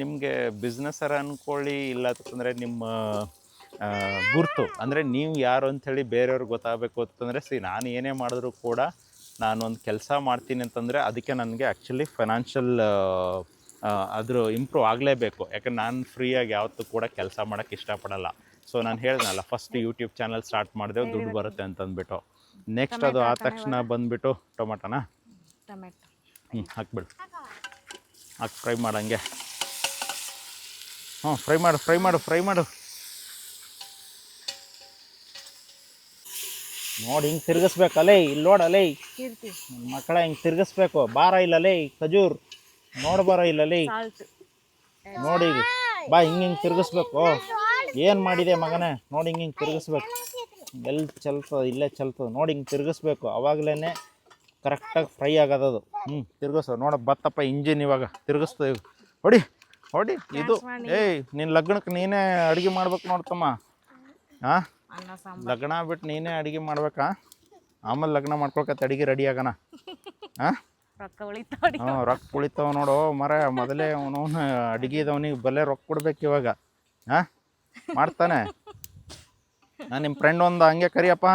A: ನಿಮಗೆ ಬಿಸ್ನೆಸ್ಸರ ಅಂದ್ಕೊಳ್ಳಿ, ಇಲ್ಲ ಅಂತಂದರೆ ನಿಮ್ಮ ಗುರುತು, ಅಂದರೆ ನೀವು ಯಾರು ಅಂಥೇಳಿ ಬೇರೆಯವ್ರಿಗೆ ಗೊತ್ತಾಗಬೇಕು ಅಂತಂದರೆ, ನಾನು ಏನೇ ಮಾಡಿದ್ರು ಕೂಡ ನಾನೊಂದು ಕೆಲಸ ಮಾಡ್ತೀನಿ ಅಂತಂದರೆ ಅದಕ್ಕೆ ನನಗೆ ಆ್ಯಕ್ಚುಲಿ ಫೈನಾನ್ಷಿಯಲ್ ಅದ್ರ ಇಂಪ್ರೂವ್ ಆಗಲೇಬೇಕು. ಯಾಕಂದ್ರೆ ನಾನು ಫ್ರೀಯಾಗಿ ಯಾವತ್ತೂ ಕೂಡ ಕೆಲಸ ಮಾಡೋಕ್ಕೆ ಇಷ್ಟಪಡಲ್ಲ. ಸೊ ನಾನು ಹೇಳಿದ್ನಲ್ಲ ಫಸ್ಟ್ ಯೂಟ್ಯೂಬ್ ಚಾನಲ್ ಸ್ಟಾರ್ಟ್ ಮಾಡಿದೆವು ದುಡ್ಡು ಬರುತ್ತೆ ಅಂತಂದ್ಬಿಟ್ಟು. ನೆಕ್ಸ್ಟ್ ಅದು ಆದ ತಕ್ಷಣ ಬಂದುಬಿಟ್ಟು ಟೊಮಟೊನಾ
B: ಟೊಮೆಟೊ
A: ಹಾಕ್ಬಿಡು, ಹಾಕಿ ಫ್ರೈ ಮಾಡಂಗೆ. ಹ್ಞೂ ಫ್ರೈ ಮಾಡು ಫ್ರೈ ಮಾಡು ಫ್ರೈ ಮಾಡು. ನೋಡಿ ಹಿಂಗೆ ತಿರ್ಗಿಸ್ಬೇಕಲ್ಲೇ, ಇಲ್ಲಿ ನೋಡಲ್ಲೇ
B: ಕೀರ್ತಿ
A: ಮಕ್ಕಳ ಹಿಂಗೆ ತಿರ್ಗಿಸ್ಬೇಕು. ಬಾರ ಇಲ್ಲಲೇ ಖಜೂರ್, ನೋಡ್ಬಾರ ಇಲ್ಲಲೇ,
B: ಸಾಲ್ಟ್
A: ನೋಡಿ ಬಾ ಹಿಂಗೆ ತಿರ್ಗಿಸ್ಬೇಕು. ಏನು ಮಾಡಿದೆ ಮಗನೇ, ನೋಡಿ ಹಿಂಗೆ ತಿರ್ಗಿಸ್ಬೇಕು. ಎಲ್ಲಿ ಚಲ್ತದೆ, ಇಲ್ಲೇ ಚಲ್ತದೆ, ನೋಡಿ ಹಿಂಗೆ ತಿರ್ಗಿಸ್ಬೇಕು. ಅವಾಗಲೇ ಕರೆಕ್ಟಾಗಿ ಫ್ರೈ ಆಗೋದದು. ತಿರ್ಗಿಸೋ ನೋಡ ಬತ್ತಪ್ಪ ಇಂಜಿನ್ ಇವಾಗ ತಿರ್ಗಿಸ್ತದೆ. ಹೊಡಿ ಹೊಡಿ ಇದು. ಏಯ್ ನಿನ್ನ ಲಗ್ನಕ್ಕೆ ನೀನೇ ಅಡುಗೆ ಮಾಡ್ಬೇಕು ನೋಡ್ತಮ್ಮ. ಹಾಂ
B: ಅನ್ನ ಸಾಂಬಾರು
A: ಲಗ್ನ ಬಿಟ್ಟು ನೀನೇ ಅಡುಗೆ ಮಾಡ್ಬೇಕಾ? ಆಮೇಲೆ ಲಗ್ನ ಮಾಡ್ಕೊಳಕತ್ತೆ ಅಡುಗೆ ರೆಡಿ ಆಗೋಣ. ಹಾಂ
B: ರೊಕ್ಕ ಉಳಿತಾಡಿ
A: ಹ್ಞೂ ರೊಕ್ಕ ಉಳಿತಾವ ನೋಡು ಮರ. ಮೊದಲೇ ಅವನು ಅಡುಗೆದವನಿಗೆ ಬಲೆ ರೊಕ್ಕ ಕೊಡ್ಬೇಕು ಇವಾಗ. ಹಾಂ ಮಾಡ್ತಾನೆ. ನಾನು ನಿಮ್ಮ ಫ್ರೆಂಡ್ ಒಂದು ಹಂಗೆ ಕರಿಯಪ್ಪ,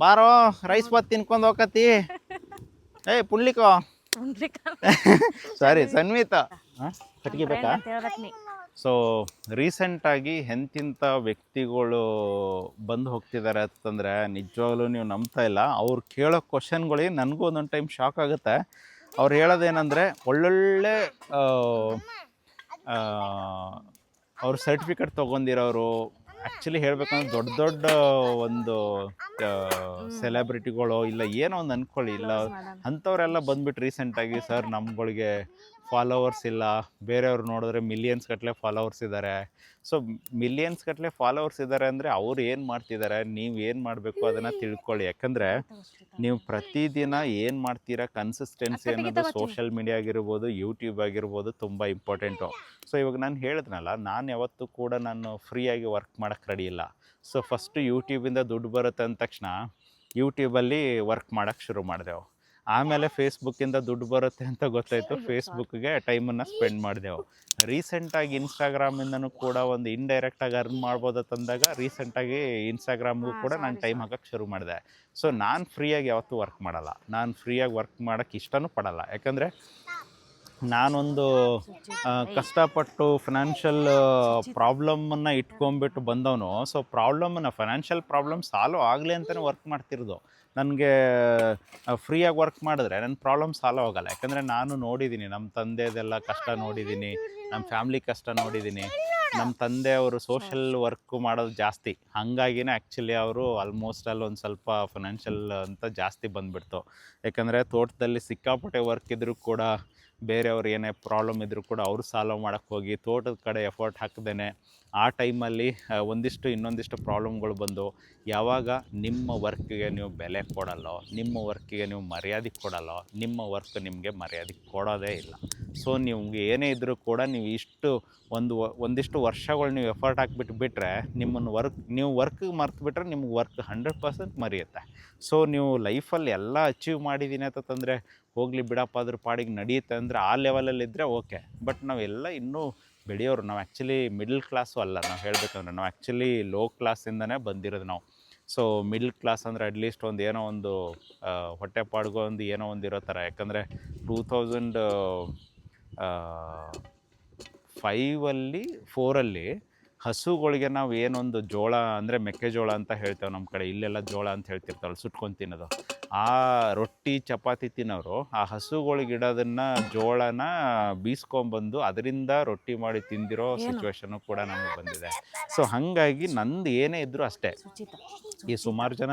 A: ಬಾರೋ ರೈಸ್ ಬಾತ್ ತಿನ್ಕೊಂಡು ಹೋಗತಿ. ಏಯ್ ಪುಣ್ಲಿಕೋ ಸಾರಿ ಸನ್ವಿತಾ. ಹಾಂ ಕಟ್ಗೆ ಬೇಕಾ? ಸೊ ರೀಸೆಂಟಾಗಿ ಎಂತಿಂಥ ವ್ಯಕ್ತಿಗಳು ಬಂದು ಹೋಗ್ತಿದ್ದಾರೆ ಅಂತಂದರೆ ನಿಜವಾಗ್ಲೂ ನೀವು ನಂಬ್ತಾ ಇಲ್ಲ. ಅವ್ರು ಕೇಳೋ ಕ್ವಶನ್ಗಳಿಗೆ ನನಗೂ ಒಂದೊಂದು ಟೈಮ್ ಶಾಕ್ ಆಗುತ್ತೆ. ಅವ್ರು ಹೇಳೋದೇನೆಂದರೆ ಒಳ್ಳೊಳ್ಳೆ ಅವ್ರು ಸರ್ಟಿಫಿಕೇಟ್ ತೊಗೊಂಡಿರೋರು, ಆ್ಯಕ್ಚುಲಿ ಹೇಳ್ಬೇಕಂದ್ರೆ ದೊಡ್ಡ ದೊಡ್ಡ ಒಂದು ಸೆಲೆಬ್ರಿಟಿಗಳು ಇಲ್ಲ ಏನೋ ಒಂದು ಅಂದ್ಕೊಳ್ಳಿ, ಇಲ್ಲ ಅಂಥವರೆಲ್ಲ ಬಂದ್ಬಿಟ್ಟು ರೀಸೆಂಟಾಗಿ ಸರ್ ನಮ್ಗಳಿಗೆ ಫಾಲೋವರ್ಸ್ ಇಲ್ಲ, ಬೇರೆಯವ್ರು ನೋಡಿದ್ರೆ ಮಿಲಿಯನ್ಸ್ ಗಟ್ಟಲೆ ಫಾಲೋವರ್ಸ್ ಇದ್ದಾರೆ. ಸೊ ಮಿಲಿಯನ್ಸ್ ಗಟ್ಟಲೆ ಫಾಲೋವರ್ಸ್ ಇದ್ದಾರೆ ಅಂದರೆ ಅವ್ರು ಏನು ಮಾಡ್ತಿದ್ದಾರೆ, ನೀವು ಏನು ಮಾಡಬೇಕು ಅದನ್ನು ತಿಳ್ಕೊಳ್ಳಿ. ಯಾಕಂದರೆ ನೀವು ಪ್ರತಿದಿನ ಏನು ಮಾಡ್ತೀರಾ, ಕನ್ಸಿಸ್ಟೆನ್ಸಿ ಅನ್ನೋದು ಸೋಷಿಯಲ್ ಮೀಡಿಯಾ ಆಗಿರ್ಬೋದು, ಯೂಟ್ಯೂಬ್ ಆಗಿರ್ಬೋದು ತುಂಬ ಇಂಪಾರ್ಟೆಂಟು. ಸೊ ಇವಾಗ ನಾನು ಹೇಳಿದ್ನಲ್ಲ, ನಾನು ಯಾವತ್ತೂ ಕೂಡ ನಾನು ಫ್ರೀಯಾಗಿ ವರ್ಕ್ ಮಾಡೋಕ್ಕೆ ರೆಡಿ ಇಲ್ಲ. ಸೊ ಫಸ್ಟು ಯೂಟ್ಯೂಬಿಂದ ದುಡ್ಡು ಬರುತ್ತೆ ಅಂದ ತಕ್ಷಣ ಯೂಟ್ಯೂಬಲ್ಲಿ ವರ್ಕ್ ಮಾಡೋಕ್ಕೆ ಶುರು ಮಾಡಿದೆವು. ಆಮೇಲೆ ಫೇಸ್ಬುಕ್ಕಿಂದ ದುಡ್ಡು ಬರುತ್ತೆ ಅಂತ ಗೊತ್ತಾಯಿತು, ಫೇಸ್ಬುಕ್ಗೆ ಟೈಮನ್ನು ಸ್ಪೆಂಡ್ ಮಾಡಿದೆವು. ರೀಸೆಂಟಾಗಿ ಇನ್ಸ್ಟಾಗ್ರಾಮಿಂದನೂ ಕೂಡ ಒಂದು ಇಂಡೈರೆಕ್ಟಾಗಿ ಅರ್ನ್ ಮಾಡ್ಬೋದು ತಂದಾಗ ರೀಸೆಂಟಾಗಿ ಇನ್ಸ್ಟಾಗ್ರಾಮ್ಗೂ ಕೂಡ ನಾನು ಟೈಮ್ ಹಾಕೋಕ್ಕೆ ಶುರು ಮಾಡಿದೆ. ಸೊ ನಾನು ಫ್ರೀಯಾಗಿ ಯಾವತ್ತೂ ವರ್ಕ್ ಮಾಡಲ್ಲ, ನಾನು ಫ್ರೀಯಾಗಿ ವರ್ಕ್ ಮಾಡೋಕ್ಕೆ ಇಷ್ಟನೂ ಪಡಲ್ಲ. ಯಾಕಂದರೆ ನಾನೊಂದು ಕಷ್ಟಪಟ್ಟು ಫಿನಾನ್ಷಿಯಲ್ ಪ್ರಾಬ್ಲಮನ್ನು ಇಟ್ಕೊಂಡ್ಬಿಟ್ಟು ಬಂದವನು. ಸೊ ಫಿನಾನ್ಷಿಯಲ್ ಪ್ರಾಬ್ಲಮ್ ಸಾಲ್ವ್ ಆಗಲಿ ಅಂತಲೇ ವರ್ಕ್ ಮಾಡ್ತಿರೋದು. ನನಗೆ ಫ್ರೀಯಾಗಿ ವರ್ಕ್ ಮಾಡಿದ್ರೆ ನನ್ನ ಪ್ರಾಬ್ಲಮ್ ಸಾಲ್ವ್ ಆಗೋಲ್ಲ. ಯಾಕಂದರೆ ನಾನು ನೋಡಿದ್ದೀನಿ, ನಮ್ಮ ತಂದೆದೆಲ್ಲ ಕಷ್ಟ ನೋಡಿದ್ದೀನಿ, ನಮ್ಮ ಫ್ಯಾಮ್ಲಿ ಕಷ್ಟ ನೋಡಿದ್ದೀನಿ. ನಮ್ಮ ತಂದೆ ಅವರು ಸೋಷಲ್ ವರ್ಕ್ ಮಾಡೋದು ಜಾಸ್ತಿ, ಹಾಗಾಗಿನೇ ಆ್ಯಕ್ಚುಲಿ ಅವರು ಆಲ್ಮೋಸ್ಟ್ ಅಲ್ಲಿ ಒಂದು ಸ್ವಲ್ಪ ಫಿನಾನ್ಷಿಯಲ್ ಅಂತ ಜಾಸ್ತಿ ಬಂದುಬಿಡ್ತು. ಯಾಕಂದರೆ ತೋಟದಲ್ಲಿ ಸಿಕ್ಕಾಪಟ್ಟೆ ವರ್ಕ್ ಇದ್ದರೂ ಕೂಡ, ಬೇರೆಯವ್ರು ಏನೇ ಪ್ರಾಬ್ಲಮ್ ಇದ್ದರೂ ಕೂಡ ಅವರು ಸಾಲ್ವ್ ಮಾಡೋಕ್ಕೆ ಹೋಗಿ ತೋಟದ ಕಡೆ ಎಫರ್ಟ್ ಹಾಕ್ದೇ ಆ ಟೈಮಲ್ಲಿ ಇನ್ನೊಂದಿಷ್ಟು ಪ್ರಾಬ್ಲಮ್ಗಳು ಬಂದು, ಯಾವಾಗ ನಿಮ್ಮ ವರ್ಕ್ಗೆ ನೀವು ಬೆಲೆ ಕೊಡಲ್ಲೋ, ನಿಮ್ಮ ವರ್ಕಿಗೆ ನೀವು ಮರ್ಯಾದೆ ಕೊಡಲ್ಲೋ, ನಿಮ್ಮ ವರ್ಕ್ ನಿಮಗೆ ಮರ್ಯಾದೆ ಕೊಡೋದೇ ಇಲ್ಲ. ಸೊ ನಿಮ್ಗೆ ಏನೇ ಇದ್ದರೂ ಕೂಡ ನೀವು ಒಂದಿಷ್ಟು ವರ್ಷಗಳು ನೀವು ಎಫರ್ಟ್ ಹಾಕಿಬಿಟ್ರೆ ನೀವು ವರ್ಕಿಗೆ ಮರ್ತುಬಿಟ್ರೆ ನಿಮ್ಗೆ ವರ್ಕ್ 100% ಮರೆಯುತ್ತೆ. ಸೊ ನೀವು ಲೈಫಲ್ಲಿ ಎಲ್ಲ ಅಚೀವ್ ಮಾಡಿದ್ದೀನಿ ಅಂತಂದರೆ ಹೋಗಲಿ ಬಿಡಪ್ಪ ಅದ್ರ ಪಾಡಿಗೆ ನಡೆಯುತ್ತೆ ಅಂದರೆ ಆ ಲೆವೆಲಲ್ಲಿದ್ದರೆ ಓಕೆ. ಬಟ್ ನಾವೆಲ್ಲ ಇನ್ನೂ ಬೆಳೆಯೋರು, ನಾವು ಆ್ಯಕ್ಚುಲಿ ಮಿಡ್ಲ್ ಕ್ಲಾಸು ಅಲ್ಲ. ನಾವು ಹೇಳಬೇಕಂದ್ರೆ ನಾವು ಆ್ಯಕ್ಚುಲಿ ಲೋ ಕ್ಲಾಸಿಂದನೇ ಬಂದಿರೋದು ನಾವು. ಸೊ ಮಿಡ್ಲ್ ಕ್ಲಾಸ್ ಅಂದರೆ ಅಟ್ಲೀಸ್ಟ್ ಏನೋ ಒಂದು ಹೊಟ್ಟೆ ಪಾಡ್ಗೋ ಏನೋ ಒಂದು ಇರೋ ಥರ. ಯಾಕಂದರೆ 2005 ಹಸುಗಳಿಗೆ ನಾವು ಏನೊಂದು ಜೋಳ ಅಂದರೆ ಮೆಕ್ಕೆಜೋಳ ಅಂತ ಹೇಳ್ತೇವೆ ನಮ್ಮ ಕಡೆ, ಇಲ್ಲೆಲ್ಲ ಜೋಳ ಅಂತ ಹೇಳ್ತಿರ್ತಾವಲ್ಲ ಸುಟ್ಕೊಂಡು ತಿನ್ನೋದು. ಆ ರೊಟ್ಟಿ ಚಪಾತಿ ತಿನ್ನೋರು ಆ ಹಸುಗಳಿಗಿಡೋದನ್ನು ಜೋಳನ ಬೀಸ್ಕೊಂಬಂದು ಅದರಿಂದ ರೊಟ್ಟಿ ಮಾಡಿ ತಿಂದಿರೋ ಸಿಚುವೇಶನ್ನು ಕೂಡ ನಮಗೆ ಬಂದಿದೆ. ಸೊ ಹಾಗಾಗಿ ನಂದು ಏನೇ ಇದ್ದರೂ ಅಷ್ಟೇ. ಈ ಸುಮಾರು ಜನ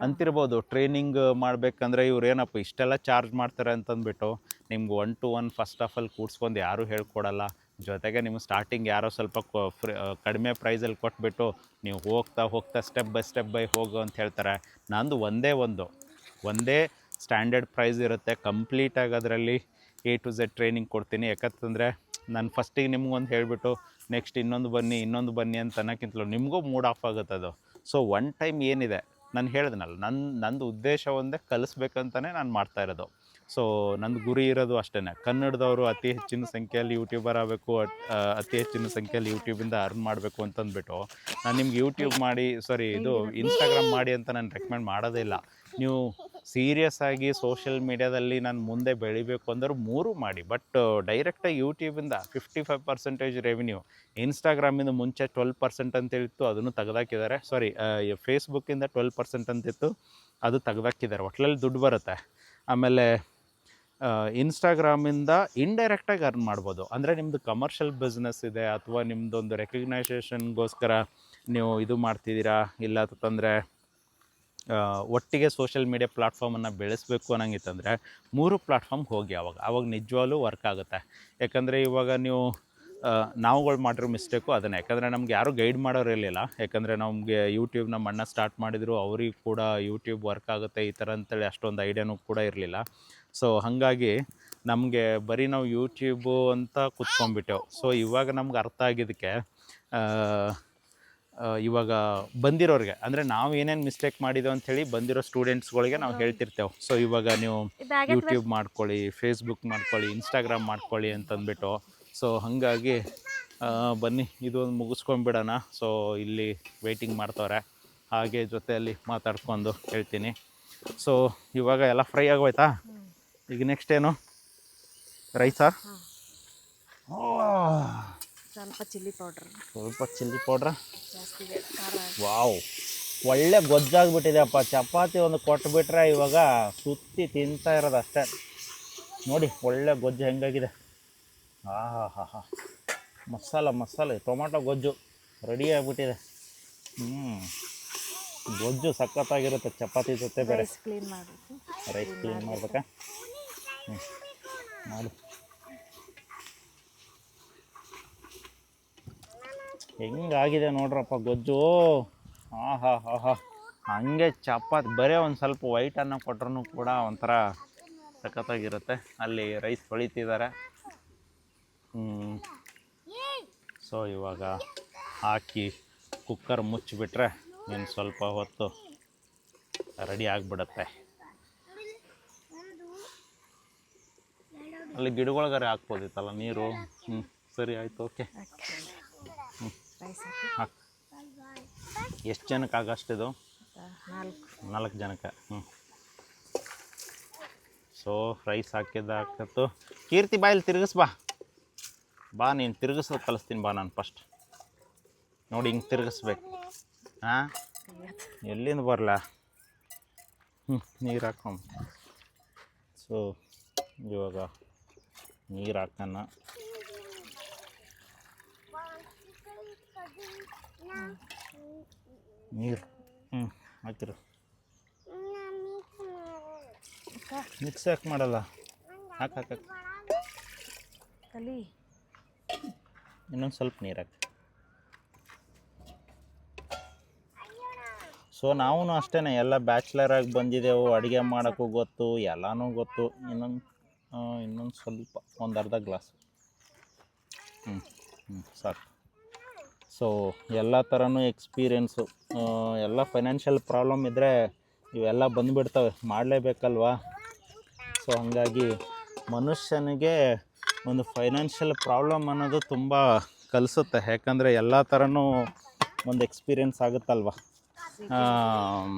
A: ಅಂತಿರ್ಬೋದು, ಟ್ರೈನಿಂಗ್ ಮಾಡಬೇಕಂದ್ರೆ ಇವ್ರೇನಪ್ಪ ಇಷ್ಟೆಲ್ಲ ಚಾರ್ಜ್ ಮಾಡ್ತಾರೆ ಅಂತಂದ್ಬಿಟ್ಟು. ನಿಮ್ಗೆ 1 to 1 ಫಸ್ಟ್ ಆಫ್ ಆಲ್ ಕೂಡ್ಸ್ಕೊಂಡು ಯಾರೂ ಹೇಳ್ಕೊಡಲ್ಲ. ಜೊತೆಗೆ ನಿಮ್ಗೆ ಸ್ಟಾರ್ಟಿಂಗ್ ಯಾರೋ ಸ್ವಲ್ಪ ಕಡಿಮೆ ಪ್ರೈಸಲ್ಲಿ ಕೊಟ್ಬಿಟ್ಟು ನೀವು ಹೋಗ್ತಾ ಸ್ಟೆಪ್ ಬೈ ಹೋಗು ಅಂತ ಹೇಳ್ತಾರೆ. ನಂದು ಒಂದೇ ಸ್ಟ್ಯಾಂಡರ್ಡ್ ಪ್ರೈಸ್ ಇರುತ್ತೆ. ಕಂಪ್ಲೀಟಾಗಿ ಅದರಲ್ಲಿ A to Z ಟ್ರೈನಿಂಗ್ ಕೊಡ್ತೀನಿ. ಯಾಕಂತಂದರೆ ನಾನು ಫಸ್ಟಿಗೆ ನಿಮ್ಗೊಂದು ಹೇಳಿಬಿಟ್ಟು ನೆಕ್ಸ್ಟ್ ಇನ್ನೊಂದು ಬನ್ನಿ ಅಂತ ಅನ್ನೋಕ್ಕಿಂತಲೂ ನಿಮಗೂ ಮೂಡ್ ಆಫ್ ಆಗುತ್ತೆ ಅದು. ಸೊ ಒನ್ ಟೈಮ್ ಏನಿದೆ ನಾನು ಹೇಳಿದ್ನಲ್ಲ, ನಂದು ಉದ್ದೇಶ ಒಂದೇ, ಕಲಿಸ್ಬೇಕಂತಲೇ ನಾನು ಮಾಡ್ತಾ ಇರೋದು. ಸೊ ನಂದು ಗುರಿ ಇರೋದು ಅಷ್ಟೇ, ಕನ್ನಡದವರು ಅತಿ ಹೆಚ್ಚಿನ ಸಂಖ್ಯೆಯಲ್ಲಿ ಯೂಟ್ಯೂಬರ್ ಆಗಬೇಕು, ಅತಿ ಹೆಚ್ಚಿನ ಸಂಖ್ಯೆಯಲ್ಲಿ ಯೂಟ್ಯೂಬಿಂದ ಅರ್ನ್ ಮಾಡಬೇಕು ಅಂತಂದ್ಬಿಟ್ಟು ನಾನು ನಿಮ್ಗೆ ಇನ್ಸ್ಟಾಗ್ರಾಮ್ ಮಾಡಿ ಅಂತ ನಾನು ರೆಕಮೆಂಡ್ ಮಾಡೋದೇ ಇಲ್ಲ. ನೀವು ಸೀರಿಯಸ್ ಆಗಿ ಸೋಷಿಯಲ್ ಮೀಡ್ಯಾದಲ್ಲಿ ನಾನು ಮುಂದೆ ಬೆಳಿಬೇಕು ಅಂದ್ರೆ 3 ಮಾಡಿ. ಬಟ್ ಡೈರೆಕ್ಟಾಗಿ ಯೂಟ್ಯೂಬಿಂದ 55% ರೆವಿನ್ಯೂ, ಇನ್ಸ್ಟಾಗ್ರಾಮಿಂದ ಮುಂಚೆ 12% ಅಂತೇಳಿತ್ತು, ಅದನ್ನು ತೆಗೆದಾಕಿದ್ದಾರೆ. ಸಾರಿ, ಫೇಸ್ಬುಕ್ಕಿಂದ 12% ಅಂತಿತ್ತು, ಅದು ತೆಗೆದಾಕಿದ್ದಾರೆ. ಒಟ್ಲಲ್ಲಿ ದುಡ್ಡು ಬರುತ್ತೆ. ಆಮೇಲೆ ಇನ್ಸ್ಟಾಗ್ರಾಮಿಂದ ಇಂಡೈರೆಕ್ಟಾಗಿ ಅರ್ನ್ ಮಾಡ್ಬೋದು. ಅಂದರೆ ನಿಮ್ಮದು ಕಮರ್ಷಿಯಲ್ ಬಿಸ್ನೆಸ್ ಇದೆ ಅಥವಾ ನಿಮ್ಮದೊಂದು ರೆಕಗ್ನೈಸೇಷನ್ಗೋಸ್ಕರ ನೀವು ಇದು ಮಾಡ್ತಿದ್ದೀರಾ, ಇಲ್ಲ ಅಂತಂದರೆ ಒಟ್ಟಿಗೆ ಸೋಷಿಯಲ್ ಮೀಡಿಯಾ ಪ್ಲಾಟ್ಫಾರ್ಮನ್ನು ಬೆಳೆಸಬೇಕು ಅನ್ನಂಗಿತ್ತಂದರೆ 3 ಪ್ಲಾಟ್ಫಾರ್ಮ್ಗೆ ಹೋಗಿ. ಅವಾಗ ನಿಜವಾಗ್ಲೂ ವರ್ಕ್ ಆಗುತ್ತೆ. ಯಾಕಂದರೆ ಇವಾಗ ನೀವು ನಾವುಗಳು ಮಾಡಿರೋ ಮಿಸ್ಟೇಕು ಅದನ್ನೇ. ಯಾಕಂದರೆ ನಮ್ಗೆ ಯಾರೂ ಗೈಡ್ ಮಾಡೋರು ಇರಲಿಲ್ಲ. ಯಾಕಂದರೆ ನಮಗೆ ಯೂಟ್ಯೂಬ್ ನಮ್ಮ ಅಣ್ಣ ಸ್ಟಾರ್ಟ್ ಮಾಡಿದ್ರು, ಅವ್ರಿಗೆ ಕೂಡ ಯೂಟ್ಯೂಬ್ ವರ್ಕ್ ಆಗುತ್ತೆ ಈ ಥರ ಅಂತೇಳಿ ಅಷ್ಟೊಂದು ಐಡಿಯಾನೂ ಕೂಡ ಇರಲಿಲ್ಲ. ಸೊ ಹಾಗಾಗಿ ನಮಗೆ ಬರೀ ನಾವು ಯೂಟ್ಯೂಬು ಅಂತ ಕೂತ್ಕೊಂಡ್ಬಿಟ್ಟೆವು. ಸೊ ಇವಾಗ ನಮ್ಗೆ ಅರ್ಥ ಆಗಿದ್ದಕ್ಕೆ ಇವಾಗ ಬಂದಿರೋರಿಗೆ, ಅಂದರೆ ನಾವು ಏನೇನು ಮಿಸ್ಟೇಕ್ ಮಾಡಿದೆವು ಅಂಥೇಳಿ ಬಂದಿರೋ ಸ್ಟೂಡೆಂಟ್ಸ್ಗಳಿಗೆ ನಾವು ಹೇಳ್ತಿರ್ತೇವೆ. ಸೊ ಇವಾಗ ನೀವು ಯೂಟ್ಯೂಬ್ ಮಾಡ್ಕೊಳ್ಳಿ, ಫೇಸ್ಬುಕ್ ಮಾಡ್ಕೊಳ್ಳಿ, ಇನ್ಸ್ಟಾಗ್ರಾಮ್ ಮಾಡ್ಕೊಳ್ಳಿ ಅಂತಂದ್ಬಿಟ್ಟು. ಸೊ ಹಾಗಾಗಿ ಬನ್ನಿ ಇದೊಂದು ಮುಗಿಸ್ಕೊಂಡ್ಬಿಡೋಣ. ಸೊ ಇಲ್ಲಿ ವೆಯ್ಟಿಂಗ್ ಮಾಡ್ತವ್ರೆ, ಹಾಗೆ ಜೊತೆಯಲ್ಲಿ ಮಾತಾಡ್ಕೊಂಡು ಹೇಳ್ತೀನಿ. ಸೊ ಇವಾಗ ಎಲ್ಲ ಫ್ರೈ ಆಗೋಯ್ತಾ? ಈಗ ನೆಕ್ಸ್ಟ್ ಏನು? ರೈಸಾ?
B: ಸ್ವಲ್ಪ ಚಿಲ್ಲಿ ಪೌಡ್ರ್,
A: ಸ್ವಲ್ಪ ಚಿಲ್ಲಿ ಪೌಡ್ರಾ?
B: ಜಾಸ್ತಿ ಖಾರ.
A: ವಾವ್, ಒಳ್ಳೆ ಗೊಜ್ಜಾಗ್ಬಿಟ್ಟಿದೆ ಅಪ್ಪ. ಚಪಾತಿ ಒಂದು ಕೊಟ್ಬಿಟ್ರೆ ಇವಾಗ ಸುತ್ತಿ ತಿಂತಾ ಇರೋದು ಅಷ್ಟೇ. ನೋಡಿ ಒಳ್ಳೆ ಗೊಜ್ಜು ಹೆಂಗಾಗಿದೆ. ಹಾ ಹಾ ಹಾ, ಮಸಾಲೆ ಟೊಮಾಟೊ ಗೊಜ್ಜು ರೆಡಿ ಆಗಿಬಿಟ್ಟಿದೆ. ಗೊಜ್ಜು ಸಖತ್ತಾಗಿರುತ್ತೆ ಚಪಾತಿ ಜೊತೆ. ಬೇರೆ
B: ರೈಸ್ ಕ್ಲೀನ್ ಮಾಡಬೇಕು.
A: ರೈಸ್ ಕ್ಲೀನ್ ಮಾಡ್ಬೇಕಾ? ಮಾಡು. ಹೆಂಗಾಗಿದೆ ನೋಡ್ರಪ್ಪ ಗೊಜ್ಜು. ಹಾ ಹಂಗೆ ಚಪಾತಿ ಬರೀ ಒಂದು ಸ್ವಲ್ಪ ವೈಟ್ ಅನ್ನ ಕೊಟ್ರೂ ಕೂಡ ಒಂಥರ ಸಖತ್ತಾಗಿರುತ್ತೆ. ಅಲ್ಲಿ ರೈಸ್ ತೊಳಿತಿದ್ದಾರೆ. ಸೊ ಇವಾಗ ಹಾಕಿ ಕುಕ್ಕರ್ ಮುಚ್ಚಿಬಿಟ್ರೆ ಇನ್ನು ಸ್ವಲ್ಪ ಹೊತ್ತು ರೆಡಿ ಆಗಿಬಿಡುತ್ತೆ. ಅಲ್ಲಿ ಗಿಡಗಳಿಗಾರೆ ಹಾಕ್ಬೋದಿತ್ತಲ್ಲ ನೀರು. ಸರಿ ಆಯಿತು, ಓಕೆ.
B: ರೈಸ್
A: ಹಾಕಿ. ಎಷ್ಟು ಜನಕ್ಕೆ ಆಗಷ್ಟಿದು? 4 ಜನಕ್ಕೆ. ಸೊ ರೈಸ್ ಹಾಕಿದ್ದು ಕೀರ್ತಿ ಬಾಯಲ್ಲಿ ತಿರುಗಿಸ್ಬಾ. ನೀನು ತಿರುಗಿಸೋದು ಕಲಿಸ್ತೀನಿ ಬಾ. ನಾನು ಫಸ್ಟ್ ನೋಡಿ ಹಿಂಗೆ ತಿರುಗಿಸ್ಬೇಕು. ಹಾಂ, ಎಲ್ಲಿಂದ ಬರಲ್ಲ? ನೀರು ಹಾಕೊಂಬ. ಸೊ ಇವಾಗ ನೀರು ಹಾಕೋಣ. ನೀರು ಹಾಕಿರು. ಮಿಕ್ಸ್ ಯಾಕೆ ಮಾಡಲ್ಲ? ಹಾಕ
B: ಕಲಿ.
A: ಇನ್ನೊಂದು ಸ್ವಲ್ಪ ನೀರು ಹಾಕಿ. ಸೊ ನಾವು ಅಷ್ಟೇ ಎಲ್ಲ ಬ್ಯಾಚುಲರಾಗಿ ಬಂದಿದ್ದೆವು. ಅಡುಗೆ ಮಾಡೋಕ್ಕೂ ಗೊತ್ತು, ಎಲ್ಲನೂ ಗೊತ್ತು. ಇನ್ನೊಂದು ಸ್ವಲ್ಪ ಒಂದು ಅರ್ಧ ಗ್ಲಾಸ್ ಸಾಕು. ಸೊ ಎಲ್ಲ ಥರನೂ ಎಕ್ಸ್ಪೀರಿಯೆನ್ಸು. ಎಲ್ಲ ಫೈನಾನ್ಷಿಯಲ್ ಪ್ರಾಬ್ಲಮ್ ಇದ್ದರೆ ಇವೆಲ್ಲ ಬಂದುಬಿಡ್ತವೆ, ಮಾಡಲೇಬೇಕಲ್ವಾ? ಸೊ ಹಾಗಾಗಿ ಮನುಷ್ಯನಿಗೆ ಒಂದು ಫೈನಾನ್ಷಿಯಲ್ ಪ್ರಾಬ್ಲಮ್ ಅನ್ನೋದು ತುಂಬ ಕಲಿಸುತ್ತೆ. ಯಾಕಂದರೆ ಎಲ್ಲ ಥರನೂ ಒಂದು ಎಕ್ಸ್ಪೀರಿಯೆನ್ಸ್ ಆಗುತ್ತಲ್ವ.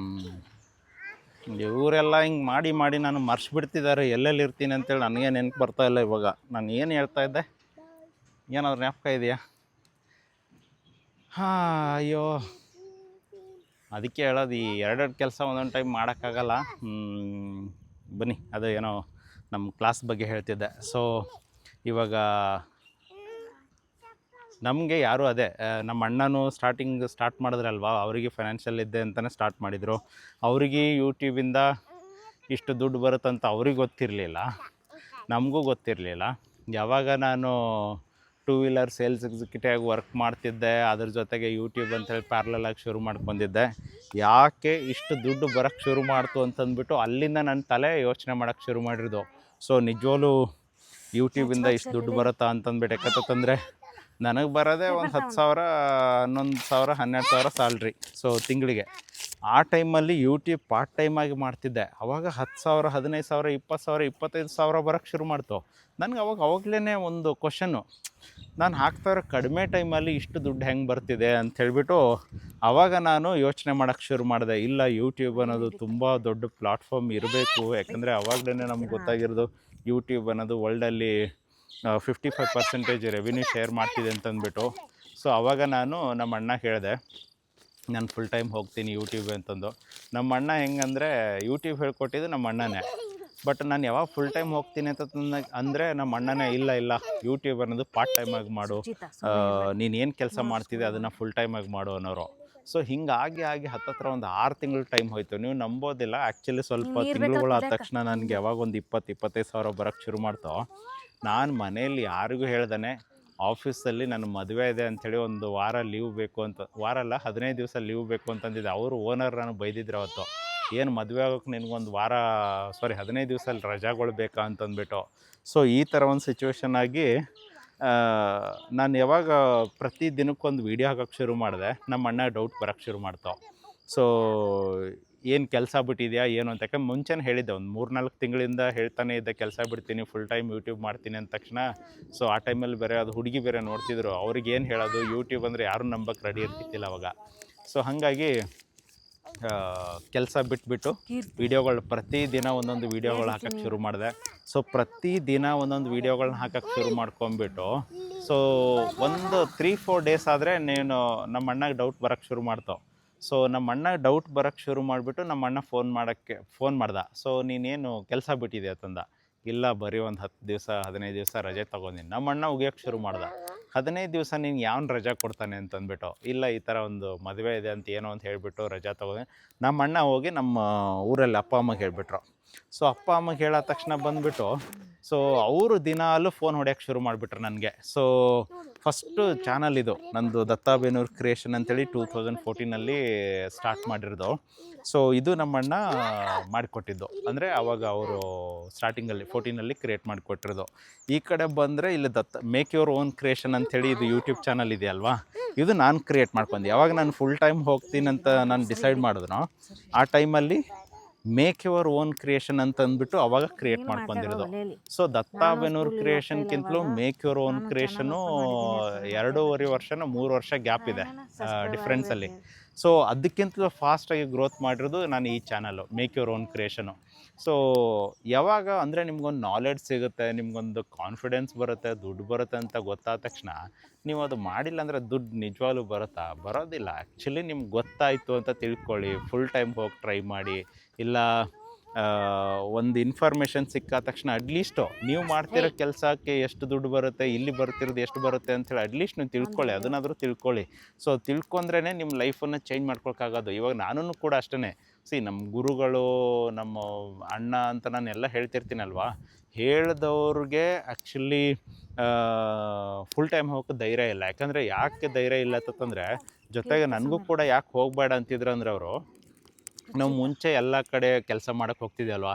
A: ಇವರೆಲ್ಲ ಹಿಂಗೆ ಮಾಡಿ ನಾನು ಮರ್ಸ್ಬಿಡ್ತಿದ್ದಾರೆ ಎಲ್ಲೆಲ್ಲಿ ಇರ್ತೀನಿ ಅಂತೇಳಿ. ನನಗೆ ನೆನಪು ಬರ್ತಾ ಇಲ್ಲ ಇವಾಗ. ನಾನು ಏನು ಹೇಳ್ತಾ ಇದ್ದೆ? ಏನಾದ್ರು ಜ್ಞಾಪಕ ಇದೆಯಾ? ಅಯ್ಯೋ, ಅದಕ್ಕೆ ಹೇಳೋದು, ಈ 2 ಕೆಲಸ ಒಂದೊಂದು ಟೈಮ್ ಮಾಡೋಕ್ಕಾಗಲ್ಲ. ಬನ್ನಿ, ಅದು ಏನೋ ನಮ್ಮ ಕ್ಲಾಸ್ ಬಗ್ಗೆ ಹೇಳ್ತಿದ್ದೆ. ಸೊ ಇವಾಗ ನಮಗೆ ಯಾರು ಅದೇ ನಮ್ಮ ಅಣ್ಣನೂ ಸ್ಟಾರ್ಟ್ ಮಾಡಿದ್ರಲ್ವ, ಅವರಿಗೆ ಫೈನಾನ್ಷಿಯಲ್ ಇದ್ದೆ ಅಂತಲೇ ಸ್ಟಾರ್ಟ್ ಮಾಡಿದರು. ಅವರಿಗೆ ಯೂಟ್ಯೂಬಿಂದ ಇಷ್ಟು ದುಡ್ಡು ಬರುತ್ತಂತ ಅವ್ರಿಗೆ ಗೊತ್ತಿರಲಿಲ್ಲ, ನಮಗೂ ಗೊತ್ತಿರಲಿಲ್ಲ. ಯಾವಾಗ ನಾನು 2 ವೀಲರ್ ಸೇಲ್ಸ್ ಎಕ್ಸಿಕ್ಯೂಟಿವ್ ಆಗಿ ವರ್ಕ್ ಮಾಡ್ತಿದ್ದೆ, ಅದ್ರ ಜೊತೆಗೆ ಯೂಟ್ಯೂಬ್ ಅಂತೇಳಿ ಪ್ಯಾರಲಲಾಗಿ ಶುರು ಮಾಡ್ಕೊಂಡಿದ್ದೆ. ಯಾಕೆ ಇಷ್ಟು ದುಡ್ಡು ಬರೋಕ್ಕೆ ಶುರು ಮಾಡ್ತು ಅಂತಂದ್ಬಿಟ್ಟು ಅಲ್ಲಿಂದ ನನ್ನ ತಲೆ ಯೋಚನೆ ಮಾಡೋಕ್ಕೆ ಶುರು ಮಾಡಿರೋದು. ಸೊ ನಿಜವಾಗ್ಲೂ ಯೂಟ್ಯೂಬಿಂದ ಇಷ್ಟು ದುಡ್ಡು ಬರುತ್ತಾ ಅಂತಂದ್ಬಿಟ್ಟು. ಯಾಕಂತಂದರೆ ನನಗೆ ಬರೋದೇ ಒಂದು 10,000, 11,000, 12,000 ಸ್ಯಾಲ್ರಿ. ಸೊ ತಿಂಗಳಿಗೆ. ಆ ಟೈಮಲ್ಲಿ ಯೂಟ್ಯೂಬ್ ಪಾರ್ಟ್ ಟೈಮಾಗಿ ಮಾಡ್ತಿದ್ದೆ. ಆವಾಗ 10,000, 15,000, 20,000, 25,000 ಬರೋಕ್ಕೆ ಶುರು ಮಾಡ್ತು. ನನಗೆ ಅವಾಗಲೇ ಒಂದು ಕ್ವಶನ್ನು, ನಾನು ಹಾಕ್ತಾ ಇರೋ ಕಡಿಮೆ ಟೈಮಲ್ಲಿ ಇಷ್ಟು ದುಡ್ಡು ಹೆಂಗೆ ಬರ್ತಿದೆ ಅಂತ ಹೇಳ್ಬಿಟ್ಟು ಆವಾಗ ನಾನು ಯೋಚನೆ ಮಾಡೋಕ್ಕೆ ಶುರು ಮಾಡಿದೆ. ಇಲ್ಲ, ಯೂಟ್ಯೂಬ್ ಅನ್ನೋದು ತುಂಬ ದೊಡ್ಡ ಪ್ಲಾಟ್ಫಾರ್ಮ್ ಇರಬೇಕು. ಯಾಕಂದರೆ ಅವಾಗಲೇ ನಮ್ಗೆ ಗೊತ್ತಾಗಿರೋದು ಯೂಟ್ಯೂಬ್ ಅನ್ನೋದು ವರ್ಲ್ಡಲ್ಲಿ 55% ರೆವಿನ್ಯೂ ಶೇರ್ ಮಾಡ್ತಿದೆ ಅಂತಂದ್ಬಿಟ್ಟು. ಸೊ ಆವಾಗ ನಾನು ನಮ್ಮ ಅಣ್ಣ ಹೇಳಿದೆ, ನಾನು ಫುಲ್ ಟೈಮ್ ಹೋಗ್ತೀನಿ ಯೂಟ್ಯೂಬ್ ಅಂತಂದು. ನಮ್ಮ ಅಣ್ಣ ಹೆಂಗಂದರೆ ಯೂಟ್ಯೂಬ್ ಹೇಳ್ಕೊಟ್ಟಿದ್ದು ನಮ್ಮ ಅಣ್ಣನೇ. ಬಟ್ ನಾನು ಯಾವಾಗ ಫುಲ್ ಟೈಮ್ ಹೋಗ್ತೀನಿ ಅಂತ ಅಂದರೆ ನಮ್ಮ ಅಣ್ಣನೇ ಇಲ್ಲ ಯೂಟ್ಯೂಬ್ ಅನ್ನೋದು ಪಾರ್ಟ್ ಟೈಮಾಗಿ ಮಾಡು, ನೀನು ಏನು ಕೆಲಸ ಮಾಡ್ತಿದ್ದೆ ಅದನ್ನು ಫುಲ್ ಟೈಮಾಗಿ ಮಾಡು ಅನ್ನೋರು. ಸೊ ಹಿಂಗಾಗಿ ಹತ್ತತ್ರ ಒಂದು 6 ತಿಂಗಳು ಟೈಮ್ ಹೋಯಿತು. ನೀವು ನಂಬೋದಿಲ್ಲ, ಆ್ಯಕ್ಚುಲಿ ಸ್ವಲ್ಪ ತಿಂಗಳುಗಳಾದ ತಕ್ಷಣ ನನಗೆ ಯಾವಾಗ ಒಂದು 20-25 ಸಾವಿರ ಬರೋಕ್ಕೆ ಶುರು ಮಾಡ್ತೋ, ನಾನು ಮನೇಲಿ ಯಾರಿಗೂ ಹೇಳ್ದೇ ಆಫೀಸಲ್ಲಿ ನನ್ನ ಮದುವೆ ಇದೆ ಅಂಥೇಳಿ ಒಂದು ವಾರ ಲೀವ್ ಬೇಕು ಅಂತ, ವಾರ ಅಲ್ಲ 15 ದಿವಸ ಲೀವ್ ಬೇಕು ಅಂತಂದಿದ್ದೆ. ಅವರು ಓನರ್ ನಾನು ಬೈದಿದ್ರು ಅವತ್ತು, ಏನು ಮದುವೆ ಆಗೋಕ್ಕೆ ನಿನಗೊಂದು 15 ದಿವಸದಲ್ಲಿ ರಜಾಗಳು ಬೇಕಾ ಅಂತಂದ್ಬಿಟ್ಟು. ಸೊ ಈ ಥರ ಒಂದು ಸಿಚುವೇಶನ್ ಆಗಿ ನಾನು ಯಾವಾಗ ಪ್ರತಿ ದಿನಕ್ಕೊಂದು ವೀಡಿಯೋ ಹಾಕೋಕ್ಕೆ ಶುರು ಮಾಡಿದೆ, ನಮ್ಮ ಅಣ್ಣ ಡೌಟ್ ಬರೋಕ್ಕೆ ಶುರು ಮಾಡ್ತಾವೆ. ಸೊ ಏನು ಕೆಲಸ ಬಿಟ್ಟಿದೆಯಾ ಏನು ಅಂತ. ಯಾಕಂದ್ರೆ ಮುಂಚೆನೇ ಹೇಳಿದ್ದೆ, ಒಂದು 3-4 ತಿಂಗಳಿಂದ ಹೇಳ್ತಾನೆ ಇದ್ದೆ ಕೆಲಸ ಬಿಡ್ತೀನಿ, ಫುಲ್ ಟೈಮ್ ಯೂಟ್ಯೂಬ್ ಮಾಡ್ತೀನಿ ಅಂದ ತಕ್ಷಣ. ಸೊ ಆ ಟೈಮಲ್ಲಿ ಬೇರೆ ಅದು ಹುಡುಗಿ ಬೇರೆ ನೋಡ್ತಿದ್ರು, ಅವ್ರಿಗೆ ಏನು ಹೇಳೋದು, ಯೂಟ್ಯೂಬ್ ಅಂದರೆ ಯಾರೂ ನಂಬಕ್ಕೆ ರೆಡಿ ಇರ್ತಿತ್ತಿಲ್ಲ ಅವಾಗ. ಸೊ ಹಾಗಾಗಿ ಕೆಲಸ ಬಿಟ್ಬಿಟ್ಟು ವೀಡಿಯೋಗಳು ಪ್ರತಿದಿನ ಒಂದೊಂದು ವೀಡಿಯೋಗಳು ಹಾಕೋಕ್ಕೆ ಶುರು ಮಾಡಿದೆ. ಸೊ ಪ್ರತಿದಿನ ಒಂದೊಂದು ವೀಡಿಯೋಗಳನ್ನ ಹಾಕೋಕ್ಕೆ ಶುರು ಮಾಡ್ಕೊಂಬಿಟ್ಟು, ಸೊ ಒಂದು 3-4 ಡೇಸ್ ಆದರೆ ನೀನು ನಮ್ಮ ಅಣ್ಣಗೆ ಡೌಟ್ ಬರೋಕ್ಕೆ ಶುರು ಮಾಡ್ತಾವೆ. ಸೊ ನಮ್ಮ ಅಣ್ಣ ಡೌಟ್ ಬರೋಕ್ಕೆ ಶುರು ಮಾಡಿಬಿಟ್ಟು ನಮ್ಮ ಅಣ್ಣ ಫೋನ್ ಮಾಡ್ದೆ. ಸೊ ನೀನೇನು ಕೆಲಸ ಬಿಟ್ಟಿದೆ ಅಂತಂದ. ಇಲ್ಲ, ಬರೀ ಒಂದು 10 ದಿವಸ 15 ದಿವಸ ರಜೆ ತೊಗೊಂಡಿನಿ. ನಮ್ಮ ಅಣ್ಣ ಉಗಿಯೋಕ್ಕೆ ಶುರು ಮಾಡ್ದೆ. 15 ದಿವಸ ನಿನ್ಗೆ ಯಾವನು ರಜೆ ಕೊಡ್ತಾನೆ ಅಂತಂದ್ಬಿಟ್ಟು. ಇಲ್ಲ, ಈ ಥರ ಒಂದು ಮದುವೆ ಇದೆ ಅಂತ ಏನೋ ಅಂತ ಹೇಳಿಬಿಟ್ಟು ರಜೆ ತೊಗೊಂಡು ನಮ್ಮ ಅಣ್ಣ ಹೋಗಿ ನಮ್ಮ ಊರಲ್ಲಿ ಅಪ್ಪ ಅಮ್ಮಗೆ ಹೇಳಿಬಿಟ್ರು. ಸೊ ಅಪ್ಪ ಅಮ್ಮಗೆ ಹೇಳೋ ತಕ್ಷಣ ಬಂದುಬಿಟ್ಟು, ಸೊ ಅವರು ದಿನಾಲೂ ಫೋನ್ ಹೊಡ್ಯೋಕ್ಕೆ ಶುರು ಮಾಡಿಬಿಟ್ರು ನನಗೆ. ಸೊ ಫಸ್ಟು ಚಾನಲ್ ಇದು ನಂದು, ದತ್ತಾ ಬೇನೂರು ಕ್ರಿಯೇಷನ್ ಅಂತೇಳಿ 2014 ಸ್ಟಾರ್ಟ್ ಮಾಡಿರೋದು. ಸೊ ಇದು ನಮ್ಮಣ್ಣ ಮಾಡಿಕೊಟ್ಟಿದ್ದು, ಅಂದರೆ ಆವಾಗ ಅವರು ಸ್ಟಾರ್ಟಿಂಗಲ್ಲಿ 14 ಕ್ರಿಯೇಟ್ ಮಾಡಿಕೊಟ್ಟಿರೋದು. ಈ ಕಡೆ ಬಂದರೆ ಇಲ್ಲಿ ಮೇಕ್ ಯುವರ್ ಓನ್ ಕ್ರಿಯೇಷನ್ ಅಂಥೇಳಿ ಇದು ಯೂಟ್ಯೂಬ್ ಚಾನಲ್ ಇದೆಯಲ್ವಾ, ಇದು ನಾನು ಕ್ರಿಯೇಟ್ ಮಾಡ್ಕೊಂಡೆ. ಯಾವಾಗ ನಾನು ಫುಲ್ ಟೈಮ್ ಹೋಗ್ತೀನಿ ಅಂತ ನಾನು ಡಿಸೈಡ್ ಮಾಡಿದ್ನೋ, ಆ ಟೈಮಲ್ಲಿ ಮೇಕ್ ಯುವರ್ ಓನ್ ಕ್ರಿಯೇಷನ್ ಅಂತ ಅಂದ್ಬಿಟ್ಟು ಅವಾಗ ಕ್ರಿಯೇಟ್ ಮಾಡ್ಕೊಂಡಿರೋದು. ಸೊ ದತ್ತಾ ಬೇನೂರು ಕ್ರಿಯೇಷನ್ಗಿಂತಲೂ ಮೇಕ್ ಯುವರ್ ಓನ್ ಕ್ರಿಯೇಷನ್ನು 2.5 ವರ್ಷನೋ 3 ವರ್ಷ ಗ್ಯಾಪ್ ಇದೆ ಡಿಫ್ರೆನ್ಸಲ್ಲಿ. ಸೊ ಅದಕ್ಕಿಂತಲೂ ಫಾಸ್ಟಾಗಿ ಗ್ರೋತ್ ಮಾಡಿರೋದು ನಾನು ಈ channel make your own creation. So ಯಾವಾಗ ಅಂದರೆ ನಿಮ್ಗೊಂದು ನಾಲೆಡ್ಜ್ ಸಿಗುತ್ತೆ, ನಿಮ್ಗೊಂದು ಕಾನ್ಫಿಡೆನ್ಸ್ ಬರುತ್ತೆ, ದುಡ್ಡು ಬರುತ್ತೆ ಅಂತ ಗೊತ್ತಾದ ತಕ್ಷಣ ನೀವು ಅದು ಮಾಡಿಲ್ಲ ಅಂದರೆ ದುಡ್ಡು ನಿಜವಾಗ್ಲೂ ಬರುತ್ತಾ? ಬರೋದಿಲ್ಲ. ಆ್ಯಕ್ಚುಲಿ ನಿಮ್ಗೆ ಗೊತ್ತಾಯಿತು ಅಂತ ತಿಳ್ಕೊಳ್ಳಿ, ಫುಲ್ ಟೈಮ್ ಹೋಗಿ ಟ್ರೈ ಮಾಡಿ. ಇಲ್ಲ ಒಂದು ಇನ್ಫಾರ್ಮೇಷನ್ ಸಿಕ್ಕಾದ ತಕ್ಷಣ ಅಟ್ಲೀಸ್ಟು ನೀವು ಮಾಡ್ತಿರೋ ಕೆಲಸಕ್ಕೆ ಎಷ್ಟು ದುಡ್ಡು ಬರುತ್ತೆ, ಇಲ್ಲಿ ಬರ್ತಿರೋದು ಎಷ್ಟು ಬರುತ್ತೆ ಅಂಥೇಳಿ ಅಟ್ಲೀಸ್ಟ್ ನೀವು ತಿಳ್ಕೊಳ್ಳಿ, ಅದನ್ನಾದರೂ ತಿಳ್ಕೊಳ್ಳಿ. ಸೊ ತಿಳ್ಕೊಂಡ್ರೇ ನಿಮ್ಮ ಲೈಫನ್ನು ಚೇಂಜ್ ಮಾಡ್ಕೊಳಕ್ಕಾಗೋದು. ಇವಾಗ ನಾನು ಕೂಡ ಅಷ್ಟೇ. ನಮ್ಮ ಗುರುಗಳು, ನಮ್ಮ ಅಣ್ಣ ಅಂತ ನಾನೆಲ್ಲ ಹೇಳ್ತಿರ್ತೀನಲ್ವಾ, ಹೇಳ್ದವ್ರಿಗೆ ಆ್ಯಕ್ಚುಲಿ ಫುಲ್ ಟೈಮ್ ಹೋಗೋಕ್ಕೆ ಧೈರ್ಯ ಇಲ್ಲ. ಯಾಕಂದರೆ ಯಾಕೆ ಧೈರ್ಯ ಇಲ್ಲ ಅಂತಂದರೆ, ಜೊತೆಗೆ ನನಗೂ ಕೂಡ ಯಾಕೆ ಹೋಗಬೇಡ ಅಂತಿದ್ರು ಅಂದರೆ, ಅವರು ನಾವು ಮುಂಚೆ ಎಲ್ಲ ಕಡೆ ಕೆಲಸ ಮಾಡೋಕ್ಕೆ ಹೋಗ್ತಿದ್ದಲ್ವ,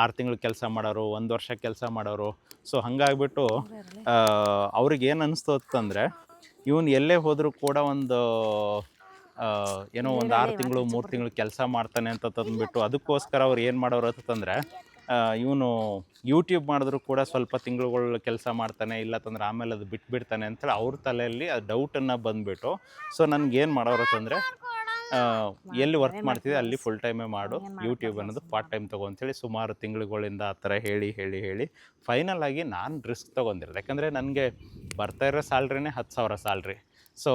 A: 6 ತಿಂಗಳು ಕೆಲಸ ಮಾಡೋರು, 1 ವರ್ಷ ಕೆಲಸ ಮಾಡೋರು. ಸೊ ಹಾಗಾಗಿಬಿಟ್ಟು ಅವ್ರಿಗೇನು ಅನಿಸ್ತು ಅಂತಂದರೆ, ಇವನು ಎಲ್ಲೇ ಹೋದರೂ ಕೂಡ ಒಂದು ಏನೋ ಒಂದು 6 ತಿಂಗಳು 3 ತಿಂಗಳು ಕೆಲಸ ಮಾಡ್ತಾನೆ ಅಂತ ತಂದುಬಿಟ್ಟು, ಅದಕ್ಕೋಸ್ಕರ ಅವ್ರು ಏನು ಮಾಡೋರು ಅಂತಂದರೆ, ಇವನು ಯೂಟ್ಯೂಬ್ ಮಾಡಿದ್ರು ಕೂಡ ಸ್ವಲ್ಪ ತಿಂಗಳುಗಳು ಕೆಲಸ ಮಾಡ್ತಾನೆ, ಇಲ್ಲತ್ತಂದ್ರೆ ಆಮೇಲೆ ಅದು ಬಿಟ್ಬಿಡ್ತಾನೆ ಅಂತೇಳಿ ಅವ್ರ ತಲೆಯಲ್ಲಿ ಅದು ಡೌಟನ್ನು ಬಂದುಬಿಟ್ಟು, ಸೊ ನನಗೇನು ಮಾಡೋರು ಅಂತಂದರೆ, ಎಲ್ಲಿ ವರ್ಕ್ ಮಾಡ್ತಿದ್ದೆ ಅಲ್ಲಿ ಫುಲ್ ಟೈಮೇ ಮಾಡು, ಯೂಟ್ಯೂಬ್ ಅನ್ನೋದು ಪಾರ್ಟ್ ಟೈಮ್ ತೊಗೊ ಅಂತೇಳಿ ಸುಮಾರು ತಿಂಗಳುಗಳಿಂದ ಆ ಥರ ಹೇಳಿ ಫೈನಲ್ ಆಗಿ ನಾನು ರಿಸ್ಕ್ ತೊಗೊಂಡಿರೋದು. ಯಾಕಂದರೆ ನನಗೆ ಬರ್ತಾ ಇರೋ ಸ್ಯಾಲ್ರಿನೇ 10,000 ಸ್ಯಾಲ್ರಿ. ಸೊ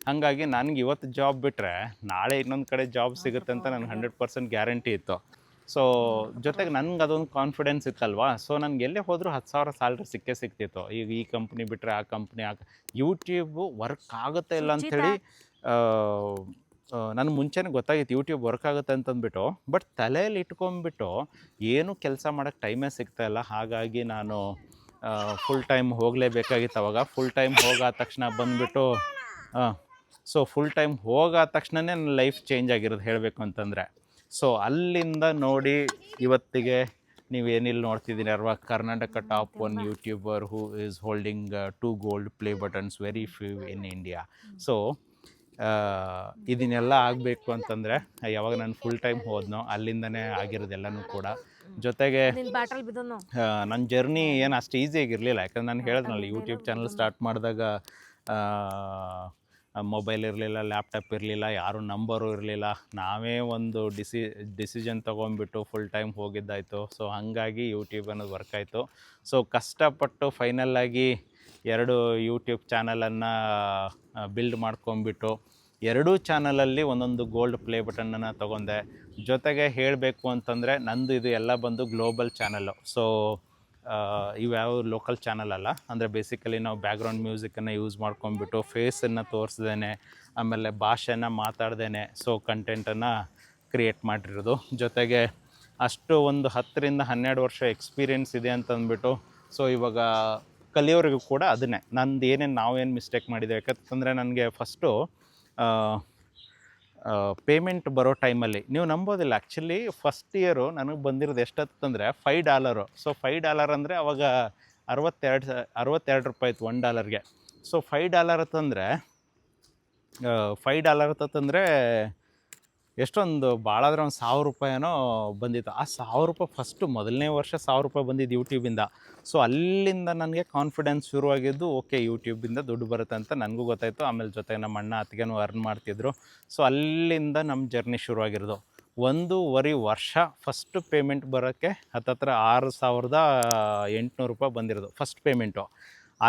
A: ಹಾಗಾಗಿ ನನಗೆ ಇವತ್ತು ಜಾಬ್ ಬಿಟ್ಟರೆ ನಾಳೆ ಇನ್ನೊಂದು ಕಡೆ ಜಾಬ್ ಸಿಗುತ್ತೆ ಅಂತ ನನಗೆ 100% ಗ್ಯಾರಂಟಿ ಇತ್ತು. ಸೊ ಜೊತೆಗೆ ನನಗೆ ಅದೊಂದು ಕಾನ್ಫಿಡೆನ್ಸ್ ಇತ್ತಲ್ವಾ. ಸೊ ನನಗೆ ಎಲ್ಲೇ ಹೋದರೂ 10,000 ಸ್ಯಾಲ್ರಿ ಸಿಕ್ತಿತ್ತು. ಈಗ ಈ ಕಂಪ್ನಿ ಬಿಟ್ಟರೆ ಆ ಕಂಪ್ನಿ, ಯೂಟ್ಯೂಬು ವರ್ಕ್ ಆಗುತ್ತೆ ಇಲ್ಲ ಅಂಥೇಳಿ ನನಗೆ ಮುಂಚೆನೇ ಗೊತ್ತಾಗಿತ್ತು ಯೂಟ್ಯೂಬ್ ವರ್ಕ್ ಆಗುತ್ತೆ ಅಂತಂದ್ಬಿಟ್ಟು. ಬಟ್ ತಲೆಯಲ್ಲಿ ಇಟ್ಕೊಂಡ್ಬಿಟ್ಟು ಏನೂ ಕೆಲಸ ಮಾಡೋಕ್ಕೆ ಟೈಮೇ ಸಿಗ್ತಾಯಿಲ್ಲ. ಹಾಗಾಗಿ ನಾನು ಫುಲ್ ಟೈಮ್ ಹೋಗಲೇಬೇಕಾಗಿತ್ತು. ಅವಾಗ ಫುಲ್ ಟೈಮ್ ಹೋಗಾದ ತಕ್ಷಣ ಬಂದುಬಿಟ್ಟು ಸೊ ಫುಲ್ ಟೈಮ್ ಹೋಗಾದ ತಕ್ಷಣವೇ ನನ್ನ ಲೈಫ್ ಚೇಂಜ್ ಆಗಿರೋದು ಹೇಳಬೇಕು ಅಂತಂದರೆ. ಸೊ ಅಲ್ಲಿಂದ ನೋಡಿ ಇವತ್ತಿಗೆ ನೀವೇನಿಲ್ಲ ನೋಡ್ತಿದ್ದೀನಿ ಅಲ್ವಾ, Karnataka top 1 YouTuber who is holding 2 gold play buttons, very few in India. So ಇದನ್ನೆಲ್ಲ ಆಗಬೇಕು ಅಂತಂದರೆ ಯಾವಾಗ ನಾನು ಫುಲ್ ಟೈಮ್ ಹೋದ್ನೋ ಅಲ್ಲಿಂದನೇ ಆಗಿರೋದೆಲ್ಲನೂ ಕೂಡ. ಜೊತೆಗೆ
B: ನಿನ್ ಬಾಟಲ್ ಬಿದ್ದನು
A: ನನ್ನ ಜರ್ನಿ ಏನು ಅಷ್ಟು ಈಸಿಯಾಗಿರಲಿಲ್ಲ. ಯಾಕಂದ್ರೆ ನಾನು ಹೇಳಿದ್ನಲ್ಲ ಯೂಟ್ಯೂಬ್ ಚಾನಲ್ ಸ್ಟಾರ್ಟ್ ಮಾಡಿದಾಗ ಮೊಬೈಲ್ ಇರಲಿಲ್ಲ, ಲ್ಯಾಪ್ಟಾಪ್ ಇರಲಿಲ್ಲ, ಯಾರು ನಂಬರು ಇರಲಿಲ್ಲ. ನಾವೇ ಒಂದು ಡಿಸಿಷನ್ ತೊಗೊಂಡ್ಬಿಟ್ಟು ಫುಲ್ ಟೈಮ್ ಹೋಗಿದ್ದಾಯಿತು. ಸೊ ಹಾಗಾಗಿ ಯೂಟ್ಯೂಬ್ ಅನ್ನೋದು ವರ್ಕ್ ಆಯಿತು. ಸೊ ಕಷ್ಟಪಟ್ಟು ಫೈನಲ್ಲಾಗಿ 2 ಯೂಟ್ಯೂಬ್ ಚಾನಲನ್ನು ಬಿಲ್ಡ್ ಮಾಡ್ಕೊಂಬಿಟ್ಟು 2 ಚಾನಲಲ್ಲಿ ಒಂದೊಂದು ಗೋಲ್ಡ್ ಪ್ಲೇ ಬಟನನ್ನು ತೊಗೊಂಡೆ. ಜೊತೆಗೆ ಹೇಳಬೇಕು ಅಂತಂದರೆ ನಂದು ಇದು ಎಲ್ಲ ಬಂದು ಗ್ಲೋಬಲ್ ಚಾನಲ್ಲು. ಸೊ ಇವ್ಯಾವ ಲೋಕಲ್ ಚಾನಲ್ ಅಲ್ಲ. ಅಂದರೆ ಬೇಸಿಕಲಿ ನಾವು ಬ್ಯಾಕ್ಗ್ರೌಂಡ್ ಮ್ಯೂಸಿಕನ್ನು ಯೂಸ್ ಮಾಡ್ಕೊಂಡ್ಬಿಟ್ಟು ಫೇಸನ್ನು ತೋರಿಸ್ದೇನೆ, ಆಮೇಲೆ ಭಾಷೆನ ಮಾತಾಡ್ದೇನೆ ಸೊ ಕಂಟೆಂಟನ್ನು ಕ್ರಿಯೇಟ್ ಮಾಡಿರೋದು. ಜೊತೆಗೆ ಅಷ್ಟು ಒಂದು 10 ರಿಂದ 12 ವರ್ಷ ಎಕ್ಸ್ಪೀರಿಯೆನ್ಸ್ ಇದೆ ಅಂತಂದ್ಬಿಟ್ಟು ಸೊ ಇವಾಗ ಕಲಿಯೋರಿಗೂ ಕೂಡ ಅದನ್ನೇ ನಂದು ಏನೇನು ನಾವೇನು ಮಿಸ್ಟೇಕ್ ಮಾಡಿದ್ದೇವೆ. ಯಾಕಂತಂದರೆ ನನಗೆ ಫಸ್ಟು ಪೇಮೆಂಟ್ ಬರೋ ಟೈಮಲ್ಲಿ ನೀವು ನಂಬೋದಿಲ್ಲ, ಆ್ಯಕ್ಚುಲಿ ಫಸ್ಟ್ ಇಯರು ನನಗೆ ಬಂದಿರೋದು ಎಷ್ಟಂತಂದರೆ $5. ಸೊ $5 ಅಂದರೆ ಅವಾಗ 62 ರೂಪಾಯಿ ಇತ್ತು $1. ಸೊ $5 ಅಂತಂದರೆ $5 ಎಷ್ಟೊಂದು ಭಾಳಾದ್ರೆ ಒಂದು ₹1000 ಬಂದಿತ್ತು. ಆ ₹1000 ಫಸ್ಟು ಮೊದಲನೇ ವರ್ಷ ₹1000 ಬಂದಿದ್ದು ಯೂಟ್ಯೂಬಿಂದ. ಸೊ ಅಲ್ಲಿಂದ ನನಗೆ ಕಾನ್ಫಿಡೆನ್ಸ್ ಶುರುವಾಗಿದ್ದು, ಓಕೆ ಯೂಟ್ಯೂಬಿಂದ ದುಡ್ಡು ಬರುತ್ತೆ ಅಂತ ನನಗೂ ಗೊತ್ತಾಯಿತು. ಆಮೇಲೆ ಜೊತೆಗೆ ನಮ್ಮ ಅಣ್ಣ ಅತ್ತಿಗೆನೂ ಅರ್ನ್ ಮಾಡ್ತಿದ್ರು. ಸೊ ಅಲ್ಲಿಂದ ನಮ್ಮ ಜರ್ನಿ ಶುರುವಾಗಿರೋದು. 1.5 ವರ್ಷ ಫಸ್ಟು ಪೇಮೆಂಟ್ ಬರೋಕ್ಕೆ ಹತ್ತತ್ರ $6,800 ಬಂದಿರೋದು ಫಸ್ಟ್ ಪೇಮೆಂಟು.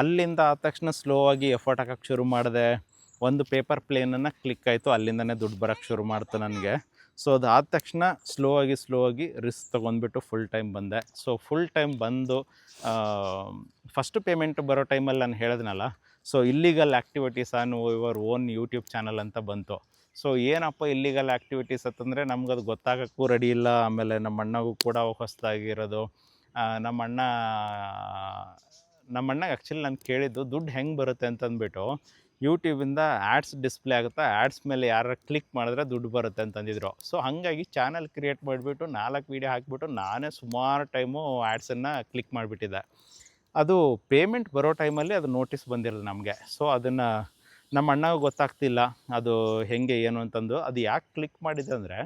A: ಅಲ್ಲಿಂದ ಆದ ತಕ್ಷಣ ಸ್ಲೋ ಆಗಿ ಎಫರ್ಟ್ ಹಾಕೋಕ್ಕೆ ಶುರು ಮಾಡಿದೆ. ಒಂದು ಪೇಪರ್ ಪ್ಲೇನನ್ನು ಕ್ಲಿಕ್ ಆಯಿತು, ಅಲ್ಲಿಂದನೇ ದುಡ್ಡು ಬರೋಕ್ಕೆ ಶುರು ಮಾಡ್ತು ನನಗೆ. ಸೊ ಅದಾದ ತಕ್ಷಣ ಸ್ಲೋ ಆಗಿ ರಿಸ್ಕ್ ತೊಗೊಂಡ್ಬಿಟ್ಟು ಫುಲ್ ಟೈಮ್ ಬಂದೆ. ಸೊ ಫುಲ್ ಟೈಮ್ ಬಂದು ಫಸ್ಟು ಪೇಮೆಂಟ್ ಬರೋ ಟೈಮಲ್ಲಿ ನಾನು ಹೇಳಿದ್ನಲ್ಲ, so illegal activities on your own YouTube channel ಅಂತ ಬಂತು. ಸೊ ಏನಪ್ಪ ಇಲ್ಲಿಗಲ್ ಆ್ಯಕ್ಟಿವಿಟೀಸ್ ಅಂತಂದರೆ ನಮ್ಗದು ಗೊತ್ತಾಗೋಕ್ಕೂ ರೆಡಿ ಇಲ್ಲ. ಆಮೇಲೆ ನಮ್ಮ ಅಣ್ಣಗೂ ಕೂಡ ಹೊಸದಾಗಿರೋದು. ನಮ್ಮ ಅಣ್ಣಗೆ ಆ್ಯಕ್ಚುಲಿ ನಾನು ಕೇಳಿದ್ದು ದುಡ್ಡು ಹೆಂಗೆ ಬರುತ್ತೆ ಅಂತಂದ್ಬಿಟ್ಟು, ಯೂಟ್ಯೂಬಿಂದ ಆ್ಯಡ್ಸ್ ಡಿಸ್ಪ್ಲೇ ಆಗುತ್ತಾ, ಆ್ಯಡ್ಸ್ ಮೇಲೆ ಯಾರು ಕ್ಲಿಕ್ ಮಾಡಿದ್ರೆ ದುಡ್ಡು ಬರುತ್ತೆ ಅಂತಂದಿದ್ರು. ಸೊ ಹಾಗಾಗಿ ಚಾನಲ್ ಕ್ರಿಯೇಟ್ ಮಾಡಿಬಿಟ್ಟು 4 ವೀಡಿಯೋ ಹಾಕಿಬಿಟ್ಟು ನಾನೇ ಸುಮಾರು ಟೈಮು ಆ್ಯಡ್ಸನ್ನು ಕ್ಲಿಕ್ ಮಾಡಿಬಿಟ್ಟಿದ್ದೆ. ಅದು ಪೇಮೆಂಟ್ ಬರೋ ಟೈಮಲ್ಲಿ ಅದು ನೋಟಿಸ್ ಬಂದಿರೋದು ನಮಗೆ. ಸೊ ಅದನ್ನು ನಮ್ಮ ಅಣ್ಣಗೂ ಗೊತ್ತಾಗ್ತಿಲ್ಲ ಅದು ಹೇಗೆ ಏನು ಅಂತಂದು. ಅದು ಯಾಕೆ ಕ್ಲಿಕ್ ಮಾಡಿದೆ ಅಂದರೆ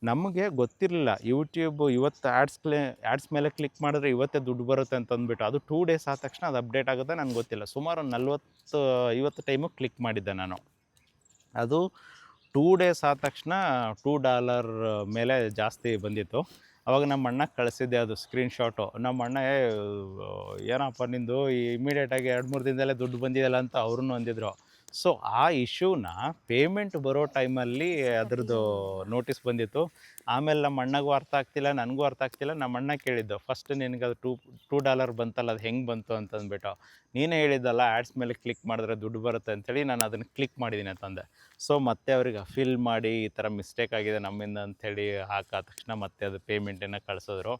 A: ನಮಗೆ ಗೊತ್ತಿರಲಿಲ್ಲ ಯೂಟ್ಯೂಬ್ ಇವತ್ತು ಆ್ಯಡ್ಸ್ ಮೇಲೆ ಕ್ಲಿಕ್ ಮಾಡಿದ್ರೆ ಇವತ್ತೇ ದುಡ್ಡು ಬರುತ್ತೆ ಅಂತಂದ್ಬಿಟ್ಟು. ಅದು 2 ಡೇಸ್ ಆದ ತಕ್ಷಣ ಅದು ಅಪ್ಡೇಟ್ ಆಗುತ್ತೆ ನನಗೆ ಗೊತ್ತಿಲ್ಲ. ಸುಮಾರು 40-50 ಟೈಮು ಕ್ಲಿಕ್ ಮಾಡಿದ್ದೆ ನಾನು. ಅದು 2 ಡೇಸ್ ಆದ ತಕ್ಷಣ $2 ಮೇಲೆ ಜಾಸ್ತಿ ಬಂದಿತ್ತು. ಅವಾಗ ನಮ್ಮ ಅಣ್ಣಗೆ ಕಳಿಸಿದ್ದೆ ಅದು ಸ್ಕ್ರೀನ್ಶಾಟು. ನಮ್ಮ ಅಣ್ಣ ಏನಪ್ಪ ನಿಂದು ಇಮಿಡಿಯೇಟಾಗಿ 2-3 ದಿನದಲ್ಲೇ ದುಡ್ಡು ಬಂದಿದೆಯಲ್ಲ ಅಂತ ಅವ್ರೂ ಅಂದಿದ್ರು. ಸೊ ಆ ಇಶ್ಯೂನ ಪೇಮೆಂಟ್ ಬರೋ ಟೈಮಲ್ಲಿ ಅದರದ್ದು ನೋಟಿಸ್ ಬಂದಿತ್ತು. ಆಮೇಲೆ ನಮ್ಮ ಅಣ್ಣಗೂ ಅರ್ಥ ಆಗ್ತಿಲ್ಲ, ನನಗೂ ಅರ್ಥ ಆಗ್ತಿಲ್ಲ. ನಮ್ಮ ಅಣ್ಣ ಕೇಳಿದ್ದು, ಫಸ್ಟ್ ನಿನಗೆ ಅದು $2 ಬಂತಲ್ಲ, ಅದು ಹೆಂಗೆ ಬಂತು ಅಂತಂದ್ಬಿಟ್ಟು. ನೀನೇ ಹೇಳಿದ್ದಲ್ಲ ಆ್ಯಡ್ಸ್ ಮೇಲೆ ಕ್ಲಿಕ್ ಮಾಡಿದ್ರೆ ದುಡ್ಡು ಬರುತ್ತೆ ಅಂತೇಳಿ ನಾನು ಅದನ್ನು ಕ್ಲಿಕ್ ಮಾಡಿದ್ದೀನಿ ಅಂತಂದೆ. ಸೊ ಮತ್ತೆ ಅವ್ರಿಗೆ ಫಿಲ್ ಮಾಡಿ ಈ ಥರ ಮಿಸ್ಟೇಕ್ ಆಗಿದೆ ನಮ್ಮಿಂದ ಅಂಥೇಳಿ ಹಾಕಾದ ತಕ್ಷಣ ಮತ್ತೆ ಅದು ಪೇಮೆಂಟನ್ನು ಕಳಿಸಿದ್ರು.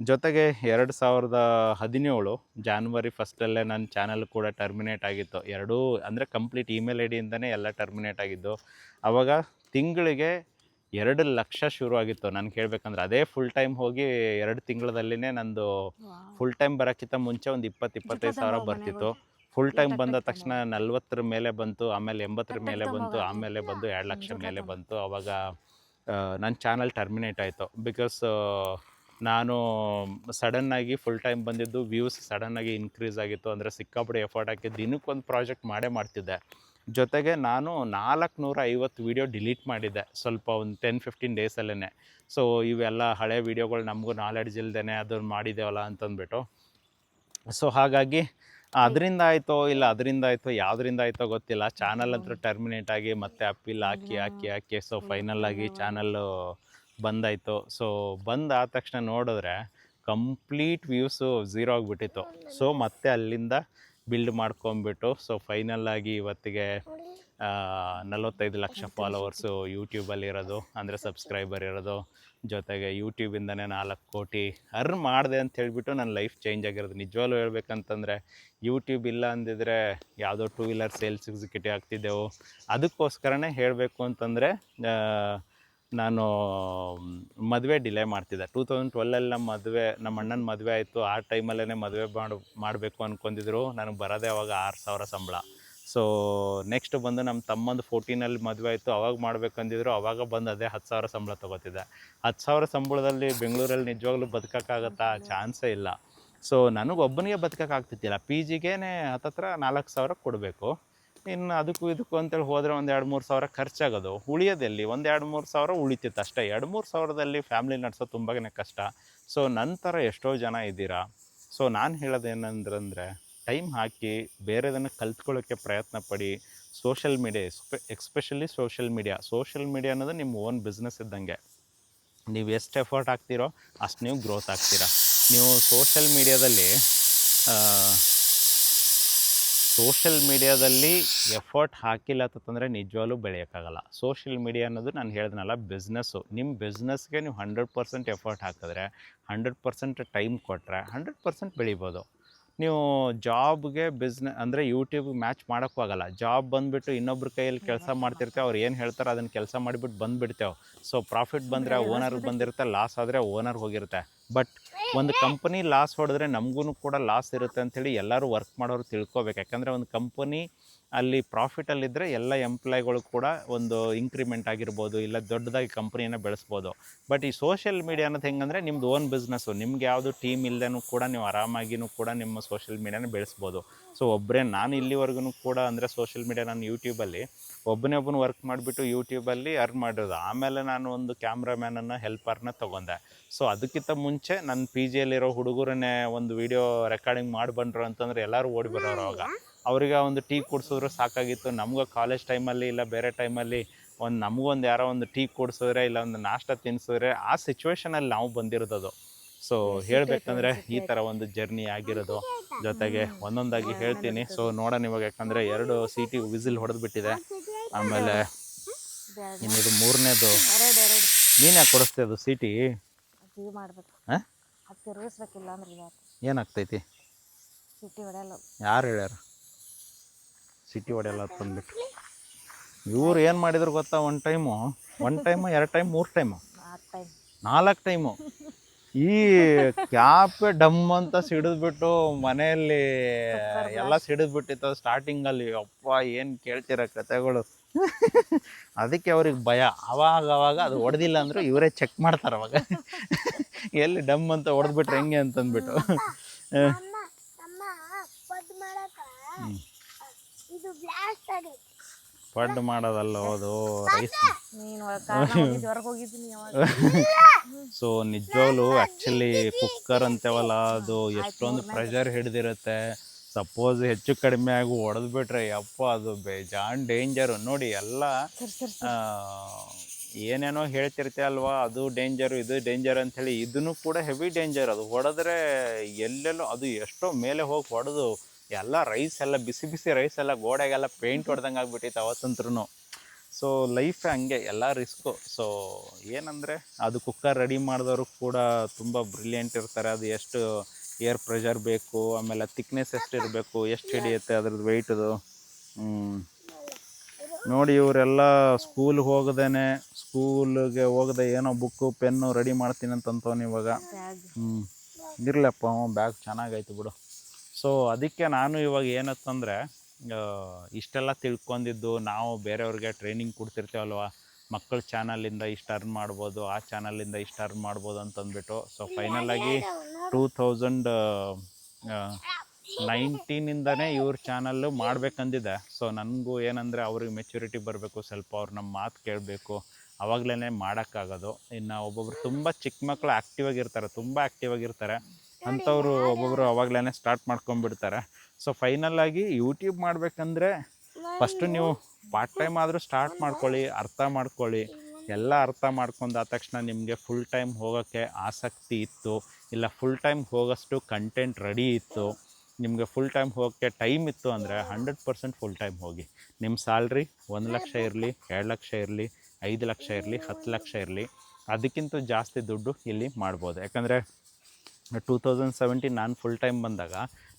A: ಜೊತೆಗೆ 2017 ಜಾನ್ವರಿ 1 ನನ್ನ ಚಾನಲ್ ಕೂಡ ಟರ್ಮಿನೇಟ್ ಆಗಿತ್ತು. ಎರಡೂ ಅಂದರೆ ಕಂಪ್ಲೀಟ್ ಇಮೇಲ್ ಐ ಡಿಯಿಂದನೇ ಎಲ್ಲ ಟರ್ಮಿನೇಟ್ ಆಗಿದ್ದು. ಆವಾಗ ತಿಂಗಳಿಗೆ 2 ಲಕ್ಷ ಶುರು ಆಗಿತ್ತು ನನಗೆ ಹೇಳ್ಬೇಕಂದ್ರೆ. ಅದೇ ಫುಲ್ ಟೈಮ್ ಹೋಗಿ 2 ತಿಂಗಳದಲ್ಲಿನೇ ನಂದು ಫುಲ್ ಟೈಮ್ ಬರೋಕ್ಕಿಂತ ಮುಂಚೆ ಒಂದು 20-25 ಸಾವಿರ ಬರ್ತಿತ್ತು. ಫುಲ್ ಟೈಮ್ ಬಂದ ತಕ್ಷಣ 40 ಮೇಲೆ ಬಂತು, ಆಮೇಲೆ 80 ಮೇಲೆ ಬಂತು, ಆಮೇಲೆ ಬಂದು 2 ಲಕ್ಷ ಮೇಲೆ ಬಂತು. ಆವಾಗ ನನ್ನ ಚಾನಲ್ ಟರ್ಮಿನೇಟ್ ಆಯಿತು. ಬಿಕಾಸ್ ನಾನು ಸಡನ್ನಾಗಿ ಫುಲ್ ಟೈಮ್ ಬಂದಿದ್ದು, ವ್ಯೂಸ್ ಸಡನ್ನಾಗಿ ಇನ್ಕ್ರೀಸ್ ಆಗಿತ್ತು. ಅಂದರೆ ಸಿಕ್ಕಾಪಟ್ಟೆ ಎಫರ್ಟ್ ಹಾಕಿ ದಿನಕ್ಕೊಂದು ಪ್ರಾಜೆಕ್ಟ್ ಮಾಡ್ತಿದ್ದೆ. ಜೊತೆಗೆ ನಾನು 450 ವೀಡಿಯೋ ಡಿಲೀಟ್ ಮಾಡಿದ್ದೆ ಸ್ವಲ್ಪ ಒಂದು 10-15 ಡೇಸಲ್ಲೇ. ಸೊ ಇವೆಲ್ಲ ಹಳೆ ವೀಡಿಯೋಗಳು ನಮಗೂ ನಾಲೆಡ್ಜ್ ಇಲ್ದೇ ಅದನ್ನು ಮಾಡಿದ್ದೇವಲ್ಲ ಅಂತಂದ್ಬಿಟ್ಟು. ಸೊ ಹಾಗಾಗಿ ಅದರಿಂದ ಆಯಿತೋ ಇಲ್ಲ ಅದರಿಂದ ಆಯಿತೋ ಯಾವುದರಿಂದ ಆಯಿತೋ ಗೊತ್ತಿಲ್ಲ, ಚಾನಲ್ ಅಂತೂ ಟರ್ಮಿನೇಟ್ ಆಗಿ ಮತ್ತೆ ಅಪ್ಪೀಲ್ ಹಾಕಿ ಸೊ ಫೈನಲ್ಲಾಗಿ ಚಾನಲ್ಲು ಬಂದಾಯಿತು. ಸೊ ಬಂದಾದ ತಕ್ಷಣ ನೋಡಿದ್ರೆ ಕಂಪ್ಲೀಟ್ ವ್ಯೂಸು 0 ಆಗಿಬಿಟ್ಟಿತ್ತು. ಸೊ ಮತ್ತೆ ಅಲ್ಲಿಂದ ಬಿಲ್ಡ್ ಮಾಡ್ಕೊಂಬಿಟ್ಟು ಸೊ ಫೈನಲ್ಲಾಗಿ ಇವತ್ತಿಗೆ 45 ಲಕ್ಷ ಫಾಲೋವರ್ಸು ಯೂಟ್ಯೂಬಲ್ಲಿರೋದು, ಅಂದರೆ ಸಬ್ಸ್ಕ್ರೈಬರ್ ಇರೋದು. ಜೊತೆಗೆ ಯೂಟ್ಯೂಬಿಂದನೇ 4 ಕೋಟಿ ಅರ್ನ್ ಮಾಡಿದೆ ಅಂತ ಹೇಳಿಬಿಟ್ಟು ನನ್ನ ಲೈಫ್ ಚೇಂಜ್ ಆಗಿರೋದು. ನಿಜವಾಗ್ಲೂ ಹೇಳ್ಬೇಕಂತಂದರೆ ಯೂಟ್ಯೂಬ್ ಇಲ್ಲ ಅಂದಿದ್ರೆ ಯಾವುದೋ 2 ವೀಲರ್ ಸೇಲ್ಸ್ ಎಕ್ಸಿಕ್ಯೂಟಿವ್ ಆಗ್ತಿದ್ದೆವು. ಅದಕ್ಕೋಸ್ಕರನೇ ಹೇಳಬೇಕು ಅಂತಂದರೆ ನಾನು ಮದುವೆ ಡಿಲೇ ಮಾಡ್ತಿದ್ದೆ. 2012 ನಮ್ಮ ಅಣ್ಣನ ಮದುವೆ ಆಯಿತು. ಆ ಟೈಮಲ್ಲೇ ಮದುವೆ ಮಾಡಬೇಕು ಅಂದ್ಕೊಂಡಿದ್ರು. ನನಗೆ ಬರೋದೇ ಅವಾಗ 6,000 ಸಂಬಳ. ಸೊ ನೆಕ್ಸ್ಟ್ ಬಂದು ನಮ್ಮ ತಮ್ಮಂದು 14ನಲ್ಲಿ ಮದುವೆ ಆಯಿತು, ಅವಾಗ ಮಾಡ್ಬೇಕಂದಿದ್ರು, ಅವಾಗ ಬಂದು ಅದೇ 10,000 ಸಂಬಳ ತೊಗೋತಿದ್ದೆ. 10,000 ಸಂಬಳದಲ್ಲಿ ಬೆಂಗಳೂರಲ್ಲಿ ನಿಜವಾಗ್ಲೂ ಬದುಕೋಕ್ಕಾಗತ್ತಾ? ಚಾನ್ಸೇ ಇಲ್ಲ. ಸೊ ನನಗೊಬ್ಬನಿಗೆ ಬದುಕೋಕ್ಕಾಗ್ತಿದ್ದಿಲ್ಲ. ಪಿ ಜಿಗೇ ಹತ್ತತ್ರ 4,000 ಕೊಡಬೇಕು. ಇನ್ನು ಅದಕ್ಕೂ ಇದಕ್ಕೂ ಅಂತೇಳಿ ಹೋದರೆ ಒಂದು 2-3 ಸಾವಿರ ಖರ್ಚಾಗೋದು. ಉಳಿಯೋದೆಲ್ಲಿ? ಒಂದು 2-3 ಸಾವಿರ ಉಳಿತಿತ್ತು ಅಷ್ಟೇ. 2-3 ಸಾವಿರದಲ್ಲಿ ಫ್ಯಾಮ್ಲಿ ನಡೆಸೋದು ತುಂಬಾ ಕಷ್ಟ. ಸೊ ನಂತರ ಎಷ್ಟೋ ಜನ ಇದ್ದೀರಾ. ಸೊ ನಾನು ಹೇಳೋದೇನಂದ್ರೆ ಟೈಮ್ ಹಾಕಿ ಬೇರೆದನ್ನು ಕಲ್ತ್ಕೊಳ್ಳೋಕ್ಕೆ ಪ್ರಯತ್ನ ಪಡಿ. Social media especially social media ಅನ್ನೋದು ನಿಮ್ಮ ಓನ್ ಬಿಸ್ನೆಸ್ ಇದ್ದಂಗೆ. ನೀವು ಎಷ್ಟು ಎಫರ್ಟ್ ಹಾಕ್ತೀರೋ ಅಷ್ಟು ನೀವು ಗ್ರೋತ್ ಆಗ್ತೀರಾ. ನೀವು ಸೋಷಿಯಲ್ ಮೀಡಿಯಾದಲ್ಲಿ ಎಫರ್ಟ್ ಹಾಕಿಲ್ಲ ಅಂತಂದರೆ ನಿಜವಾಗ್ಲೂ ಬೆಳೆಯೋಕ್ಕಾಗಲ್ಲ. ಸೋಷಿಯಲ್ ಮೀಡಿಯಾ ಅನ್ನೋದು ನಾನು ಹೇಳಿದ್ನಲ್ಲ ಬಿಸ್ನೆಸ್ಸು. ನಿಮ್ಮ ಬಿಸ್ನೆಸ್ಗೆ ನೀವು 100% ಎಫರ್ಟ್ ಹಾಕಿದ್ರೆ, 100% ಟೈಮ್ ಕೊಟ್ಟರೆ 100% ಬೆಳಿಬೋದು. ನೀವು ಜಾಬ್ಗೆ ಅಂದರೆ ಯೂಟ್ಯೂಬ್ಗೆ ಮ್ಯಾಚ್ ಮಾಡೋಕ್ಕೂ ಆಗಲ್ಲ. ಜಾಬ್ ಬಂದುಬಿಟ್ಟು ಇನ್ನೊಬ್ರ ಕೈಯಲ್ಲಿ ಕೆಲಸ ಮಾಡ್ತಿರ್ತೇವೆ, ಅವ್ರು ಏನು ಹೇಳ್ತಾರೆ ಅದನ್ನು ಕೆಲಸ ಮಾಡಿಬಿಟ್ಟು ಬಂದುಬಿಡ್ತೇವೆ. ಸೊ ಪ್ರಾಫಿಟ್ ಬಂದರೆ ಓನರ್ಗೆ ಬಂದಿರುತ್ತೆ, ಲಾಸ್ ಆದರೆ ಓನರ್ ಹೋಗಿರುತ್ತೆ. ಬಟ್ ಒಂದು ಕಂಪನಿ ಲಾಸ್ ಹೊಡೆದ್ರೆ ನಮಗೂ ಕೂಡ ಲಾಸ್ ಇರುತ್ತೆ ಅಂಥೇಳಿ ಎಲ್ಲರೂ ವರ್ಕ್ ಮಾಡೋರು ತಿಳ್ಕೊಬೇಕು. ಯಾಕಂದರೆ ಒಂದು ಕಂಪನಿ ಅಲ್ಲಿ ಪ್ರಾಫಿಟಲ್ಲಿದ್ದರೆ ಎಲ್ಲ ಎಂಪ್ಲಾಯ್ಗಳು ಕೂಡ ಒಂದು ಇಂಕ್ರಿಮೆಂಟ್ ಆಗಿರ್ಬೋದು, ಇಲ್ಲ ದೊಡ್ಡದಾಗಿ ಕಂಪ್ನಿಯನ್ನು ಬೆಳೆಸ್ಬೋದು. ಬಟ್ ಈ ಸೋಷಿಯಲ್ ಮೀಡಿಯಾ ಅನ್ನೋದು ಹೆಂಗಂದರೆ ನಿಮ್ಮದು ಓನ್ ಬಿಸ್ನೆಸ್ಸು. ನಿಮ್ಗೆ ಯಾವುದು ಟೀಮ್ ಇಲ್ಲದೇನೂ ಕೂಡ ನೀವು ಆರಾಮಾಗಿಯೂ ಕೂಡ ನಿಮ್ಮ ಸೋಷಿಯಲ್ ಮೀಡಿಯಾನ ಬೆಳೆಸ್ಬೋದು. ಸೊ ನಾನು ಇಲ್ಲಿವರೆಗೂ ಕೂಡ ಅಂದರೆ ಸೋಷಿಯಲ್ ಮೀಡಿಯಾ ನಾನು ಯೂಟ್ಯೂಬಲ್ಲಿ ಒಬ್ಬನೇ ವರ್ಕ್ ಮಾಡಿಬಿಟ್ಟು ಯೂಟ್ಯೂಬಲ್ಲಿ ಅರ್ನ್ ಮಾಡಿರೋದು. ಆಮೇಲೆ ನಾನು ಒಂದು ಕ್ಯಾಮ್ರಾಮ್ಯಾನನ್ನು ಹೆಲ್ಪರ್ನ ತೊಗೊಂಡೆ. ಸೊ ಅದಕ್ಕಿಂತ ಮುಂಚೆ ನನ್ನ ಪಿ ಜಿಯಲ್ಲಿರೋ ಹುಡುಗರನ್ನೇ ಒಂದು ವೀಡಿಯೋ ರೆಕಾರ್ಡಿಂಗ್ ಮಾಡಿ ಬಂದರು ಅಂತಂದರೆ ಎಲ್ಲರೂ ಓಡಿ ಬರೋರು. ಅವಾಗ ಅವ್ರಿಗೆ ಒಂದು ಟೀ ಕುಡಿಸಿದ್ರು ಸಾಕಾಗಿತ್ತು. ನಮ್ಗೆ ಕಾಲೇಜ್ ಟೈಮಲ್ಲಿ ಇಲ್ಲ ಬೇರೆ ಟೈಮಲ್ಲಿ ನಮಗೊಂದು ಯಾರೋ ಒಂದು ಟೀ ಕುಡಿಸಿದ್ರೆ ಇಲ್ಲ ಒಂದು ನಾಷ್ಟ ತಿನ್ನಿಸಿದ್ರೆ ಆ ಸಿಚುವೇಷನಲ್ಲಿ ನಾವು ಬಂದಿರೋದು. ಸೊ ಹೇಳಬೇಕಂದ್ರೆ ಈ ಥರ ಒಂದು ಜರ್ನಿ ಆಗಿರೋದು. ಜೊತೆಗೆ ಒಂದೊಂದಾಗಿ ಹೇಳ್ತೀನಿ. ಸೊ ನೋಡೋಣ ಇವಾಗ, ಯಾಕಂದರೆ 2 ಸೀಟಿ ವಿಸಿಲ್ ಹೊಡೆದ್ಬಿಟ್ಟಿದೆ. ಆಮೇಲೆ ಇನ್ನಿದು 3ನೇದು ನೀನು ಯಾಕೆ ಕೊಡಿಸ್ತೆ ಅದು ಸೀಟಿ? ಹಾಂ, ಏನಾಗ್ತೈತಿ? ಯಾರು ಹೇಳ್ಯಾರ ಸಿಟಿ ಹೊಡೆಯಲ್ಲ ಅಂತಂದ್ಬಿಟ್ಟು? ಇವ್ರು ಏನು ಮಾಡಿದ್ರು ಗೊತ್ತಾ? One time 2 time 3 time 4 time ಈ ಕ್ಯಾಪೆ ಡಮ್ ಅಂತ ಸಿಡಿದ್ಬಿಟ್ಟು ಮನೆಯಲ್ಲಿ ಎಲ್ಲ ಸಿಡಿದ್ಬಿಟ್ಟಿತ್ತು ಸ್ಟಾರ್ಟಿಂಗಲ್ಲಿ. ಅಪ್ಪ ಏನು ಕೇಳ್ತಿರೋ ಕತೆಗಳು. ಅದಕ್ಕೆ ಅವ್ರಿಗೆ ಭಯ. ಅವಾಗ ಅದು ಹೊಡೆದಿಲ್ಲ ಅಂದರೂ ಇವರೇ ಚೆಕ್ ಮಾಡ್ತಾರೆ. ಅವಾಗ ಎಲ್ಲಿ ಡಮ್ ಅಂತ ಹೊಡೆದ್ಬಿಟ್ರೆ ಹೆಂಗೆ ಅಂತಂದ್ಬಿಟ್ಟು. ಪಡ್ ಮಾಡೋದಲ್ಲ ಅದು ರೈಸ್. ಸೊ ನಿಜವಾಗ್ಲೂ ಆ್ಯಕ್ಚುಲಿ ಕುಕ್ಕರ್ ಅಂತೇವಲ್ಲ, ಅದು ಎಷ್ಟೊಂದು ಪ್ರೆಷರ್ ಹಿಡ್ದಿರುತ್ತೆ. ಸಪೋಸ್ ಹೆಚ್ಚು ಕಡಿಮೆ ಆಗಿ ಹೊಡೆದ್ಬಿಟ್ರೆ ಯಪ್ಪ ಅದು ಬೇಜಾನ್ ಡೇಂಜರು. ನೋಡಿ ಎಲ್ಲ ಏನೇನೋ ಹೇಳ್ತಿರ್ತೆ ಅಲ್ವಾ, ಅದು ಡೇಂಜರು ಇದು ಡೇಂಜರ್ ಅಂಥೇಳಿ. ಇದನ್ನು ಕೂಡ ಹೆವಿ ಡೇಂಜರ್. ಅದು ಹೊಡೆದ್ರೆ ಎಲ್ಲೆಲ್ಲೋ ಅದು ಎಷ್ಟೋ ಮೇಲೆ ಹೋಗಿ ಹೊಡೆದು ಎಲ್ಲ ರೈಸ್ ಎಲ್ಲ ಬಿಸಿ ರೈಸ್ ಎಲ್ಲ ಗೋಡೆಗೆಲ್ಲ ಪೇಂಟ್ ಹೊಡೆದಂಗೆ ಆಗ್ಬಿಟ್ಟಿತ್ತು ಅವತ್ತಂತ್ರೂ. ಸೊ ಲೈಫೇ ಹಂಗೆ, ಎಲ್ಲ ರಿಸ್ಕು. ಸೊ ಏನಂದರೆ ಅದು ಕುಕ್ಕರ್ ರೆಡಿ ಮಾಡಿದವರು ಕೂಡ ತುಂಬ ಬ್ರಿಲಿಯಂಟ್ ಇರ್ತಾರೆ. ಅದು ಎಷ್ಟು ಏರ್ ಪ್ರೆಷರ್ ಬೇಕು, ಆಮೇಲೆ ತಿಕ್ನೆಸ್ ಎಷ್ಟು ಇರಬೇಕು, ಎಷ್ಟು ಹಿಡಿಯುತ್ತೆ ಅದ್ರದ್ದು ವೆಯ್ಟದು. ನೋಡಿ ಇವರೆಲ್ಲ ಸ್ಕೂಲ್ಗೆ ಹೋಗದೆ ಏನೋ ಬುಕ್ಕು ಪೆನ್ನು ರೆಡಿ ಮಾಡ್ತೀನಿ ಅಂತಂತವನು ಇವಾಗ. ಇರಲಪ್ಪ ಬ್ಯಾಗ್ ಚೆನ್ನಾಗೈತೆ ಬಿಡು. ಸೊ ಅದಕ್ಕೆ ನಾನು ಇವಾಗ ಏನಂತಂದರೆ ಇಷ್ಟೆಲ್ಲ ತಿಳ್ಕೊಂಡಿದ್ದು, ನಾವು ಬೇರೆಯವ್ರಿಗೆ ಟ್ರೈನಿಂಗ್ ಕೊಡ್ತಿರ್ತೀವಲ್ವ, ಮಕ್ಕಳ ಚಾನಲಿಂದ ಇಷ್ಟು ಅರ್ನ್ ಮಾಡ್ಬೋದು, ಆ ಚಾನಲಿಂದ ಇಷ್ಟು ಅರ್ನ್ ಮಾಡ್ಬೋದು ಅಂತಂದ್ಬಿಟ್ಟು. ಸೊ ಫೈನಲಾಗಿ 2019ಇಂದನೇ ಇವ್ರ ಚಾನಲ್ಲು ಮಾಡ್ಬೇಕಂದಿದೆ. ಸೊ ನನಗೂ ಏನಂದರೆ ಅವ್ರಿಗೆ ಮೆಚ್ಯೂರಿಟಿ ಬರಬೇಕು, ಸ್ವಲ್ಪ ಅವ್ರು ನಮ್ಮ ಮಾತು ಕೇಳಬೇಕು, ಆವಾಗಲೇ ಮಾಡೋಕ್ಕಾಗೋದು. ಇನ್ನು ಒಬ್ಬೊಬ್ರು ತುಂಬ ಚಿಕ್ಕ ಮಕ್ಕಳು ತುಂಬ ಆ್ಯಕ್ಟಿವ್ ಆಗಿರ್ತಾರೆ ಅಂಥವ್ರು ಒಬ್ಬೊಬ್ಬರು ಅವಾಗಲೇ ಸ್ಟಾರ್ಟ್ ಮಾಡ್ಕೊಂಡ್ಬಿಡ್ತಾರೆ. ಸೊ ಫೈನಲಾಗಿ ಯೂಟ್ಯೂಬ್ ಮಾಡಬೇಕಂದ್ರೆ ಫಸ್ಟು ನೀವು ಪಾರ್ಟ್ ಟೈಮ್ ಆದರೂ ಸ್ಟಾರ್ಟ್ ಮಾಡ್ಕೊಳ್ಳಿ, ಅರ್ಥ ಮಾಡ್ಕೊಳ್ಳಿ. ಎಲ್ಲ ಅರ್ಥ ಮಾಡ್ಕೊಂಡಾದ ತಕ್ಷಣ ನಿಮಗೆ ಫುಲ್ ಟೈಮ್ ಹೋಗೋಕ್ಕೆ ಆಸಕ್ತಿ ಇತ್ತು, ಇಲ್ಲ ಫುಲ್ ಟೈಮ್ ಹೋಗೋಷ್ಟು ಕಂಟೆಂಟ್ ರೆಡಿ ಇತ್ತು, ನಿಮಗೆ ಫುಲ್ ಟೈಮ್ ಹೋಗೋಕ್ಕೆ ಟೈಮ್ ಇತ್ತು ಅಂದರೆ 100% ಫುಲ್ ಟೈಮ್ ಹೋಗಿ. ನಿಮ್ಮ ಸ್ಯಾಲ್ರಿ 1 ಲಕ್ಷ ಇರಲಿ, 2 ಲಕ್ಷ ಇರಲಿ, 5 ಲಕ್ಷ ಇರಲಿ, 10 ಲಕ್ಷ ಇರಲಿ, ಅದಕ್ಕಿಂತ ಜಾಸ್ತಿ ದುಡ್ಡು ಇಲ್ಲಿ ಮಾಡ್ಬೋದು. ಯಾಕಂದರೆ 2017 ನಾನು ಫುಲ್ ಟೈಮ್ ಬಂದಾಗ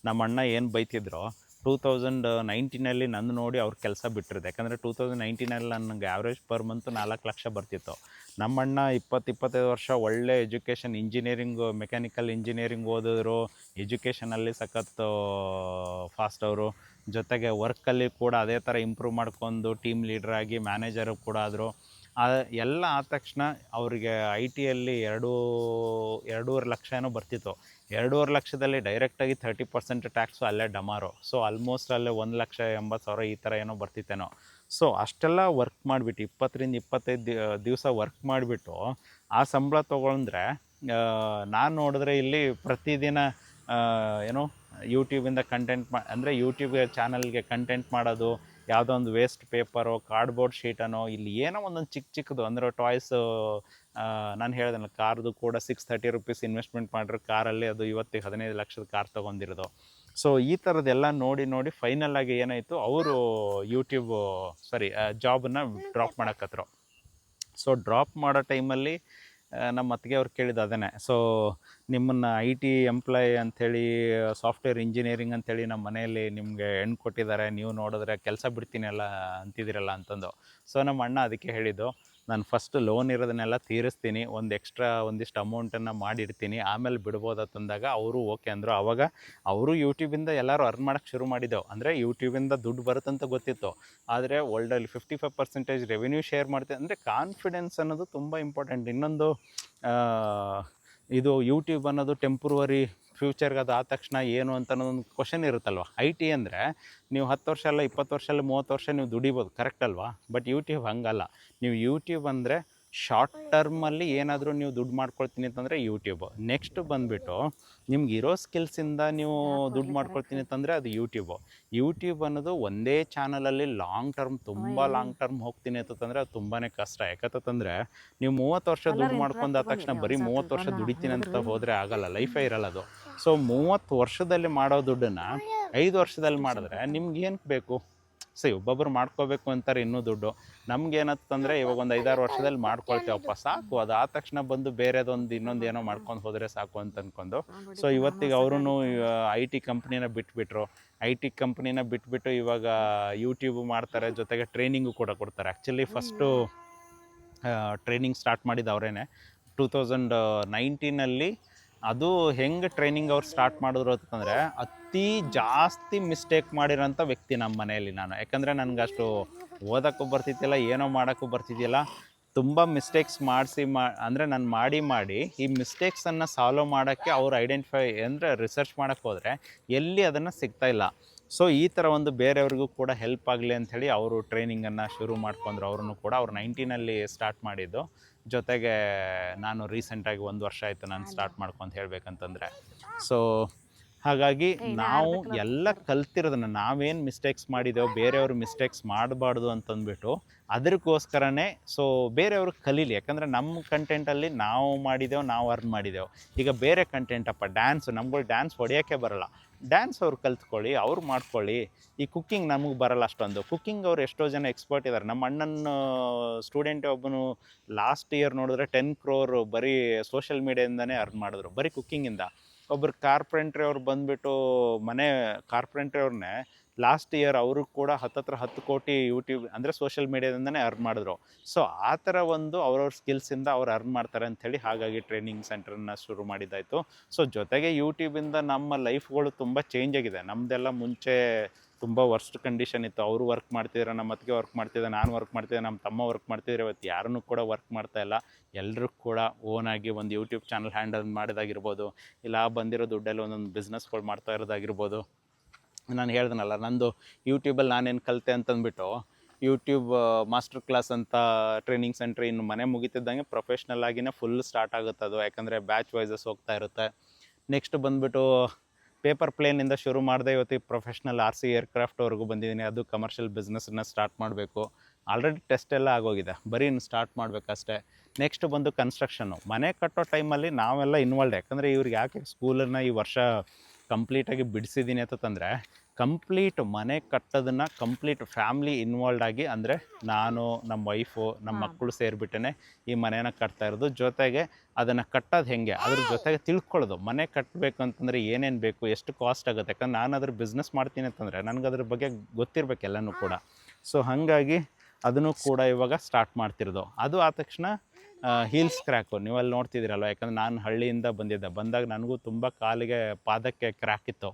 A: ನಮ್ಮ ಅಣ್ಣ ಏನು ಬೈತಿದ್ರೋ, 2019ನಲ್ಲಿ ನನ್ನ ನೋಡಿ ಅವ್ರ ಕೆಲಸ ಬಿಟ್ಟಿರೋದು. ಯಾಕಂದರೆ 2019ನಲ್ಲಿ ನನಗೆ ಆ್ಯಾವ್ರೇಜ್ ಪರ್ ಮಂತು 4 ಲಕ್ಷ ಬರ್ತಿತ್ತು. ನಮ್ಮ ಅಣ್ಣ 20-25 ವರ್ಷ ಒಳ್ಳೆ ಎಜುಕೇಷನ್, ಮೆಕ್ಯಾನಿಕಲ್ ಇಂಜಿನಿಯರಿಂಗ್ ಓದಿದ್ರು, ಎಜುಕೇಷನಲ್ಲಿ ಸಖತ್ತು ಫಾಸ್ಟ್ ಅವರು. ಜೊತೆಗೆ ವರ್ಕಲ್ಲಿ ಕೂಡ ಅದೇ ಥರ ಇಂಪ್ರೂವ್ ಮಾಡ್ಕೊಂಡು ಟೀಮ್ ಲೀಡ್ರಾಗಿ ಮ್ಯಾನೇಜರು ಕೂಡ ಆದರು. ಎಲ್ಲ ಆದ ತಕ್ಷಣ ಅವರಿಗೆ ಐ ಟಿಯಲ್ಲಿ 2.5 ಲಕ್ಷ ಏನೋ ಬರ್ತಿತ್ತು. 2.5 ಲಕ್ಷದಲ್ಲಿ ಡೈರೆಕ್ಟಾಗಿ 30% ಟ್ಯಾಕ್ಸು ಅಲ್ಲೇ ಡಮಾರು. ಸೊ ಆಲ್ಮೋಸ್ಟ್ ಅಲ್ಲೇ 1,80,000 ಈ ಥರ ಏನೋ ಬರ್ತಿತ್ತೇನೋ. ಸೊ ಅಷ್ಟೆಲ್ಲ ವರ್ಕ್ ಮಾಡಿಬಿಟ್ಟು 20-25 ದಿವಸ ವರ್ಕ್ ಮಾಡಿಬಿಟ್ಟು ಆ ಸಂಬಳ ತೊಗೊಂಡ್ರೆ ನಾನು ನೋಡಿದ್ರೆ ಇಲ್ಲಿ ಪ್ರತಿದಿನ ಏನೋ ಯೂಟ್ಯೂಬಿಂದ ಕಂಟೆಂಟ್ ಅಂದರೆ ಯೂಟ್ಯೂಬ್ ಚಾನಲ್ಗೆ ಕಂಟೆಂಟ್ ಮಾಡೋದು, ಯಾವುದೋ ಒಂದು ವೇಸ್ಟ್ ಪೇಪರೋ ಕಾರ್ಡ್ಬೋರ್ಡ್ ಶೀಟನೋ, ಇಲ್ಲಿ ಏನೋ ಒಂದೊಂದು ಚಿಕ್ಕದು ಅಂದರೆ ಟಾಯ್ಸು. ನಾನು ಹೇಳ್ದಲ್ಲ ಕಾರ್ದು ಕೂಡ 630 ರುಪೀಸ್ ಇನ್ವೆಸ್ಟ್ಮೆಂಟ್ ಮಾಡಿದ್ರೆ ಕಾರಲ್ಲಿ ಅದು ಇವತ್ತಿಗೆ 15 ಲಕ್ಷದ ಕಾರ್ ತೊಗೊಂಡಿರೋದು. ಸೊ ಈ ಥರದ್ದೆಲ್ಲ ನೋಡಿ ಫೈನಲ್ ಆಗಿ ಏನಾಯಿತು, ಅವರು ಜಾಬನ್ನು ಡ್ರಾಪ್ ಮಾಡೋಕ್ಕತ್ರು. ಸೊ ಡ್ರಾಪ್ ಮಾಡೋ ಟೈಮಲ್ಲಿ ನಮ್ಮ ಅತ್ತಿಗೆ ಅವ್ರು ಕೇಳಿದ್ದು ಅದನ್ನೇ. ಸೊ ನಿಮ್ಮನ್ನು IT ಎಂಪ್ಲಾಯಿ ಅಂಥೇಳಿ ಸಾಫ್ಟ್ವೇರ್ ಇಂಜಿನಿಯರಿಂಗ್ ಅಂಥೇಳಿ ನಮ್ಮ ಮನೆಯಲ್ಲಿ ನಿಮಗೆ ಹೆಣ್ಣು ಕೊಟ್ಟಿದ್ದಾರೆ, ನೀವು ನೋಡಿದ್ರೆ ಕೆಲಸ ಬಿಡ್ತೀನಿ ಎಲ್ಲ ಅಂತಿದ್ದೀರಲ್ಲ ಅಂತಂದು. ಸೊ ನಮ್ಮ ಅಣ್ಣ ಅದಕ್ಕೆ ಹೇಳಿದ್ದು, ನಾನು ಫಸ್ಟ್ ಲೋನ್ ಇರೋದನ್ನೆಲ್ಲ ತೀರಿಸ್ತೀನಿ, ಒಂದಿಷ್ಟು ಅಮೌಂಟನ್ನು ಮಾಡಿಡ್ತೀನಿ, ಆಮೇಲೆ ಬಿಡ್ಬೋದಂದಾಗ ಅವರು ಓಕೆ ಅಂದರು. ಆವಾಗ ಅವರು ಯೂಟ್ಯೂಬಿಂದ ಎಲ್ಲರೂ ಅರ್ನ್ ಮಾಡೋಕ್ಕೆ ಶುರು ಮಾಡಿದ್ದೆವು. ಅಂದರೆ ಯೂಟ್ಯೂಬಿಂದ ದುಡ್ಡು ಬರುತ್ತಂತ ಗೊತ್ತಿತ್ತು, ಆದರೆ ವರ್ಲ್ಡಲ್ಲಿ 55% ರೆವಿನ್ಯೂ ಶೇರ್ ಮಾಡ್ತೀವಿ. ಅಂದರೆ ಕಾನ್ಫಿಡೆನ್ಸ್ ಅನ್ನೋದು ತುಂಬ ಇಂಪಾರ್ಟೆಂಟ್. ಇನ್ನೊಂದು ಇದು ಯೂಟ್ಯೂಬ್ ಅನ್ನೋದು ಟೆಂಪ್ರವರಿ, ಫ್ಯೂಚರ್ಗೆ ಅದು ಆದ ತಕ್ಷಣ ಏನು ಅಂತ ಅನ್ನೋದೊಂದು ಕ್ವಶನ್ ಇರುತ್ತಲ್ವ. IT ಅಂದರೆ ನೀವು 10 ವರ್ಷ ಅಲ್ಲ 20 ವರ್ಷ ಅಲ್ಲ 30 ವರ್ಷ ನೀವು ದುಡಿಬೋದು, ಕರೆಕ್ಟ್ ಅಲ್ವಾ? ಬಟ್ ಯೂಟ್ಯೂಬ್ ಹಂಗಲ್ಲ. ನೀವು ಯೂಟ್ಯೂಬ್ ಅಂದರೆ ಶಾರ್ಟ್ ಟರ್ಮಲ್ಲಿ ಏನಾದರೂ ನೀವು ದುಡ್ಡು ಮಾಡ್ಕೊಳ್ತೀನಿ ಅಂತಂದರೆ ಯೂಟ್ಯೂಬು. ನೆಕ್ಸ್ಟ್ ಬಂದುಬಿಟ್ಟು ನಿಮ್ಗೆ ಇರೋ ಸ್ಕಿಲ್ಸಿಂದ ನೀವು ದುಡ್ಡು ಮಾಡ್ಕೊಳ್ತೀನಿ ಅಂತಂದರೆ ಅದು ಯೂಟ್ಯೂಬ್ ಅನ್ನೋದು ಒಂದೇ ಚಾನಲಲ್ಲಿ ತುಂಬ ಲಾಂಗ್ ಟರ್ಮ್ ಹೋಗ್ತೀನಿ ಅಂತಂದರೆ ಅದು ತುಂಬಾ ಕಷ್ಟ. ಯಾಕಂತಂದರೆ ನೀವು 30 ವರ್ಷ ದುಡ್ಡು ಮಾಡ್ಕೊಂಡು ಆದ ತಕ್ಷಣ ಬರೀ 30 ವರ್ಷ ದುಡಿತೀನಿ ಅಂತ ಹೋದರೆ ಆಗಲ್ಲ, ಲೈಫೇ ಇರಲ್ಲ ಅದು. ಸೊ 30 ವರ್ಷದಲ್ಲಿ ಮಾಡೋ ದುಡ್ಡನ್ನು 5 ವರ್ಷದಲ್ಲಿ ಮಾಡಿದ್ರೆ ನಿಮ್ಗೇನು ಬೇಕು? ಒಬ್ಬೊಬ್ಬರು ಮಾಡ್ಕೋಬೇಕು ಅಂತಾರೆ ಇನ್ನೂ ದುಡ್ಡು. ನಮ್ಗೇನಂತಂದರೆ ಇವಾಗ ಒಂದು 5-6 ವರ್ಷದಲ್ಲಿ ಮಾಡ್ಕೊಳ್ತೇವಪ್ಪ ಸಾಕು, ಅದು ಆದ ತಕ್ಷಣ ಬಂದು ಬೇರೆದೊಂದು ಇನ್ನೊಂದು ಏನೋ ಮಾಡ್ಕೊಂಡು ಹೋದರೆ ಸಾಕು ಅಂತ ಅಂದ್ಕೊಂಡು. ಸೊ ಇವತ್ತಿಗೆ ಅವರು IT ಕಂಪ್ನಿನ ಬಿಟ್ಬಿಟ್ಟು ಇವಾಗ ಯೂಟ್ಯೂಬ್ ಮಾಡ್ತಾರೆ, ಜೊತೆಗೆ ಟ್ರೈನಿಂಗು ಕೂಡ ಕೊಡ್ತಾರೆ. ಆ್ಯಕ್ಚುಲಿ ಫಸ್ಟು ಟ್ರೈನಿಂಗ್ ಸ್ಟಾರ್ಟ್ ಮಾಡಿದ್ದು ಅವರೇನೆ 2019 ಅದು ಹೆಂಗೆ ಟ್ರೈನಿಂಗ್ ಅವ್ರು ಸ್ಟಾರ್ಟ್ ಮಾಡಿದ್ರು ಅಂತಂದರೆ, ಅತಿ ಜಾಸ್ತಿ ಮಿಸ್ಟೇಕ್ ಮಾಡಿರೋಂಥ ವ್ಯಕ್ತಿ ನಮ್ಮ ಮನೆಯಲ್ಲಿ ನಾನು. ಯಾಕಂದರೆ ನನಗಷ್ಟು ಓದೋಕ್ಕೂ ಬರ್ತಿದ್ದಿಲ್ಲ, ಏನೋ ಮಾಡೋಕ್ಕೂ ಬರ್ತಿದ್ದಿಲ್ಲ. ತುಂಬ ಮಿಸ್ಟೇಕ್ಸ್ ಅಂದರೆ ನಾನು ಮಾಡಿ ಈ ಮಿಸ್ಟೇಕ್ಸನ್ನು ಸಾಲ್ವ್ ಮಾಡೋಕ್ಕೆ ಅವ್ರು ರಿಸರ್ಚ್ ಮಾಡೋಕ್ಕೆ ಹೋದರೆ ಎಲ್ಲಿ ಅದನ್ನು ಸಿಗ್ತಾಯಿಲ್ಲ. ಸೊ ಈ ಥರ ಒಂದು ಬೇರೆಯವ್ರಿಗೂ ಕೂಡ ಹೆಲ್ಪ್ ಆಗಲಿ ಅಂಥೇಳಿ ಅವರು ಟ್ರೈನಿಂಗನ್ನು ಶುರು ಮಾಡ್ಕೊಂಡ್ರು. ಅವ್ರು ಕೂಡ 19 ಸ್ಟಾರ್ಟ್ ಮಾಡಿದ್ದು. ಜೊತೆಗೆ ನಾನು ರೀಸೆಂಟಾಗಿ 1 ವರ್ಷ ಆಯಿತು ನಾನು ಸ್ಟಾರ್ಟ್ ಮಾಡ್ಕೊಂಡು ಹೇಳಬೇಕಂತಂದರೆ. ಸೊ ಹಾಗಾಗಿ ನಾವು ಎಲ್ಲ ಕಲ್ತಿರೋದನ್ನು, ನಾವೇನು ಮಿಸ್ಟೇಕ್ಸ್ ಮಾಡಿದೆವು ಬೇರೆಯವರು ಮಿಸ್ಟೇಕ್ಸ್ ಮಾಡಬಾರ್ದು ಅಂತಂದ್ಬಿಟ್ಟು ಅದಕ್ಕೋಸ್ಕರನೇ ಸೊ ಬೇರೆಯವರು ಕಲೀಲಿ. ಯಾಕಂದರೆ ನಮ್ಮ ಕಂಟೆಂಟಲ್ಲಿ ನಾವು ಮಾಡಿದೆವು, ನಾವು ಅರ್ನ್ ಮಾಡಿದೆವು. ಈಗ ಬೇರೆ ಕಂಟೆಂಟಪ್ಪ ನಮ್ಗಳು ಡ್ಯಾನ್ಸ್ ಹೊಡೆಯೋಕ್ಕೆ ಬರೋಲ್ಲ, ಡ್ಯಾನ್ಸ್ ಅವ್ರು ಕಲ್ತ್ಕೊಳ್ಳಿ, ಅವ್ರು ಮಾಡ್ಕೊಳ್ಳಿ. ಈ ಕುಕ್ಕಿಂಗ್ ನಮಗೆ ಬರೋಲ್ಲ ಅಷ್ಟೊಂದು. ಕುಕ್ಕಿಂಗ್ ಅವ್ರು ಎಷ್ಟೋ ಜನ ಎಕ್ಸ್ಪರ್ಟ್ ಇದ್ದಾರೆ. ನಮ್ಮ ಅಣ್ಣನ ಸ್ಟೂಡೆಂಟ್ ಒಬ್ಬನು ಲಾಸ್ಟ್ ಇಯರ್ ನೋಡಿದ್ರೆ 10 crore ಬರೀ ಸೋಷಿಯಲ್ ಮೀಡಿಯಾದಿಂದನೇ ಅರ್ನ್ ಮಾಡಿದ್ರು, ಬರೀ ಕುಕ್ಕಿಂಗಿಂದ. ಒಬ್ಬರು ಕಾರ್ಪೆಂಟ್ರಿ ಅವ್ರು ಬಂದುಬಿಟ್ಟು ಕಾರ್ಪೆಂಟ್ರಿ ಅವ್ರನ್ನೇ ಲಾಸ್ಟ್ ಇಯರ್ ಅವರು ಕೂಡ 10 ಕೋಟಿ ಯೂಟ್ಯೂಬ್ ಅಂದರೆ ಸೋಷಿಯಲ್ ಮೀಡಿಯಾದಿಂದನೇ ಅರ್ನ್ ಮಾಡಿದ್ರು. ಸೊ ಆ ಥರ ಒಂದು ಅವ್ರವ್ರ ಸ್ಕಿಲ್ಸಿಂದ ಅವ್ರು ಅರ್ನ್ ಮಾಡ್ತಾರೆ ಅಂಥೇಳಿ ಹಾಗಾಗಿ ಟ್ರೈನಿಂಗ್ ಸೆಂಟ್ರನ್ನ ಶುರು ಮಾಡಿದ್ದಾಯಿತು. ಸೊ ಜೊತೆಗೆ ಯೂಟ್ಯೂಬಿಂದ ನಮ್ಮ ಲೈಫ್ಗಳು ತುಂಬ ಚೇಂಜ್ ಆಗಿದೆ. ನಮ್ಮದೆಲ್ಲ ಮುಂಚೆ ತುಂಬ ವರ್ಸ್ಟ್ ಕಂಡೀಷನ್ ಇತ್ತು. ಅವರು ವರ್ಕ್ ಮಾಡ್ತಿದ್ರು, ನಮ್ಮ ಅತ್ತಿಗೆ ವರ್ಕ್ ಮಾಡ್ತಿದ್ದೆ, ನಾನು ವರ್ಕ್ ಮಾಡ್ತಿದ್ದೆ, ನಮ್ಮ ತಮ್ಮ ವರ್ಕ್ ಮಾಡ್ತಿದ್ರು. ಇವತ್ತು ಯಾರನ್ನೂ ಕೂಡ ವರ್ಕ್ ಮಾಡ್ತಾಯಿಲ್ಲ. ಎಲ್ಲರೂ ಕೂಡ ಓನಾಗಿ ಒಂದು ಯೂಟ್ಯೂಬ್ ಚಾನಲ್ ಹ್ಯಾಂಡಲ್ ಮಾಡೋದಾಗಿರ್ಬೋದು, ಇಲ್ಲ ಬಂದಿರೋ ದುಡ್ಡಲ್ಲಿ ಒಂದೊಂದು ಬಿಸ್ನೆಸ್ಗಳು ಮಾಡ್ತಾ ಇರೋದಾಗಿರ್ಬೋದು. ನಾನು ಹೇಳ್ದನಲ್ಲ, ನಂದು ಯೂಟ್ಯೂಬಲ್ಲಿ ನಾನೇನು ಕಲಿತೆ ಅಂತಂದ್ಬಿಟ್ಟು ಯೂಟ್ಯೂಬ್ ಮಾಸ್ಟರ್ ಕ್ಲಾಸ್ ಅಂತ ಟ್ರೈನಿಂಗ್ ಸೆಂಟ್ರ್ ಇನ್ನು ಮನೆ ಮುಗಿತಿದ್ದಂಗೆ ಪ್ರೊಫೆಷ್ನಲ್ ಆಗಿನೇ ಫುಲ್ ಸ್ಟಾರ್ಟ್ ಆಗುತ್ತೆ ಅದು. ಯಾಕಂದರೆ ಬ್ಯಾಚ್ ವೈಸಸ್ ಹೋಗ್ತಾ ಇರುತ್ತೆ. ನೆಕ್ಸ್ಟ್ ಬಂದುಬಿಟ್ಟು ಪೇಪರ್ ಪ್ಲೇನಿಂದ ಶುರು ಮಾಡಿದೆ, ಇವತ್ತಿಗೆ ಪ್ರೊಫೆಷ್ನಲ್ RC ಏರ್ಕ್ರಾಫ್ಟ್ವರೆಗೂ ಬಂದಿದ್ದೀನಿ. ಅದು ಕಮರ್ಷಿಯಲ್ ಬಿಸ್ನೆಸ್ಸನ್ನು ಸ್ಟಾರ್ಟ್ ಮಾಡಬೇಕು. ಆಲ್ರೆಡಿ ಟೆಸ್ಟ್ ಎಲ್ಲ ಆಗೋಗಿದೆ, ಬರೀ ಇನ್ನು ಸ್ಟಾರ್ಟ್ ಮಾಡಬೇಕಷ್ಟೇ. ನೆಕ್ಸ್ಟ್ ಬಂದು ಕನ್ಸ್ಟ್ರಕ್ಷನ್ನು. ಮನೆ ಕಟ್ಟೋ ಟೈಮಲ್ಲಿ ನಾವೆಲ್ಲ ಇನ್ವಾಲ್ವ್. ಯಾಕಂದರೆ ಇವ್ರಿಗೆ ಯಾಕೆ ಸ್ಕೂಲನ್ನು ಈ ವರ್ಷ ಕಂಪ್ಲೀಟಾಗಿ ಬಿಡಿಸಿದ್ದೀನಿ ಅಂತಂದರೆ, ಕಂಪ್ಲೀಟ್ ಮನೆ ಕಟ್ಟೋದನ್ನು ಕಂಪ್ಲೀಟ್ ಫ್ಯಾಮ್ಲಿ ಇನ್ವಾಲ್ವ್ ಆಗಿ, ಅಂದರೆ ನಾನು, ನಮ್ಮ ವೈಫು, ನಮ್ಮ ಮಕ್ಕಳು ಸೇರಿಬಿಟ್ಟೇ ಈ ಮನೇನ ಕಟ್ತಾ ಇರೋದು. ಜೊತೆಗೆ ಅದನ್ನು ಕಟ್ಟೋದು ಹೇಗೆ, ಅದ್ರ ಜೊತೆಗೆ ತಿಳ್ಕೊಳ್ಳೋದು. ಮನೆ ಕಟ್ಟಬೇಕು ಅಂತಂದರೆ ಏನೇನು ಬೇಕು, ಎಷ್ಟು ಕಾಸ್ಟ್ ಆಗುತ್ತೆ. ಯಾಕಂದ್ರೆ ನಾನು ಅದ್ರ ಬಿಸ್ನೆಸ್ ಮಾಡ್ತೀನಿ ಅಂತಂದರೆ ನನಗೆ ಅದ್ರ ಬಗ್ಗೆ ಗೊತ್ತಿರಬೇಕು ಎಲ್ಲನೂ ಕೂಡ. ಸೊ ಹಾಗಾಗಿ ಅದನ್ನು ಕೂಡ ಇವಾಗ ಸ್ಟಾರ್ಟ್ ಮಾಡ್ತಿರೋದು. ಅದು ಆದ ತಕ್ಷಣ ಹೀಲ್ಸ್ ಕ್ರ್ಯಾಕು ನೀವು ಅಲ್ಲಿ ನೋಡ್ತಿದ್ದೀರಲ್ವ, ಯಾಕಂದ್ರೆ ನಾನು ಹಳ್ಳಿಯಿಂದ ಬಂದಾಗ ನನಗೂ ತುಂಬ ಕಾಲಿಗೆ ಪಾದಕ್ಕೆ ಕ್ರ್ಯಾಕ್ ಇತ್ತು.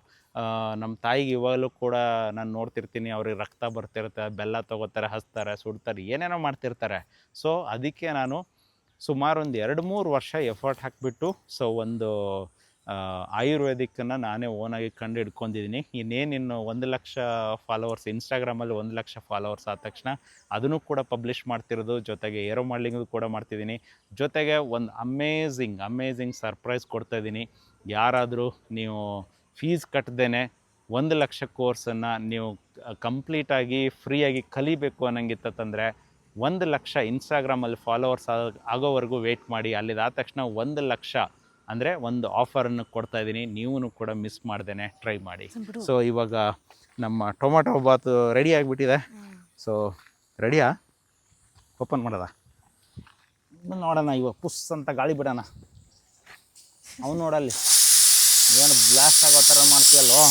A: ನಮ್ಮ ತಾಯಿಗೆ ಇವಾಗಲೂ ಕೂಡ ನಾನು ನೋಡ್ತಿರ್ತೀನಿ, ಅವ್ರಿಗೆ ರಕ್ತ ಬರ್ತಿರುತ್ತೆ, ಬೆಲ್ಲ ತೊಗೋತಾರೆ, ಹಚ್ತಾರೆ, ಸುಡ್ತಾರೆ, ಏನೇನೋ ಮಾಡ್ತಿರ್ತಾರೆ. ಸೊ ಅದಕ್ಕೆ ನಾನು ಸುಮಾರು ಒಂದು 2-3 ವರ್ಷ ಎಫರ್ಟ್ ಹಾಕಿಬಿಟ್ಟು ಸೊ ಒಂದು ಆಯುರ್ವೇದಿಕ್ಕನ್ನು ನಾನೇ ಓನಾಗಿ ಕಂಡು ಹಿಡ್ಕೊಂಡಿದ್ದೀನಿ. ಇನ್ನೇನಿನ್ನು 1 ಲಕ್ಷ ಫಾಲೋವರ್ಸ್, ಇನ್ಸ್ಟಾಗ್ರಾಮಲ್ಲಿ 1 ಲಕ್ಷ ಫಾಲೋವರ್ಸ್ ಆದ ತಕ್ಷಣ ಅದನ್ನು ಕೂಡ ಪಬ್ಲಿಷ್ ಮಾಡ್ತಿರೋದು, ಜೊತೆಗೆ ಏರೋ ಮಾಡ್ಲಿಂಗು ಕೂಡ ಮಾಡ್ತಿದ್ದೀನಿ. ಜೊತೆಗೆ ಒಂದು ಅಮೇಝಿಂಗ್ ಸರ್ಪ್ರೈಸ್ ಕೊಡ್ತಾಯಿದ್ದೀನಿ. ಯಾರಾದರೂ ನೀವು ಫೀಸ್ ಕಟ್ಟದೇನೆ 1 ಲಕ್ಷ ಕೋರ್ಸನ್ನು ನೀವು ಕಂಪ್ಲೀಟಾಗಿ ಫ್ರೀಯಾಗಿ ಕಲಿಬೇಕು ಅನ್ನಂಗಿತ್ತಂದರೆ 1 ಲಕ್ಷ ಇನ್ಸ್ಟಾಗ್ರಾಮಲ್ಲಿ ಫಾಲೋವರ್ಸ್ ಆಗೋವರೆಗೂ ವೆಯ್ಟ್ ಮಾಡಿ. ಅಲ್ಲಿದಾದ ತಕ್ಷಣ 1 ಲಕ್ಷ ಅಂದರೆ ಒಂದು ಆಫರನ್ನು ಕೊಡ್ತಾಯಿದ್ದೀನಿ. ನೀವು ಕೂಡ ಮಿಸ್ ಮಾಡ್ದೇನೆ ಟ್ರೈ ಮಾಡಿ. ಸೊ ಇವಾಗ ನಮ್ಮ ಟೊಮೊಟೊ ಬಾತು ರೆಡಿ ಆಗಿಬಿಟ್ಟಿದೆ. ಸೊ ರೆಡಿಯಾ? ಓಪನ್ ಮಾಡೋದ? ನೋಡೋಣ, ಇವಾಗ ಪುಸ್ ಅಂತ ಗಾಳಿ ಬಿಡೋಣ. ಅವ್ನು ನೋಡಲ್ಲಿ ಏನು ಬ್ಲಾಸ್ಟ್ ಆಗೋ ಥರ ಮಾಡ್ತೀಯಲ್ಲೋ.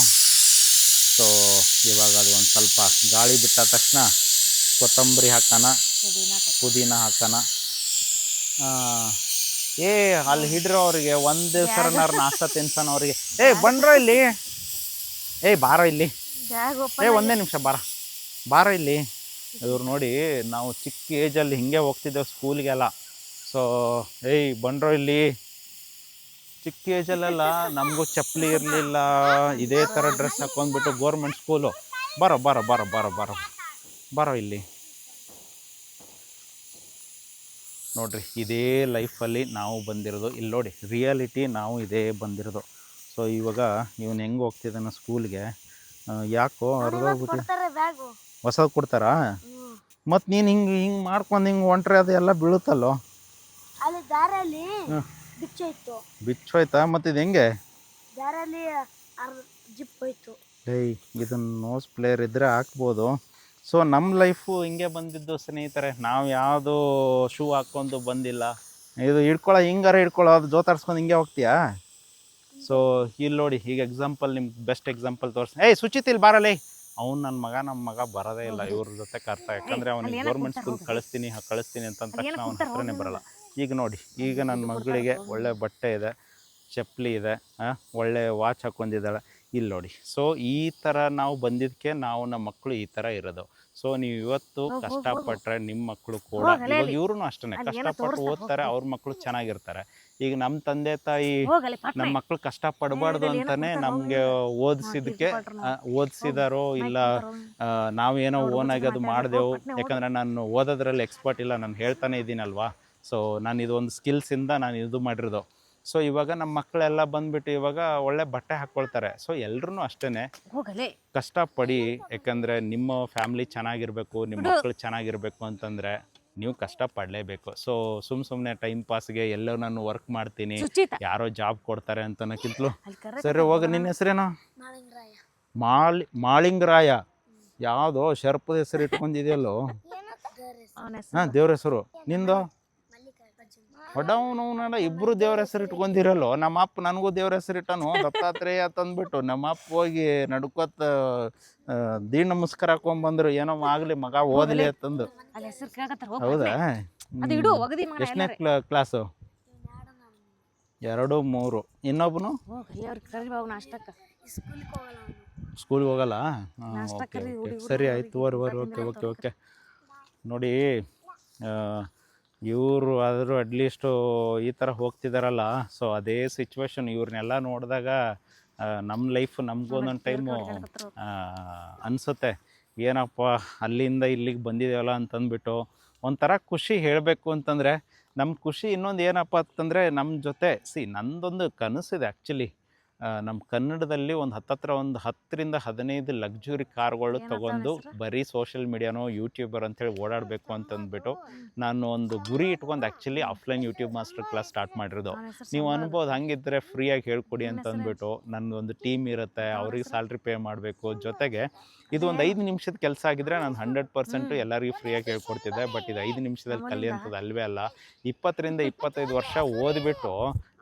A: ಸೊ ಇವಾಗ ಅದು ಒಂದು ಸ್ವಲ್ಪ ಗಾಳಿ ಬಿಟ್ಟ ತಕ್ಷಣ ಕೊತ್ತಂಬರಿ ಹಾಕೋಣ, ಪುದೀನ ಹಾಕೋಣ. ಅಲ್ಲಿ ಹಿಡ್ರೋ ಅವ್ರಿಗೆ ಒಂದು ಸರನಾರು ನಾಷ್ಟ ತಿನ್ಸೋಣ ಅವ್ರಿಗೆ. ಬಂಡ್ರೋ ಇಲ್ಲಿ, ಬಾರೋ ಇಲ್ಲಿ, ಒಂದೇ ನಿಮಿಷ ಬಾರೋ ಇಲ್ಲಿ. ಇವ್ರು ನೋಡಿ, ನಾವು ಚಿಕ್ಕ ಏಜಲ್ಲಿ ಹಿಂಗೆ ಹೋಗ್ತಿದ್ದೇವೆ ಸ್ಕೂಲ್ಗೆಲ್ಲ. ಸೊ ಬಂಡ್ರೋ ಇಲ್ಲಿ. ಚಿಕ್ಕ ಏಜಲ್ಲೆಲ್ಲ ನಮಗೂ ಚಪ್ಪಲಿ ಇರಲಿಲ್ಲ, ಇದೇ ಥರ ಡ್ರೆಸ್ ಹಾಕೊಂಡ್ಬಿಟ್ಟು ಗೋರ್ಮೆಂಟ್ ಸ್ಕೂಲು. ಬಾರೋ ಇಲ್ಲಿ. ನೋಡ್ರಿ, ಇದೇ ಲೈಫಲ್ಲಿ ನಾವು ಬಂದಿರೋದು. ಇಲ್ಲಿ ನೋಡಿ, ರಿಯಾಲಿಟಿ ನಾವು ಇದೇ ಬಂದಿರೋದು. ಸೊ ಇವಾಗ ಇವನು ಹೆಂಗೆ ಹೋಗ್ತಿದ್ದಾನೆ ಸ್ಕೂಲ್ಗೆ, ಯಾಕೋ ಅರ್ಧೋಗ್ಬಿಟ್ಟು ಹೊಸದು ಕೊಡ್ತಾರಾ? ಮತ್ತು ನೀನು ಹಿಂಗೆ ಮಾಡ್ಕೊಂಡು ಹಿಂಗೆ ಹೊಂಟ್ರೆ ಅದು ಎಲ್ಲ ಬೀಳುತ್ತಲ್ಲೋ. ಬಿಚ್ಚೋಯ್ತಾ? ಮತ್ತು ಇದು ಹೆಂಗೆ? ಇದನ್ನು ನೋಸ್ ಪ್ಲೇಯರ್ ಇದ್ದರೆ ಹಾಕ್ಬೋದು. ಸೊ ನಮ್ಮ ಲೈಫು ಹಿಂಗೆ ಬಂದಿದ್ದು ಸ್ನೇಹಿತರೆ. ನಾವು ಯಾವುದು ಶೂ ಹಾಕ್ಕೊಂಡು ಬಂದಿಲ್ಲ. ಇದು ಹಿಂಗಾರೆ ಹಿಡ್ಕೊಳ್ಳೋ, ಅದು ಜೋತಾಡ್ಸ್ಕೊಂಡು ಹಿಂಗೆ ಹೋಗ್ತೀಯಾ? ಸೊ ಇಲ್ಲಿ ನೋಡಿ, ಈಗ ಎಕ್ಸಾಂಪಲ್, ನಿಮ್ಗೆ ಬೆಸ್ಟ್ ಎಕ್ಸಾಂಪಲ್ ತೋರಿಸಿ. ಸುಚಿತ್ ಇಲ್ಲಿ ಬಾರಲ್ಲ. ಅವ್ನು ನಮ್ಮ ಮಗ ಬರೋದೇ ಇಲ್ಲ ಇವ್ರ ಜೊತೆ ಕರ್ತ. ಯಾಕಂದರೆ ಅವನಿಗೆ ಗೌರ್ಮೆಂಟ್ ಸ್ಕೂಲ್ ಕಳಿಸ್ತೀನಿ ಅಂತ ತಕ್ಷಣ ಅವ್ನ ಹತ್ರನೇ ಬರೋಲ್ಲ. ಈಗ ನೋಡಿ, ಈಗ ನನ್ನ ಮಗಳಿಗೆ ಒಳ್ಳೆ ಬಟ್ಟೆ ಇದೆ, ಚಪ್ಪಲಿ ಇದೆ, ಒಳ್ಳೆ ವಾಚ್ ಹಾಕ್ಕೊಂಡಿದ್ದಾಳೆ. ಇಲ್ಲಿ ನೋಡಿ. ಸೊ ಈ ಥರ ನಾವು ಬಂದಿದ್ದಕ್ಕೆ ನಮ್ಮ ಮಕ್ಕಳು ಈ ಥರ ಇರೋದು. ಸೊ ನೀವು ಇವತ್ತು ಕಷ್ಟಪಟ್ಟರೆ ನಿಮ್ಮ ಮಕ್ಕಳು ಕೂಡ, ಇವಾಗ ಇವ್ರೂ ಅಷ್ಟೇ ಕಷ್ಟಪಟ್ಟು ಓದ್ತಾರೆ, ಅವ್ರ ಮಕ್ಕಳು ಚೆನ್ನಾಗಿರ್ತಾರೆ. ಈಗ ನಮ್ಮ ತಂದೆ ತಾಯಿ ನಮ್ಮ ಮಕ್ಕಳು ಕಷ್ಟಪಡಬಾರ್ದು ಅಂತಲೇ ನಮಗೆ ಓದಿಸಿದಾರೋ ಇಲ್ಲ ನಾವೇನೋ ಓನಾಗಿ ಅದು ಮಾಡಿದೆವು. ಯಾಕಂದರೆ ನಾನು ಓದೋದ್ರಲ್ಲಿ ಎಕ್ಸ್ಪರ್ಟ್ ಇಲ್ಲ, ನಾನು ಹೇಳ್ತಾನೆ ಇದ್ದೀನಲ್ವಾ. ಸೊ ನಾನು ಇದೊಂದು ಸ್ಕಿಲ್ಸಿಂದ ನಾನು ಇದು ಮಾಡಿರೋದು. ಸೊ ಇವಾಗ ನಮ್ಮ ಮಕ್ಕಳೆಲ್ಲ ಬಂದ್ಬಿಟ್ಟು ಇವಾಗ ಒಳ್ಳೆ ಬಟ್ಟೆ ಹಾಕ್ಕೊಳ್ತಾರೆ. ಸೊ ಎಲ್ರೂ ಅಷ್ಟೇ ಕಷ್ಟಪಡಿ. ಯಾಕಂದರೆ ನಿಮ್ಮ ಫ್ಯಾಮಿಲಿ ಚೆನ್ನಾಗಿರಬೇಕು, ನಿಮ್ಮ ಮಕ್ಕಳು ಚೆನ್ನಾಗಿರಬೇಕು ಅಂತಂದರೆ ನೀವು ಕಷ್ಟಪಡಲೇಬೇಕು. ಸೊ ಸುಮ್ಮನೆ ಟೈಮ್ ಪಾಸ್ಗೆ ಎಲ್ಲೋ ನಾನು ವರ್ಕ್ ಮಾಡ್ತೀನಿ, ಯಾರೋ ಜಾಬ್ ಕೊಡ್ತಾರೆ ಅಂತನಕ್ಕಿಂತಲೂ ಸರಿ ಹೋಗಿ. ನಿನ್ನ ಹೆಸರೇನೋ? ಮಾಳಿಂಗರಾಯ. ಯಾವುದೋ ಶರ್ಪದ ಹೆಸರು ಇಟ್ಕೊಂಡಿದೆಯಲ್ಲೋ? ದೇವ್ರ ಹೆಸರು ನಿಂದು? ಒಡವನವನೆಲ್ಲ ಇಬ್ಬರು ದೇವ್ರ ಹೆಸರು ಇಟ್ಕೊಂಡಿರಲ್ಲೋ. ನಮ್ಮ ಅಪ್ಪ ನನಗೂ ದೇವ್ರ ಹೆಸರು ಇಟ್ಟನು, ದತ್ತಾತ್ರೇಯ ತಂದ್ಬಿಟ್ಟು. ನಮ್ಮ ಅಪ್ಪ ಹೋಗಿ ನಡ್ಕೊತ ದೀಡ್ ನಮಸ್ಕಾರ ಹಾಕೊಂಡ್ಬಂದ್ರು, ಏನೋ ಆಗಲಿ ಮಗ ಓದಲಿ ಅಂತಂದು. ಹೌದಾ? ಎಷ್ಟನೇ ಕ್ಲಾಸು? 2, 3. ಇನ್ನೊಬ್ಬನು ಸ್ಕೂಲ್ಗೆ ಹೋಗಲ್ಲ? ಸರಿ ಆಯ್ತು, ಓಕೆ. ನೋಡಿ, ಇವರು ಆದರೂ ಅಟ್ಲೀಸ್ಟು ಈ ಥರ ಹೋಗ್ತಿದ್ದಾರಲ್ಲ. ಸೊ ಅದೇ ಸಿಚುವೇಶನ್ ಇವ್ರನ್ನೆಲ್ಲ ನೋಡಿದಾಗ ನಮ್ಮ ಲೈಫ್ ನಮಗೂ ಒಂದೊಂದು ಟೈಮು ಅನಿಸುತ್ತೆ, ಏನಪ್ಪ ಅಲ್ಲಿಂದ ಇಲ್ಲಿಗೆ ಬಂದಿದ್ದೇವಲ್ಲ ಅಂತಂದ್ಬಿಟ್ಟು ಒಂಥರ ಖುಷಿ. ಹೇಳಬೇಕು ಅಂತಂದರೆ ನಮ್ಮ ಖುಷಿ ಇನ್ನೊಂದು ಏನಪ್ಪ ಅಂತಂದರೆ, ನಮ್ಮ ಜೊತೆ ನಂದೊಂದು ಕನಸಿದೆ ಆ್ಯಕ್ಚುಲಿ. ನಮ್ಮ ಕನ್ನಡದಲ್ಲಿ ಒಂದು 10ರಿಂದ 15 ಲಕ್ಸುರಿ ಕಾರ್ಗಳು ತೊಗೊಂಡು ಬರೀ ಸೋಷಿಯಲ್ ಮೀಡಿಯಾನೋ ಯೂಟ್ಯೂಬರ್ ಅಂಥೇಳಿ ಓಡಾಡಬೇಕು ಅಂತಂದ್ಬಿಟ್ಟು ನಾನು ಒಂದು ಗುರಿ ಇಟ್ಕೊಂಡು actually offline YouTube master class start ಮಾಡಿರೋದು. ನೀವು ಅನ್ಬೋದು, ಹಂಗಿದ್ರೆ ಫ್ರೀಯಾಗಿ ಹೇಳ್ಕೊಡಿ ಅಂತಂದ್ಬಿಟ್ಟು. ನನ್ನೊಂದು ಟೀಮ್ ಇರುತ್ತೆ, ಅವ್ರಿಗೆ ಸ್ಯಾಲ್ರಿ ಪೇ ಮಾಡಬೇಕು. ಜೊತೆಗೆ ಇದು ಒಂದು 5 ನಿಮಿಷದ ಕೆಲಸ ಆಗಿದ್ರೆ ನಾನು 100% ಎಲ್ಲರಿಗೂ ಫ್ರೀಯಾಗಿ ಹೇಳ್ಕೊಡ್ತಿದ್ದೆ. ಬಟ್ ಇದು 5 ನಿಮಿಷದಲ್ಲಿ ಕಲಿಯೋಂಥದ್ದು ಅಲ್ವೇ ಅಲ್ಲ. 20ರಿಂದ 25 ವರ್ಷ ಓದಿಬಿಟ್ಟು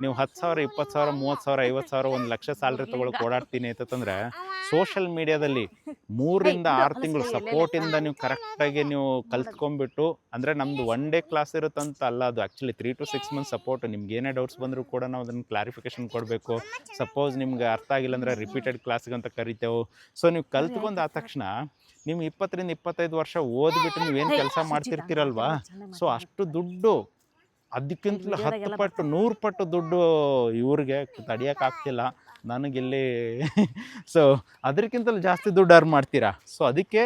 A: ನೀವು 10,000 20,000 30,000 50,000 1 ಲಕ್ಷ ಸ್ಯಾಲ್ರಿ ತೊಗೊಳಕ್ಕೆ ಓಡಾಡ್ತೀನಿ ಅಂತಂದರೆ ಸೋಷಿಯಲ್ ಮೀಡಿಯಾದಲ್ಲಿ 3ರಿಂದ 6 ತಿಂಗಳು ಸಪೋರ್ಟಿಂದ ನೀವು ಕರೆಕ್ಟಾಗಿ ನೀವು ಕಲ್ತ್ಕೊಂಡ್ಬಿಟ್ಟು, ಅಂದರೆ ನಮ್ಮದು 1 ಡೇ ಕ್ಲಾಸ್ ಇರುತ್ತಂತ ಅಲ್ಲ, ಅದು ಆ್ಯಕ್ಚುಲಿ 3 to 6 ಮಂತ್ಸ್ ಸಪೋರ್ಟ್. ನಿಮ್ಗೆ ಏನೇ ಡೌಟ್ಸ್ ಬಂದರೂ ಕೂಡ ನಾವು ಅದನ್ನು ಕ್ಲಾರಿಫಿಕೇಷನ್ ಕೊಡಬೇಕು. ಸಪೋಸ್ ನಿಮ್ಗೆ ಅರ್ಥ ಆಗಿಲ್ಲ ಅಂದರೆ ರಿಪೀಟೆಡ್ ಕ್ಲಾಸ್ಗಂತ ಕರಿತೇವೆ. ಸೊ ನೀವು ಕಲ್ತ್ಕೊಂಡು ಆದ ತಕ್ಷಣ ನೀವು 20ರಿಂದ 25 ವರ್ಷ ಓದ್ಬಿಟ್ಟು ನೀವೇನು ಕೆಲಸ ಮಾಡ್ತಿರ್ತೀರಲ್ವಾ, ಸೊ ಅಷ್ಟು ದುಡ್ಡು ಅದಕ್ಕಿಂತಲೂ 10 ಪಟ್ಟು 100 ಪಟ್ಟು ದುಡ್ಡು ಇವ್ರಿಗೆ ತಡಿಯೋಕ್ಕಾಗ್ತಿಲ್ಲ ನನಗಿಲ್ಲಿ. ಸೊ ಅದಕ್ಕಿಂತಲೂ ಜಾಸ್ತಿ ದುಡ್ಡು ಅರ್ನ್ ಮಾಡ್ತೀರಾ. ಸೊ ಅದಕ್ಕೆ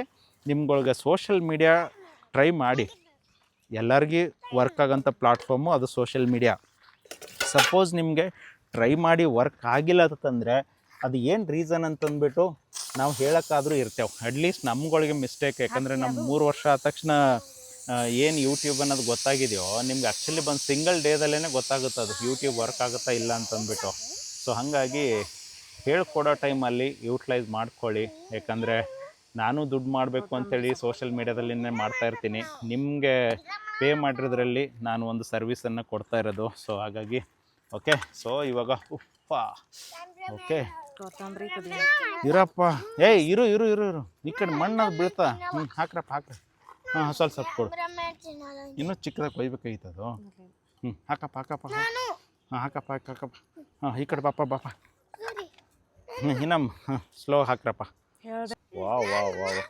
A: ನಿಮ್ಗಳ್ಗೆ ಸೋಷಿಯಲ್ ಮೀಡಿಯಾ ಟ್ರೈ ಮಾಡಿ. ಎಲ್ಲರಿಗೂ ವರ್ಕ್ ಆಗೋಂಥ ಪ್ಲಾಟ್ಫಾರ್ಮು ಅದು ಸೋಷಿಯಲ್ ಮೀಡಿಯಾ. ಸಪೋಸ್ ನಿಮಗೆ ಟ್ರೈ ಮಾಡಿ ವರ್ಕ್ ಆಗಿಲ್ಲ ಅಂತಂದರೆ ಅದು ಏನು ರೀಸನ್ ಅಂತಂದ್ಬಿಟ್ಟು ನಾವು ಹೇಳೋಕ್ಕಾದರೂ ಇರ್ತೇವೆ. ಅಟ್ಲೀಸ್ಟ್ ನಮ್ಗಳಿಗೆ ಮಿಸ್ಟೇಕ್, ಯಾಕಂದರೆ ನಮ್ಮ 3 ವರ್ಷ ಆದ ತಕ್ಷಣ ಏನು ಯೂಟ್ಯೂಬ್ ಅನ್ನೋದು ಗೊತ್ತಾಗಿದೆಯೋ ನಿಮ್ಗೆ ಆ್ಯಕ್ಚುಲಿ ಬಂದು ಸಿಂಗಲ್ ಡೇದಲ್ಲೇ ಗೊತ್ತಾಗುತ್ತೆ ಅದು ಯೂಟ್ಯೂಬ್ ವರ್ಕ್ ಆಗುತ್ತಾ ಇಲ್ಲ ಅಂತಂದ್ಬಿಟ್ಟು. ಸೊ ಹಾಗಾಗಿ ಹೇಳ್ಕೊಡೋ ಟೈಮಲ್ಲಿ ಯೂಟ್ಲೈಸ್ ಮಾಡ್ಕೊಳ್ಳಿ. ಯಾಕಂದರೆ ನಾನು ದುಡ್ಡು ಮಾಡಬೇಕು ಅಂತೇಳಿ ಸೋಷಿಯಲ್ ಮೀಡ್ಯಾದಲ್ಲಿನೇ ಮಾಡ್ತಾಯಿರ್ತೀನಿ. ನಿಮಗೆ ಪೇ ಮಾಡಿರೋದ್ರಲ್ಲಿ ನಾನು ಒಂದು ಸರ್ವಿಸನ್ನು ಕೊಡ್ತಾ ಇರೋದು. ಸೊ ಹಾಗಾಗಿ ಓಕೆ. ಸೊ ಇವಾಗ ಉಪ್ಪ ಓಕೆ
B: ಕೊತ್ತಂಬರಿ ಪುಡಿ
A: ಇರಪ್ಪ, ಏಯ್ ಇರು ಇರು ಇರು ಇರು ಈ ಕಡೆ ಮಣ್ಣದು ಬೀಳ್ತಾ. ಹಾಕ್ರಪ್ಪ ಹಾಕ್ರಿ. ಹಾಂ ಸ್ವಲ್ಪ ಸ್ವಲ್ಪ ಕೊಡು, ಇನ್ನೂ ಚಿಕ್ಕದಾಗಿ ಕೊಯ್ಬೇಕಾಗಿತ್ತು ಅದು. ಹಾಕಪ್ಪ ಹಾಕಪ್ಪ. ಹಾಕಪ್ಪ ಹಾಕಪ್ಪ. ಈ ಕಡೆ ಬಾಪ ಬಾಪ. ಇನ್ನೊಮ್ಮೆ ಸ್ಲೋ ಹಾಕ್ರಪ್ಪ.
B: ಹೇಳ್ದೆ
A: wow wow wow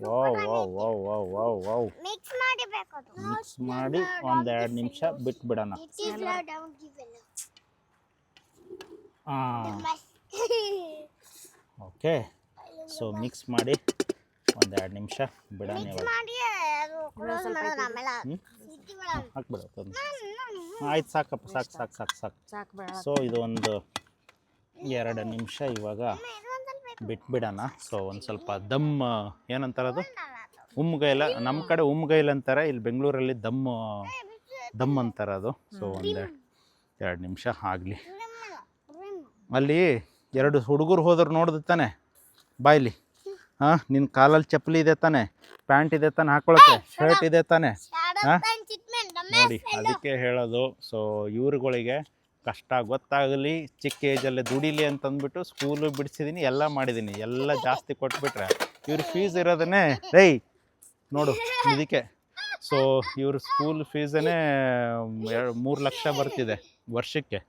A: wow wow wow wow wow wow. Mix ಮಾಡಿ 1-2 ನಿಮಿಷ ಬಿಟ್ಬಿಡೋಣ. ಓಕೆ. ಸೊ ಮಿಕ್ಸ್ ಮಾಡಿ 1-2 ನಿಮಿಷ ಬಿಡೋಣ. ಹಾಕ್ಬಿಡ. ಆಯ್ತು ಸಾಕಪ್ಪ, ಸಾಕು ಸಾಕು ಸಾಕು ಸಾಕು
B: ಸಾಕು ಬೇಡ.
A: ಸೊ ಇದು ಒಂದು 2 ನಿಮಿಷ ಇವಾಗ ಬಿಟ್ಬಿಡೋಣ. ಸೊ ಒಂದು ಸ್ವಲ್ಪ ದಮ್ ಏನಂತಾರೆ ಅದು, ಉಮ್ಗೈಲ. ನಮ್ಮ ಕಡೆ ಉಮ್ಗೈಲ್ ಅಂತಾರೆ, ಇಲ್ಲಿ ಬೆಂಗಳೂರಲ್ಲಿ ದಮ್ ಅಂತಾರೆ ಅದು. ಸೊ 1-2 ನಿಮಿಷ ಆಗಲಿ. ಅಲ್ಲಿ 2 ಹುಡುಗರು ಹೋದ್ರು ನೋಡಿದ ತಾನೆ ಬಾಯ್ಲಿ. ಹಾಂ, ನಿನ್ನ ಕಾಲಲ್ಲಿ ಚಪ್ಪಲಿ ಇದೆ ತಾನೆ, ಪ್ಯಾಂಟ್ ಇದೆ ತಾನೆ ಹಾಕೊಳಕ್ಕೆ, ಶರ್ಟ್ ಇದೆ ತಾನೆ. ಹಾಂ ನೋಡಿ, ಅದಕ್ಕೆ ಹೇಳೋದು. ಸೊ ಇವ್ರುಗಳಿಗೆ ಕಷ್ಟ ಗೊತ್ತಾಗಲಿ, ಚಿಕ್ಕ ಏಜಲ್ಲೇ ದುಡಿಲಿ ಅಂತಂದ್ಬಿಟ್ಟು ಸ್ಕೂಲು ಬಿಡಿಸಿದ್ದೀನಿ, ಎಲ್ಲ ಮಾಡಿದ್ದೀನಿ. ಎಲ್ಲ ಜಾಸ್ತಿ ಕೊಟ್ಬಿಟ್ರೆ ಇವ್ರ ಫೀಸ್ ಇರೋದನ್ನೇ ರೈ ನೋಡು ಇದಕ್ಕೆ. ಸೊ ಇವ್ರ ಸ್ಕೂಲ್ ಫೀಸೇ 3 ಲಕ್ಷ ಬರ್ತಿದೆ ವರ್ಷಕ್ಕೆ.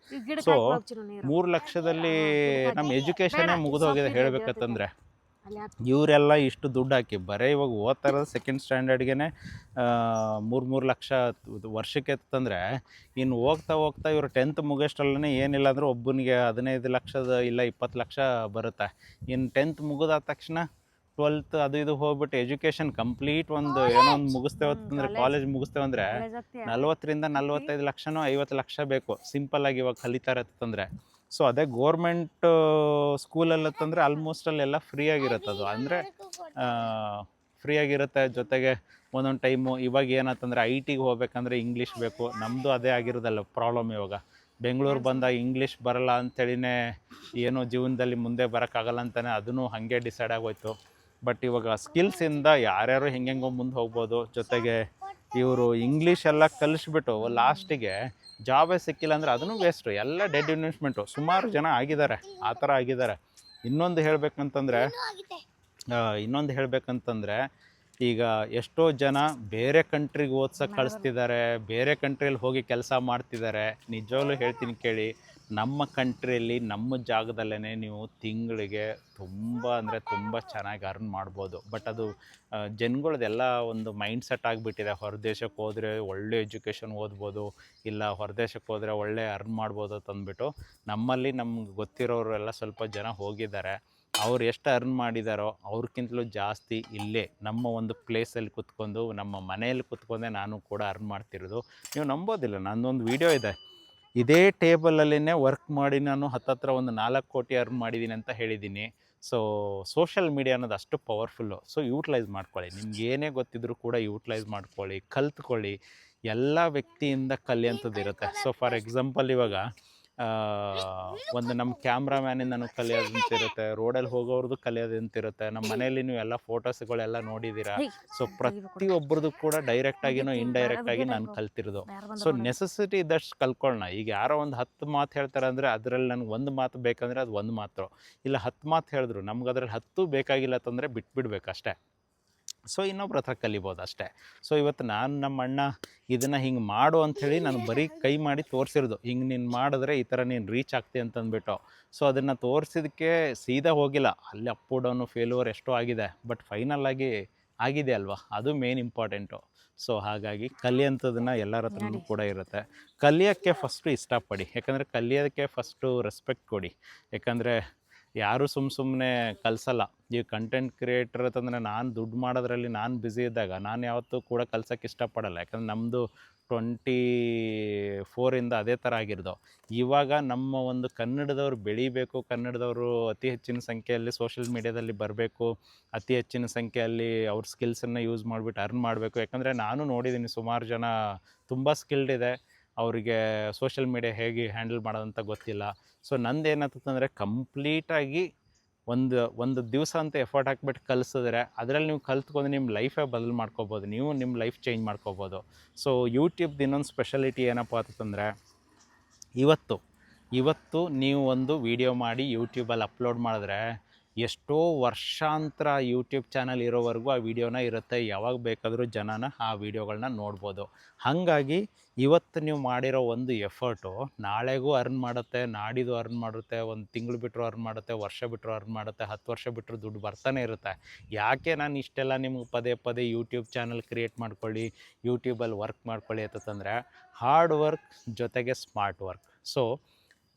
A: ಸೊ 3 ಲಕ್ಷದಲ್ಲಿ ನಮ್ಮ ಎಜುಕೇಷನ್ನೇ ಮುಗಿದೋಗಿದೆ ಹೇಳ್ಬೇಕಂತಂದರೆ. ಇವರೆಲ್ಲ ಇಷ್ಟು ದುಡ್ಡು ಹಾಕಿ ಬರೀ ಇವಾಗ ಓದ್ತಾ ಇರೋದು ಸೆಕೆಂಡ್ ಸ್ಟ್ಯಾಂಡರ್ಡ್ಗೆ 3 ಲಕ್ಷ ವರ್ಷಕ್ಕೆ ತಂದರೆ, ಇನ್ನು ಹೋಗ್ತಾ ಹೋಗ್ತಾ ಇವರು 10th ಮುಗಿಯೋಷ್ಟರಲ್ಲೇ ಏನಿಲ್ಲ ಅಂದರೆ ಒಬ್ಬನಿಗೆ 15 ಲಕ್ಷದ ಇಲ್ಲ 20 ಲಕ್ಷ ಬರುತ್ತೆ. ಇನ್ನು 10th ಮುಗಿದಾದ ತಕ್ಷಣ 12th ಅದು ಇದು ಹೋಗ್ಬಿಟ್ಟು ಎಜುಕೇಷನ್ ಕಂಪ್ಲೀಟ್ ಒಂದು ಏನೋ ಒಂದು ಮುಗಿಸ್ತೇವೆ ಅಂತಂದರೆ, ಕಾಲೇಜ್ ಮುಗಿಸ್ತೇವೆ ಅಂದರೆ 40ರಿಂದ 45 ಲಕ್ಷನೋ 50 ಲಕ್ಷ ಬೇಕು ಸಿಂಪಲ್ಲಾಗಿ ಇವಾಗ ಕಲಿತಾರೆ ಅಂತಂದರೆ. ಸೊ ಅದೇ ಗೋರ್ಮೆಂಟ್ ಸ್ಕೂಲಲ್ಲತ್ತಂದರೆ ಆಲ್ಮೋಸ್ಟ್ ಅಲ್ಲೆಲ್ಲ ಫ್ರೀಯಾಗಿರುತ್ತೆ. ಅದು ಅಂದರೆ ಫ್ರೀಯಾಗಿರುತ್ತೆ. ಜೊತೆಗೆ ಒಂದೊಂದು ಟೈಮು ಇವಾಗ ಏನಂತಂದರೆ IT ಹೋಗ್ಬೇಕಂದ್ರೆ ಇಂಗ್ಲೀಷ್ ಬೇಕು. ನಮ್ಮದು ಅದೇ ಆಗಿರೋದಲ್ಲ ಪ್ರಾಬ್ಲಮ್. ಇವಾಗ ಬೆಂಗಳೂರು ಬಂದಾಗ ಇಂಗ್ಲೀಷ್ ಬರಲ್ಲ ಅಂಥೇಳಿನೇ ಏನೋ ಜೀವನದಲ್ಲಿ ಮುಂದೆ ಬರೋಕ್ಕಾಗಲ್ಲ ಅಂತಲೇ ಅದನ್ನು ಹಾಗೆ ಡಿಸೈಡ್ ಆಗೋಯ್ತು. ಬಟ್ ಇವಾಗ ಸ್ಕಿಲ್ಸಿಂದ ಯಾರ್ಯಾರು ಹೆಂಗೆಂಗೋ ಮುಂದೆ ಹೋಗ್ಬೋದು. ಜೊತೆಗೆ ಇವರು ಇಂಗ್ಲೀಷ್ ಎಲ್ಲ ಕಲಿಸ್ಬಿಟ್ಟು ಲಾಸ್ಟಿಗೆ ಜಾಬೇ ಸಿಕ್ಕಿಲ್ಲ ಅಂದರೆ ಅದನ್ನು ವೇಸ್ಟು, ಎಲ್ಲ ಡೆಡ್ ಇನ್ವೆಸ್ಟ್ಮೆಂಟು. ಸುಮಾರು ಜನ ಆಗಿದ್ದಾರೆ, ಆ ಥರ ಆಗಿದ್ದಾರೆ. ಇನ್ನೊಂದು ಹೇಳಬೇಕಂತಂದರೆ ಈಗ ಎಷ್ಟೋ ಜನ ಬೇರೆ ಕಂಟ್ರಿಗೆ ಓದ್ಸೋಕ್ಕೆ ಕಳಿಸ್ತಿದ್ದಾರೆ, ಬೇರೆ ಕಂಟ್ರಿಯಲ್ಲಿ ಹೋಗಿ ಕೆಲಸ ಮಾಡ್ತಿದ್ದಾರೆ. ನಿಜವಾಗ್ಲೂ ಹೇಳ್ತೀನಿ ಕೇಳಿ, ನಮ್ಮ ಕಂಟ್ರಿಯಲ್ಲಿ ನಮ್ಮ ಜಾಗದಲ್ಲೇ ನೀವು ತಿಂಗಳಿಗೆ ತುಂಬ ಅಂದರೆ ತುಂಬ ಚೆನ್ನಾಗಿ ಅರ್ನ್ ಮಾಡ್ಬೋದು. ಬಟ್ ಅದು ಜನಗಳದೆಲ್ಲ ಒಂದು ಮೈಂಡ್ ಸೆಟ್ ಆಗಿಬಿಟ್ಟಿದೆ. ಹೊರದೇಶಕ್ಕೆ ಹೋದರೆ ಒಳ್ಳೆ ಎಜುಕೇಷನ್ ಓದ್ಬೋದು, ಇಲ್ಲ ಹೊರದೇಶಕ್ಕೆ ಹೋದರೆ ಒಳ್ಳೆ ಅರ್ನ್ ಮಾಡ್ಬೋದು ಅಂತಂದ್ಬಿಟ್ಟು ನಮ್ಮಲ್ಲಿ ನಮ್ಗೆ ಗೊತ್ತಿರೋರೆಲ್ಲ ಸ್ವಲ್ಪ ಜನ ಹೋಗಿದ್ದಾರೆ. ಅವ್ರು ಎಷ್ಟು ಅರ್ನ್ ಮಾಡಿದಾರೋ ಅವ್ರಿಗಿಂತಲೂ ಜಾಸ್ತಿ ಇಲ್ಲೇ ನಮ್ಮ ಒಂದು ಪ್ಲೇಸಲ್ಲಿ ಕುತ್ಕೊಂಡು, ನಮ್ಮ ಮನೆಯಲ್ಲಿ ಕುತ್ಕೊಂಡೆ ನಾನು ಕೂಡ ಅರ್ನ್ ಮಾಡ್ತಿರೋದು. ನೀವು ನಂಬೋದಿಲ್ಲ, ನನ್ನೊಂದು ವೀಡಿಯೋ ಇದೆ, ಇದೇ ಟೇಬಲಲ್ಲೇ ವರ್ಕ್ ಮಾಡಿ ನಾನು ಹತ್ತತ್ರ ಒಂದು 4 ಕೋಟಿ ಅರ್ನ್ ಮಾಡಿದ್ದೀನಿ ಅಂತ ಹೇಳಿದ್ದೀನಿ. ಸೊ ಸೋಷಿಯಲ್ ಮೀಡಿಯಾ ಅನ್ನೋದು ಅಷ್ಟು ಪವರ್ಫುಲ್ಲು. ಸೊ ಯೂಟ್ಲೈಸ್ ಮಾಡ್ಕೊಳ್ಳಿ. ನಿಮ್ಗೆ ಏನೇ ಗೊತ್ತಿದ್ರೂ ಕೂಡ ಯೂಟ್ಲೈಸ್ ಮಾಡ್ಕೊಳ್ಳಿ, ಕಲ್ತ್ಕೊಳ್ಳಿ. ಎಲ್ಲ ವ್ಯಕ್ತಿಯಿಂದ ಕಲಿಯೋಂಥದ್ದು ಇರುತ್ತೆ. ಸೊ ಫಾರ್ ಎಕ್ಸಾಂಪಲ್ ಇವಾಗ ಒಂದು ನಮ್ಮ ಕ್ಯಾಮ್ರಾಮ್ಯಾನಿಂದನೂ ಕಲಿಯೋದಂತಿರುತ್ತೆ, ರೋಡಲ್ಲಿ ಹೋಗೋರ್ದು ಕಲಿಯೋದಂತಿರುತ್ತೆ. ನಮ್ಮ ಮನೆಯಲ್ಲಿ ನೀವು ಎಲ್ಲ ಫೋಟೋಸ್ಗಳೆಲ್ಲ ನೋಡಿದ್ದೀರಾ. ಸೊ ಪ್ರತಿಯೊಬ್ಬರದು ಕೂಡ ಡೈರೆಕ್ಟಾಗಿನೋ ಇಂಡೈರೆಕ್ಟಾಗಿ ನಾನು ಕಲ್ತಿರೋದು. ಸೊ ನೆಸೆಸಿಟಿ ಇದ್ದಷ್ಟು ಕಲ್ತ್ಕೊಳ್ಳೋಣ. ಈಗ ಯಾರೋ ಒಂದು 10 ಮಾತು ಹೇಳ್ತಾರೆ ಅಂದರೆ ಅದರಲ್ಲಿ ನನಗೆ ಒಂದು ಮಾತು ಬೇಕಂದರೆ ಅದು ಒಂದು ಮಾತು, ಇಲ್ಲ 10 ಮಾತು ಹೇಳಿದ್ರು ನಮ್ಗೆ ಅದ್ರಲ್ಲಿ 10 ಬೇಕಾಗಿಲ್ಲ ಅಂತಂದರೆ ಬಿಟ್ಬಿಡ್ಬೇಕು ಅಷ್ಟೇ. ಸೊ ಇನ್ನೊಬ್ರ ಹತ್ರ ಕಲಿಬೋದು ಅಷ್ಟೇ. ಸೊ ಇವತ್ತು ನಾನು ನಮ್ಮ ಅಣ್ಣ ಇದನ್ನು ಹಿಂಗೆ ಮಾಡು ಅಂಥೇಳಿ ನಾನು ಬರೀ ಕೈ ಮಾಡಿ ತೋರಿಸಿರೋದು, ಹಿಂಗೆ ನೀನು ಮಾಡಿದ್ರೆ ಈ ಥರ ನೀನು ರೀಚ್ ಆಗ್ತಿ ಅಂತಂದ್ಬಿಟ್ಟು. ಸೊ ಅದನ್ನು ತೋರಿಸಿದಕ್ಕೆ ಸೀದಾ ಹೋಗಿಲ್ಲ, ಅಲ್ಲಿ ಅಪ್ಪು ಡೌನು ಫೇಲ್ಯೂರ್ ಎಷ್ಟೋ ಆಗಿದೆ, ಬಟ್ ಫೈನಲ್ ಆಗಿ ಆಗಿದೆ ಅಲ್ವಾ, ಅದು ಮೇನ್ ಇಂಪಾರ್ಟೆಂಟು. ಸೊ ಹಾಗಾಗಿ ಕಲಿಯೋಂಥದ್ದನ್ನು ಎಲ್ಲರ ಹತ್ರನೂ ಕೂಡ ಇರುತ್ತೆ. ಕಲಿಯೋಕ್ಕೆ ಫಸ್ಟು ಇಷ್ಟಪಡಿ, ಯಾಕಂದರೆ ಕಲಿಯೋದಕ್ಕೆ ಫಸ್ಟು ರೆಸ್ಪೆಕ್ಟ್ ಕೊಡಿ. ಯಾಕಂದರೆ ಯಾರೂ ಸುಮ್ಮನೆ ಕಲಿಸಲ್ಲ. ಈ ಕಂಟೆಂಟ್ ಕ್ರಿಯೇಟರ್ ಅಂತಂದರೆ ನಾನು ದುಡ್ಡು ಮಾಡೋದ್ರಲ್ಲಿ ನಾನು ಬ್ಯುಸಿ ಇದ್ದಾಗ ನಾನು ಯಾವತ್ತೂ ಕೂಡ ಕಲ್ಸೋಕ್ಕೆ ಇಷ್ಟಪಡಲ್ಲ. ಯಾಕಂದರೆ ನಮ್ಮದು 24 ಅದೇ ಥರ ಆಗಿರೋದು. ಇವಾಗ ನಮ್ಮ ಒಂದು ಕನ್ನಡದವ್ರು ಬೆಳೀಬೇಕು, ಕನ್ನಡದವರು ಅತಿ ಹೆಚ್ಚಿನ ಸಂಖ್ಯೆಯಲ್ಲಿ ಸೋಷಿಯಲ್ ಮೀಡ್ಯಾದಲ್ಲಿ ಬರಬೇಕು, ಅತಿ ಹೆಚ್ಚಿನ ಸಂಖ್ಯೆಯಲ್ಲಿ ಅವ್ರ ಸ್ಕಿಲ್ಸನ್ನು ಯೂಸ್ ಮಾಡಿಬಿಟ್ಟು ಅರ್ನ್ ಮಾಡಬೇಕು. ಯಾಕಂದರೆ ನಾನು ನೋಡಿದ್ದೀನಿ ಸುಮಾರು ಜನ ತುಂಬ ಸ್ಕಿಲ್ಡ್ ಇದೆ, ಅವರಿಗೆ ಸೋಷಿಯಲ್ ಮೀಡ್ಯಾ ಹೇಗೆ ಹ್ಯಾಂಡಲ್ ಮಾಡೋದಂತ ಗೊತ್ತಿಲ್ಲ. ಸೊ ನಂದೇನಂತಂದರೆ ಕಂಪ್ಲೀಟಾಗಿ ಒಂದು ದಿವಸ ಅಂತ ಎಫರ್ಟ್ ಹಾಕ್ಬಿಟ್ಟು ಕಲಿಸಿದ್ರೆ ಅದರಲ್ಲಿ ನೀವು ಕಲ್ತ್ಕೊಂಡು ನಿಮ್ಮ ಲೈಫೇ ಬದಲು ಮಾಡ್ಕೋಬೋದು, ನೀವು ನಿಮ್ಮ ಲೈಫ್ ಚೇಂಜ್ ಮಾಡ್ಕೋಬೋದು. ಸೊ ಯೂಟ್ಯೂಬ್ದು ಇನ್ನೊಂದು ಸ್ಪೆಷಾಲಿಟಿ ಏನಪ್ಪ ಅಂತಂದರೆ, ಇವತ್ತು ನೀವು ಒಂದು ವಿಡಿಯೋ ಮಾಡಿ ಯೂಟ್ಯೂಬಲ್ಲಿ ಅಪ್ಲೋಡ್ ಮಾಡಿದ್ರೆ ಎಷ್ಟೋ ವರ್ಷಾಂತರ ಯೂಟ್ಯೂಬ್ ಚಾನಲ್ ಇರೋವರೆಗೂ ಆ ವಿಡಿಯೋನ ಇರುತ್ತೆ, ಯಾವಾಗ ಬೇಕಾದರೂ ಜನನ ಆ ವಿಡಿಯೋಗಳನ್ನ ನೋಡ್ಬೋದು. ಹಾಗಾಗಿ ಇವತ್ತು ನೀವು ಮಾಡಿರೋ ಒಂದು ಎಫರ್ಟು ನಾಳೆಗೂ ಅರ್ನ್ ಮಾಡುತ್ತೆ, ನಾಡಿದ್ದು ಅರ್ನ್ ಮಾಡುತ್ತೆ, ಒಂದು ತಿಂಗಳು ಬಿಟ್ಟರು ಅರ್ನ್ ಮಾಡುತ್ತೆ, ವರ್ಷ ಬಿಟ್ಟರು ಅರ್ನ್ ಮಾಡುತ್ತೆ, 10 ವರ್ಷ ಬಿಟ್ಟರು ದುಡ್ಡು ಬರ್ತಾನೆ ಇರುತ್ತೆ. ಯಾಕೆ ನಾನು ಇಷ್ಟೆಲ್ಲ ನಿಮ್ಗೆ ಪದೇ ಯೂಟ್ಯೂಬ್ ಚಾನಲ್ ಕ್ರಿಯೇಟ್ ಮಾಡ್ಕೊಳ್ಳಿ, ಯೂಟ್ಯೂಬಲ್ಲಿ ವರ್ಕ್ ಮಾಡ್ಕೊಳ್ಳಿ ಅಂತಂದರೆ, ಹಾರ್ಡ್ ವರ್ಕ್ ಜೊತೆಗೆ ಸ್ಮಾರ್ಟ್ ವರ್ಕ್. ಸೊ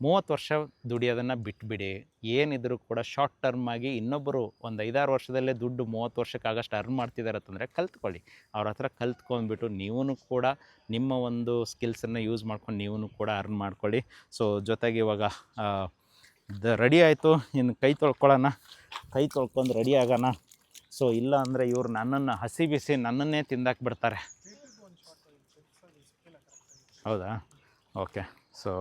A: 30 ವರ್ಷ ದುಡಿಯೋದನ್ನು ಬಿಟ್ಬಿಡಿ. ಏನಿದ್ರು ಕೂಡ ಶಾರ್ಟ್ ಟರ್ಮ್ ಆಗಿ ಇನ್ನೊಬ್ಬರು ಒಂದು 5-6 ವರ್ಷದಲ್ಲೇ ದುಡ್ಡು 30 ವರ್ಷಕ್ಕಾಗಷ್ಟು ಅರ್ನ್ ಮಾಡ್ತಿದ್ದಾರೆ ಅಂತಂದರೆ ಕಲ್ತ್ಕೊಳ್ಳಿ. ಅವ್ರ ಹತ್ರ ಕಲ್ತ್ಕೊಂಡ್ಬಿಟ್ಟು ನೀವೂ ಕೂಡ ನಿಮ್ಮ ಒಂದು ಸ್ಕಿಲ್ಸನ್ನು ಯೂಸ್ ಮಾಡ್ಕೊಂಡು ನೀವೂ ಕೂಡ ಅರ್ನ್ ಮಾಡ್ಕೊಳ್ಳಿ. ಸೊ ಜೊತೆಗೆ ಇವಾಗ ರೆಡಿ ಆಯಿತು, ಇನ್ನು ಕೈ ತೊಳ್ಕೊಳ್ಳೋಣ, ಕೈ ತೊಳ್ಕೊಂಡು ರೆಡಿ ಆಗೋಣ. ಸೊ ಇಲ್ಲ ಅಂದರೆ ಇವ್ರು ನನ್ನನ್ನು ಹಸಿ ಬಿಸಿ ನನ್ನನ್ನೇ ತಿಂದಾಕ್ಬಿಡ್ತಾರೆ. ಹೌದಾ? ಓಕೆ. ಸೊ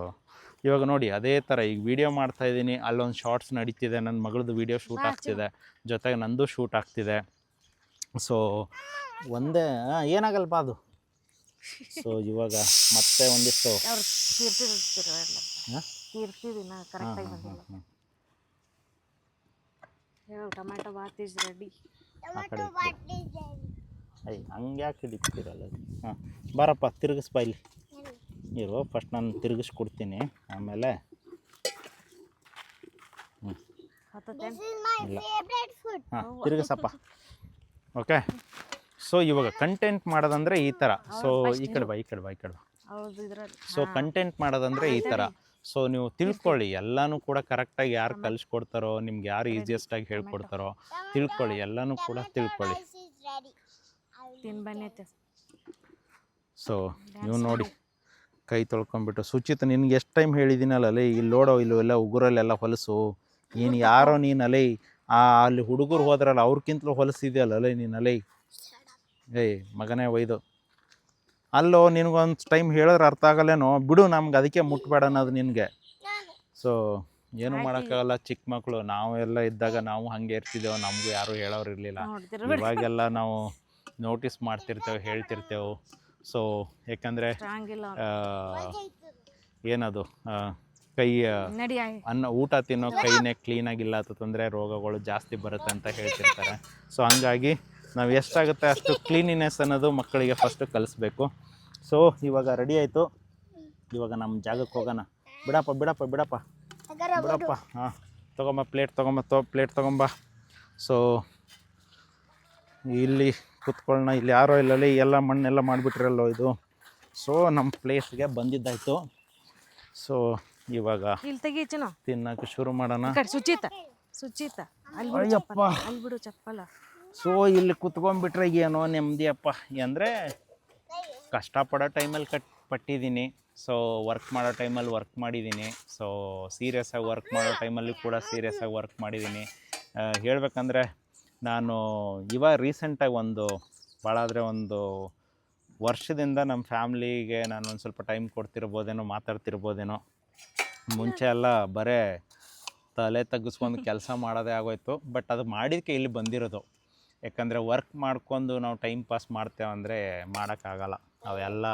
A: ಇವಾಗ ನೋಡಿ ಅದೇ ಥರ ಈಗ ವಿಡಿಯೋ ಮಾಡ್ತಾಯಿದ್ದೀನಿ, ಅಲ್ಲೊಂದು ಶಾರ್ಟ್ಸ್ ನಡೀತಿದೆ, ನನ್ನ ಮಗಳದ್ದು ವಿಡಿಯೋ ಶೂಟ್ ಆಗ್ತಿದೆ, ಜೊತೆಗೆ ನಂದು ಶೂಟ್ ಆಗ್ತಿದೆ. ಸೊ ಒಂದೇ ಏನಾಗಲ್ಪ ಅದು. ಸೊ ಇವಾಗ ಮತ್ತೆ ಒಂದಿಷ್ಟು
B: ಟೊಮ್ಯಾಟೊ ಬಾತ್ ಇಸ್ ರೆಡಿ.
A: ಆ ಕಡೆ ಹಂಗೆ ಯಾಕೆ ಹಿಡಿತೀರಲ್ಲ. ಹಾಂ ಬಾರಪ್ಪ ತಿರುಗಿಸ್ಬಾ ಇಲ್ಲಿ ಇರು. ಫಸ್ಟ್ ನಾನು ತಿರುಗಿಸ್ಕೊಡ್ತೀನಿ, ಆಮೇಲೆ ಇಲ್ಲ ಹಾಂ ತಿರುಗಿಸಪ್ಪ. ಓಕೆ. ಸೊ ಇವಾಗ ಕಂಟೆಂಟ್ ಮಾಡೋದಂದರೆ ಈ ಥರ. ಸೊ ಈ ಕಡೆ ಬಾ. ಸೊ ಕಂಟೆಂಟ್ ಮಾಡೋದಂದರೆ ಈ ಥರ. ಸೊ ನೀವು ತಿಳ್ಕೊಳ್ಳಿ, ಎಲ್ಲನೂ ಕೂಡ ಕರೆಕ್ಟಾಗಿ ಯಾರು ಕಲಿಸ್ಕೊಡ್ತಾರೋ, ನಿಮ್ಗೆ ಯಾರು ಈಸಿಯೆಸ್ಟಾಗಿ ಹೇಳ್ಕೊಡ್ತಾರೋ ತಿಳ್ಕೊಳ್ಳಿ, ಎಲ್ಲನೂ ಕೂಡ ತಿಳ್ಕೊಳ್ಳಿ. ಸೊ ನೀವು ನೋಡಿ ಕೈ ತೊಳ್ಕೊಂಬಿಟ್ಟು ಶುಚಿತ ನಿನ್ಗೆ ಎಷ್ಟು ಟೈಮ್ ಹೇಳಿದ್ದೀನಲ್ಲ, ಇಲ್ಲಿ ನೋಡೋ ಇಲ್ಲೆಲ್ಲ ಉಗುರಲ್ಲೆಲ್ಲ ಹೊಲಸು, ನೀನು ಯಾರೋ ನೀನು ಅಲೈ ಅಲ್ಲಿ ಹುಡುಗರು ಹೋದ್ರಲ್ಲ ಅವ್ರಕ್ಕಿಂತಲೂ ಹೊಲಸಿದೆಯಲ್ಲ ನೀನು ಅಲೈ. ಮಗನೇ ಒಯ್ದು ಅಲ್ಲೋ ನಿನಗೊಂದು ಟೈಮ್ ಹೇಳಿದ್ರೆ ಅರ್ಥ ಆಗಲ್ಲೇನೋ, ಬಿಡು ನಮ್ಗೆ ಅದಕ್ಕೆ ಮುಟ್ಬೇಡ ಅನ್ನೋದು ನಿನಗೆ. ಸೊ ಏನೂ ಮಾಡೋಕ್ಕಾಗಲ್ಲ, ಚಿಕ್ಕ ಮಕ್ಕಳು ನಾವೆಲ್ಲ ಇದ್ದಾಗ ನಾವು ಹಾಗೆ ಇರ್ತಿದ್ದೆವು, ನಮಗೂ ಯಾರೂ ಹೇಳೋರು ಇರಲಿಲ್ಲ. ಇವಾಗೆಲ್ಲ ನಾವು ನೋಟಿಸ್ ಮಾಡ್ತಿರ್ತೇವೆ, ಹೇಳ್ತಿರ್ತೇವೆ. ಸೊ ಯಾಕಂದರೆ ಏನದು ಕೈ ಊಟ ತಿನ್ನೋ ಕೈನೇ ಕ್ಲೀನಾಗಿಲ್ಲ ಅಂತಂದರೆ ರೋಗಗಳು ಜಾಸ್ತಿ ಬರುತ್ತೆ ಅಂತ ಹೇಳ್ತಿರ್ತಾರೆ. ಸೊ ಹಂಗಾಗಿ ನಾವು ಎಷ್ಟಾಗುತ್ತೆ ಅಷ್ಟು ಕ್ಲೀನಿನೆಸ್ ಅನ್ನೋದು ಮಕ್ಕಳಿಗೆ ಫಸ್ಟು ಕಲಿಸ್ಬೇಕು. ಸೊ ಇವಾಗ ರೆಡಿ ಆಯಿತು, ಇವಾಗ ನಮ್ಮ ಜಾಗಕ್ಕೆ ಹೋಗೋಣ. ಬಿಡಪ್ಪ ಹಾಂ ತೊಗೊಂಬ, ಪ್ಲೇಟ್ ತೊಗೊಂಬ. ಸೊ ಇಲ್ಲಿ ಕುತ್ಕೊಳ್ಳೋಣ. ಇಲ್ಲಿ ಯಾರೋ ಇಲ್ಲಲ್ಲಿ ಎಲ್ಲ ಮಣ್ಣೆಲ್ಲ ಮಾಡಿಬಿಟ್ರಲ್ಲೋ ಇದು. ಸೊ ನಮ್ಮ ಪ್ಲೇಸ್ಗೆ ಬಂದಿದ್ದಾಯಿತು. ಸೊ ಇವಾಗ ತಿನ್ನೋಕೆ ಶುರು ಮಾಡೋಣ. ಅಯ್ಯಪ್ಪ, ಸೊ ಇಲ್ಲಿ ಕುತ್ಕೊಂಡ್ಬಿಟ್ರೆ ಏನೋ ನೆಮ್ಮದಿಯಪ್ಪ. ಅಂದರೆ ಕಷ್ಟಪಡೋ ಟೈಮಲ್ಲಿ ಪಟ್ಟಿದ್ದೀನಿ. ಸೊ ವರ್ಕ್ ಮಾಡೋ ಟೈಮಲ್ಲಿ ವರ್ಕ್ ಮಾಡಿದ್ದೀನಿ. ಸೊ ಸೀರಿಯಸ್ಸಾಗಿ ವರ್ಕ್ ಮಾಡೋ ಟೈಮಲ್ಲಿ ಕೂಡ ಸೀರಿಯಸ್ಸಾಗಿ ವರ್ಕ್ ಮಾಡಿದ್ದೀನಿ. ಹೇಳಬೇಕಂದ್ರೆ ನಾನು ಇವಾಗ ರೀಸೆಂಟಾಗಿ ಒಂದು ವರ್ಷದಿಂದ ನಮ್ಮ ಫ್ಯಾಮ್ಲಿಗೆ ನಾನು ಒಂದು ಸ್ವಲ್ಪ ಟೈಮ್ ಕೊಡ್ತಿರ್ಬೋದೇನೋ, ಮಾತಾಡ್ತಿರ್ಬೋದೇನೋ. ಮುಂಚೆ ಎಲ್ಲ ಬರೇ ತಲೆ ತಗ್ಗಿಸ್ಕೊಂಡು ಕೆಲಸ ಮಾಡೋದೇ ಆಗೋಯ್ತು. ಬಟ್ ಅದು ಮಾಡಿದ್ದಕ್ಕೆ ಇಲ್ಲಿ ಬಂದಿರೋದು. ಯಾಕಂದರೆ ವರ್ಕ್ ಮಾಡ್ಕೊಂಡು ನಾವು ಟೈಮ್ ಪಾಸ್ ಮಾಡ್ತೇವೆ ಅಂದರೆ ಮಾಡೋಕ್ಕಾಗಲ್ಲ. ಅವೆಲ್ಲ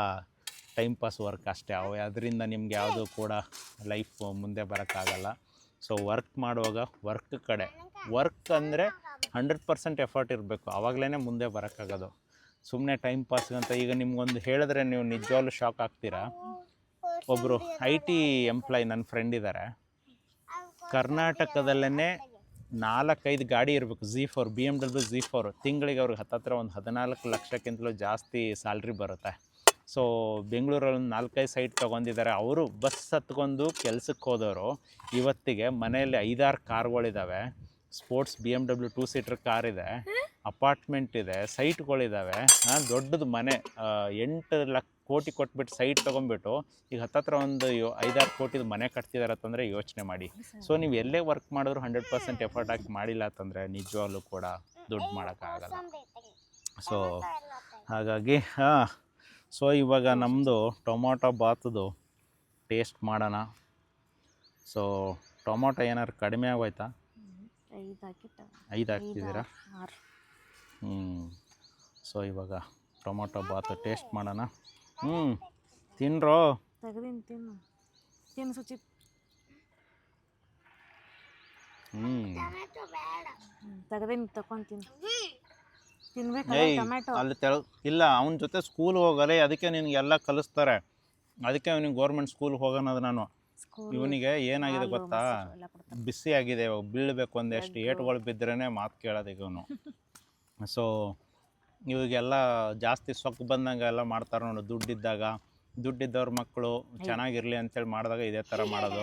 A: ಟೈಮ್ ಪಾಸ್ ವರ್ಕ್ ಅಷ್ಟೇ. ಅದರಿಂದ ನಿಮ್ಗೆ ಯಾವುದು ಕೂಡ ಲೈಫ್ ಮುಂದೆ ಬರೋಕ್ಕಾಗಲ್ಲ. ಸೊ ವರ್ಕ್ ಮಾಡುವಾಗ ವರ್ಕ್ ಕಡೆ ವರ್ಕ್ ಅಂದರೆ 100% ಎಫರ್ಟ್ ಇರಬೇಕು. ಆವಾಗಲೇ ಮುಂದೆ ಬರೋಕ್ಕಾಗೋದು. ಸುಮ್ಮನೆ ಟೈಮ್ ಪಾಸ್ಗಂತ ಈಗ ನಿಮ್ಗೊಂದು ಹೇಳಿದ್ರೆ ನೀವು ನಿಜವಾಗ್ಲೂ ಶಾಕ್ ಆಗ್ತೀರಾ. ಒಬ್ಬರು IT ಎಂಪ್ಲಾಯ್ ನನ್ನ ಫ್ರೆಂಡ್ ಇದ್ದಾರೆ. ಕರ್ನಾಟಕದಲ್ಲೇ 4-5 ಗಾಡಿ ಇರಬೇಕು. Z4 BMW Z4 ತಿಂಗಳಿಗೆ ಅವ್ರಿಗೆ ಹತ್ತತ್ರ ಒಂದು 14 ಲಕ್ಷಕ್ಕಿಂತಲೂ ಜಾಸ್ತಿ ಸ್ಯಾಲ್ರಿ ಬರುತ್ತೆ. ಸೊ ಬೆಂಗಳೂರಲ್ಲಿ ಒಂದು 4-5 ಸೈಟ್ ತೊಗೊಂಡಿದ್ದಾರೆ. ಅವರು ಬಸ್ ಹತ್ಕೊಂಡು ಕೆಲ್ಸಕ್ಕೆ ಹೋದವರು ಇವತ್ತಿಗೆ ಮನೆಯಲ್ಲಿ 5-6 ಕಾರ್ಗಳಿದ್ದಾವೆ. ಸ್ಪೋರ್ಟ್ಸ್ BMW 2 ಸೀಟರ್ ಕಾರ್ ಇದೆ, ಅಪಾರ್ಟ್ಮೆಂಟ್ ಇದೆ, ಸೈಟ್ಗಳಿದ್ದಾವೆ. ದೊಡ್ಡದು ಮನೆ 8 ಲಕ್ಷ ಕೋಟಿ ಕೊಟ್ಬಿಟ್ಟು ಸೈಟ್ ತೊಗೊಂಡ್ಬಿಟ್ಟು ಈಗ ಹತ್ತತ್ರ ಒಂದು 5-6 ಕೋಟಿದು ಮನೆ ಕಟ್ತಿದ್ದಾರೆ ಅಂತಂದರೆ ಯೋಚನೆ ಮಾಡಿ. ಸೊ ನೀವು ಎಲ್ಲೇ ವರ್ಕ್ ಮಾಡಿದ್ರು 100% ಎಫರ್ಟ್ ಹಾಕಿ ಮಾಡಿಲ್ಲ ಅಂತಂದರೆ ನಿಜವಾಗ್ಲೂ ಕೂಡ ದುಡ್ಡು ಮಾಡೋಕ್ಕಾಗಲ್ಲ. ಸೊ ಹಾಗಾಗಿ ಸೊ ಇವಾಗ ನಮ್ಮದು ಟೊಮೊಟೊ ಬಾತದು ಟೇಸ್ಟ್ ಮಾಡೋಣ. ಸೊ ಟೊಮೊಟೊ ಏನಾದ್ರು ಕಡಿಮೆ ಆಗೋಯ್ತಾ? 5 ಹಾಕ್ತಿದ್ದೀರಾ? ಸೊ ಇವಾಗ ಟೊಮೊಟೊ ಬಾತು ಟೇಸ್ಟ್ ಮಾಡೋಣ. ತಿನ್ರೋ.
B: ತೆಗ್ದಿನ್ ತಿನ್ನು ಸುಚಿತ್. ತೆಗ್ದಿನ್ ತಗೊಂತೀನಿ. ತಿನ್ಬೇಕಲ್ಲ ಟೊಮ್ಯಾಟೊ.
A: ಅಲ್ಲಿ ಇಲ್ಲ, ಅವನ ಜೊತೆ ಸ್ಕೂಲ್ ಹೋಗಲ್ಲ. ಅದಕ್ಕೆ ನಿನಗೆಲ್ಲ ಕಲಿಸ್ತಾರೆ. ಅದಕ್ಕೆ ಅವನಿಗೆ ಗೌರ್ಮೆಂಟ್ ಸ್ಕೂಲ್ಗೆ ಹೋಗೋಣದು ನಾನು. ಇವನಿಗೆ ಏನಾಗಿದೆ ಗೊತ್ತಾ, ಬಿಸಿ ಆಗಿದೆ. ಇವಾಗ ಬೀಳಬೇಕು ಒಂದೆಷ್ಟು ಏಟುಗಳು ಬಿದ್ರೇ ಮಾತು ಕೇಳೋದು ಈಗ ಇವನು. ಸೊ ಇವಾಗೆಲ್ಲ ಜಾಸ್ತಿ ಸೊಕ್ಕು ಬಂದಂಗೆ ಎಲ್ಲ ಮಾಡ್ತಾರೆ ನೋಡು. ದುಡ್ಡಿದ್ದವ್ರ ಮಕ್ಕಳು ಚೆನ್ನಾಗಿರಲಿ ಅಂತೇಳಿ ಮಾಡಿದಾಗ ಇದೇ ಥರ ಮಾಡೋದು.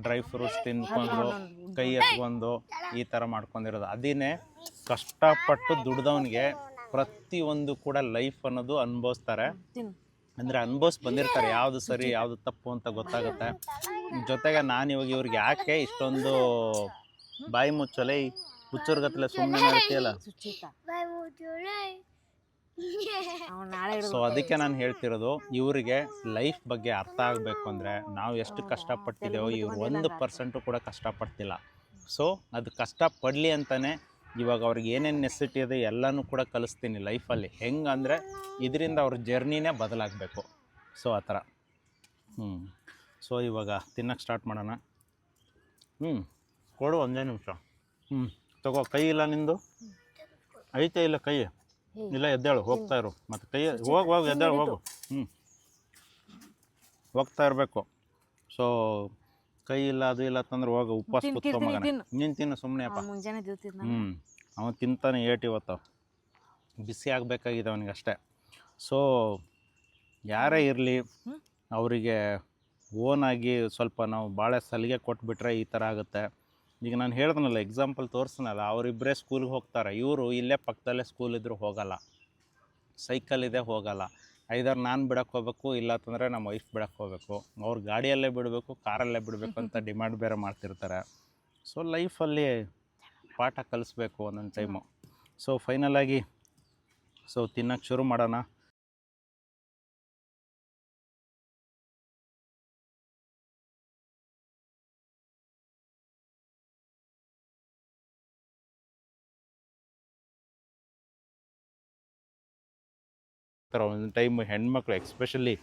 A: ಡ್ರೈ ಫ್ರೂಟ್ಸ್ ತಿನ್ಕೊಂಡು ಕೈ ಎತ್ಕೊಂಡು ಈ ಥರ ಮಾಡ್ಕೊಂಡಿರೋದು. ಅದನ್ನೇ ಕಷ್ಟಪಟ್ಟು ದುಡ್ದವನಿಗೆ ಪ್ರತಿಯೊಂದು ಕೂಡ ಲೈಫ್ ಅನ್ನೋದು ಅನುಭವಿಸ್ತಾರೆ. ಅಂದರೆ ಅನುಭವಿಸಿ ಬಂದಿರ್ತಾರೆ, ಯಾವುದು ಸರಿ ಯಾವುದು ತಪ್ಪು ಅಂತ ಗೊತ್ತಾಗುತ್ತೆ. ಜೊತೆಗೆ ನಾನು ಇವಾಗ ಇವ್ರಿಗೆ ಯಾಕೆ ಇಷ್ಟೊಂದು ಬಾಯಿ ಮುಚ್ಚಲೆ ಹುಚ್ಚರ್ಗತ್ತಲೆ ಸುಮ್ಮನೆ ಮಾಡ್ತೀಯಲ್ಲ. ಸೊ ಅದಕ್ಕೆ ನಾನು ಹೇಳ್ತಿರೋದು, ಇವರಿಗೆ ಲೈಫ್ ಬಗ್ಗೆ ಅರ್ಥ ಆಗಬೇಕು ಅಂದರೆ ನಾವು ಎಷ್ಟು ಕಷ್ಟಪಟ್ಟಿದ್ದೇವೋ ಇವ್ರು 1% ಕೂಡ ಕಷ್ಟಪಡ್ತಿಲ್ಲ. ಸೊ ಅದು ಕಷ್ಟಪಡಲಿ ಅಂತಲೇ ಇವಾಗ ಅವ್ರಿಗೆ ಏನೇನು ನೆಸಿಟಿ ಇದೆ ಎಲ್ಲನೂ ಕೂಡ ಕಲಿಸ್ತೀನಿ ಲೈಫಲ್ಲಿ. ಹೆಂಗೆ ಅಂದರೆ ಇದರಿಂದ ಅವ್ರ ಜರ್ನಿನೇ ಬದಲಾಗಬೇಕು. ಸೊ ಆ ಥರ. ಸೊ ಇವಾಗ ತಿನ್ನಕ್ಕೆ ಸ್ಟಾರ್ಟ್ ಮಾಡೋಣ. ಕೊಡು ಒಂದೇ ನಿಮಿಷ. ತಗೋ. ಕೈ ಇಲ್ಲ ನಿಂದು? ಐತೆ ಇಲ್ಲ ಕೈ? ಇಲ್ಲ, ಎದ್ದೇಳು, ಹೋಗ್ತಾ ಇರು. ಮತ್ತು ಕೈ ಹೋಗಿ ಎದ್ದೇಳು, ಹೋಗು. ಹೋಗ್ತಾ ಇರಬೇಕು. ಸೊ ಕೈ ಇಲ್ಲ ಅದು ಇಲ್ಲ ಅಂತಂದ್ರೆ ಹೋಗು, ಉಪವಾಸ ಕೂತ್ಕೊ ಮಗನ. ನೀನು ತಿನ್ನು ಸುಮ್ಮನೆ ಅಪ್ಪ. ಅವನು ತಿಂತಾನೆ ಏಟ್ ಇವತ್ತು. ಬಿಸಿ ಆಗಬೇಕಾಗಿದೆ ಅವನಿಗೆ ಅಷ್ಟೇ. ಸೊ ಯಾರೇ ಇರಲಿ ಅವರಿಗೆ ಓನಾಗಿ ಸ್ವಲ್ಪ ನಾವು ಭಾಳ ಸಲಿಗೆ ಕೊಟ್ಬಿಟ್ರೆ ಈ ಥರ ಆಗುತ್ತೆ. ಈಗ ನಾನು ಹೇಳ್ದನಲ್ಲ, ಎಕ್ಸಾಂಪಲ್ ತೋರಿಸ್ನಲ್ಲ, ಅವರಿಬ್ಬರೇ ಸ್ಕೂಲ್ಗೆ ಹೋಗ್ತಾರೆ. ಇವರು ಇಲ್ಲೇ ಪಕ್ಕದಲ್ಲೇ ಸ್ಕೂಲ್ ಇದ್ದರೂ ಹೋಗಲ್ಲ, ಸೈಕಲ್ ಇದೆ ಹೋಗಲ್ಲ. ಐದಾರು ನಾನು ಬಿಡಕ್ಕೆ ಹೋಗ್ಬೇಕು, ಇಲ್ಲ ಅಂತಂದರೆ ನಮ್ಮ ವೈಫ್ ಬಿಡಕ್ಕೆ ಹೋಗಬೇಕು. ಅವ್ರು ಗಾಡಿಯಲ್ಲೇ ಬಿಡಬೇಕು, ಕಾರಲ್ಲೇ ಬಿಡಬೇಕು ಅಂತ ಡಿಮ್ಯಾಂಡ್ ಬೇರೆ ಮಾಡ್ತಿರ್ತಾರೆ. ಸೊ ಲೈಫಲ್ಲಿ ಪಾಠ ಕಲಿಸ್ಬೇಕು ಒಂದೊಂದು ಟೈಮು. ಸೊ ಫೈನಲಾಗಿ ತಿನ್ನೋಕ್ಕೆ ಶುರು ಮಾಡೋಣ. ಒಂದು ಟೈಮ್ ಹೆಣ್ಮಕ್ಳು ಎಕ್ಸ್ಪೆಷಲಿ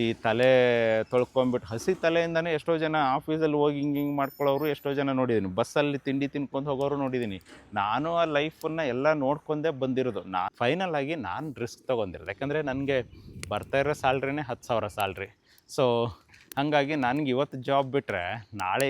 A: ಈ ತಲೆ ತೊಳ್ಕೊಂಬಿಟ್ಟು ಹಸಿ ತಲೆಯಿಂದನೇ ಎಷ್ಟೋ ಜನ ಆಫೀಸಲ್ಲಿ ಹೋಗಿ ಹಿಂಗೆ ಮಾಡ್ಕೊಳ್ಳೋರು ಎಷ್ಟೋ ಜನ ನೋಡಿದ್ದೀನಿ. ಬಸ್ಸಲ್ಲಿ ತಿಂಡಿ ತಿನ್ಕೊಂಡು ಹೋಗೋರು ನೋಡಿದ್ದೀನಿ. ನಾನು ಆ ಲೈಫನ್ನು ಎಲ್ಲ ನೋಡ್ಕೊಂಡೇ ಬಂದಿರೋದು. ಫೈನಲ್ ಆಗಿ ನಾನು ರಿಸ್ಕ್ ತೊಗೊಂಡಿರೋದು. ಯಾಕಂದರೆ ನನಗೆ ಬರ್ತಾ ಇರೋ ಸ್ಯಾಲ್ರಿನೇ 10,000 ಸ್ಯಾಲ್ರಿ. ಸೊ ಹಾಗಾಗಿ ನನಗೆ ಇವತ್ತು ಜಾಬ್ ಬಿಟ್ಟರೆ ನಾಳೆ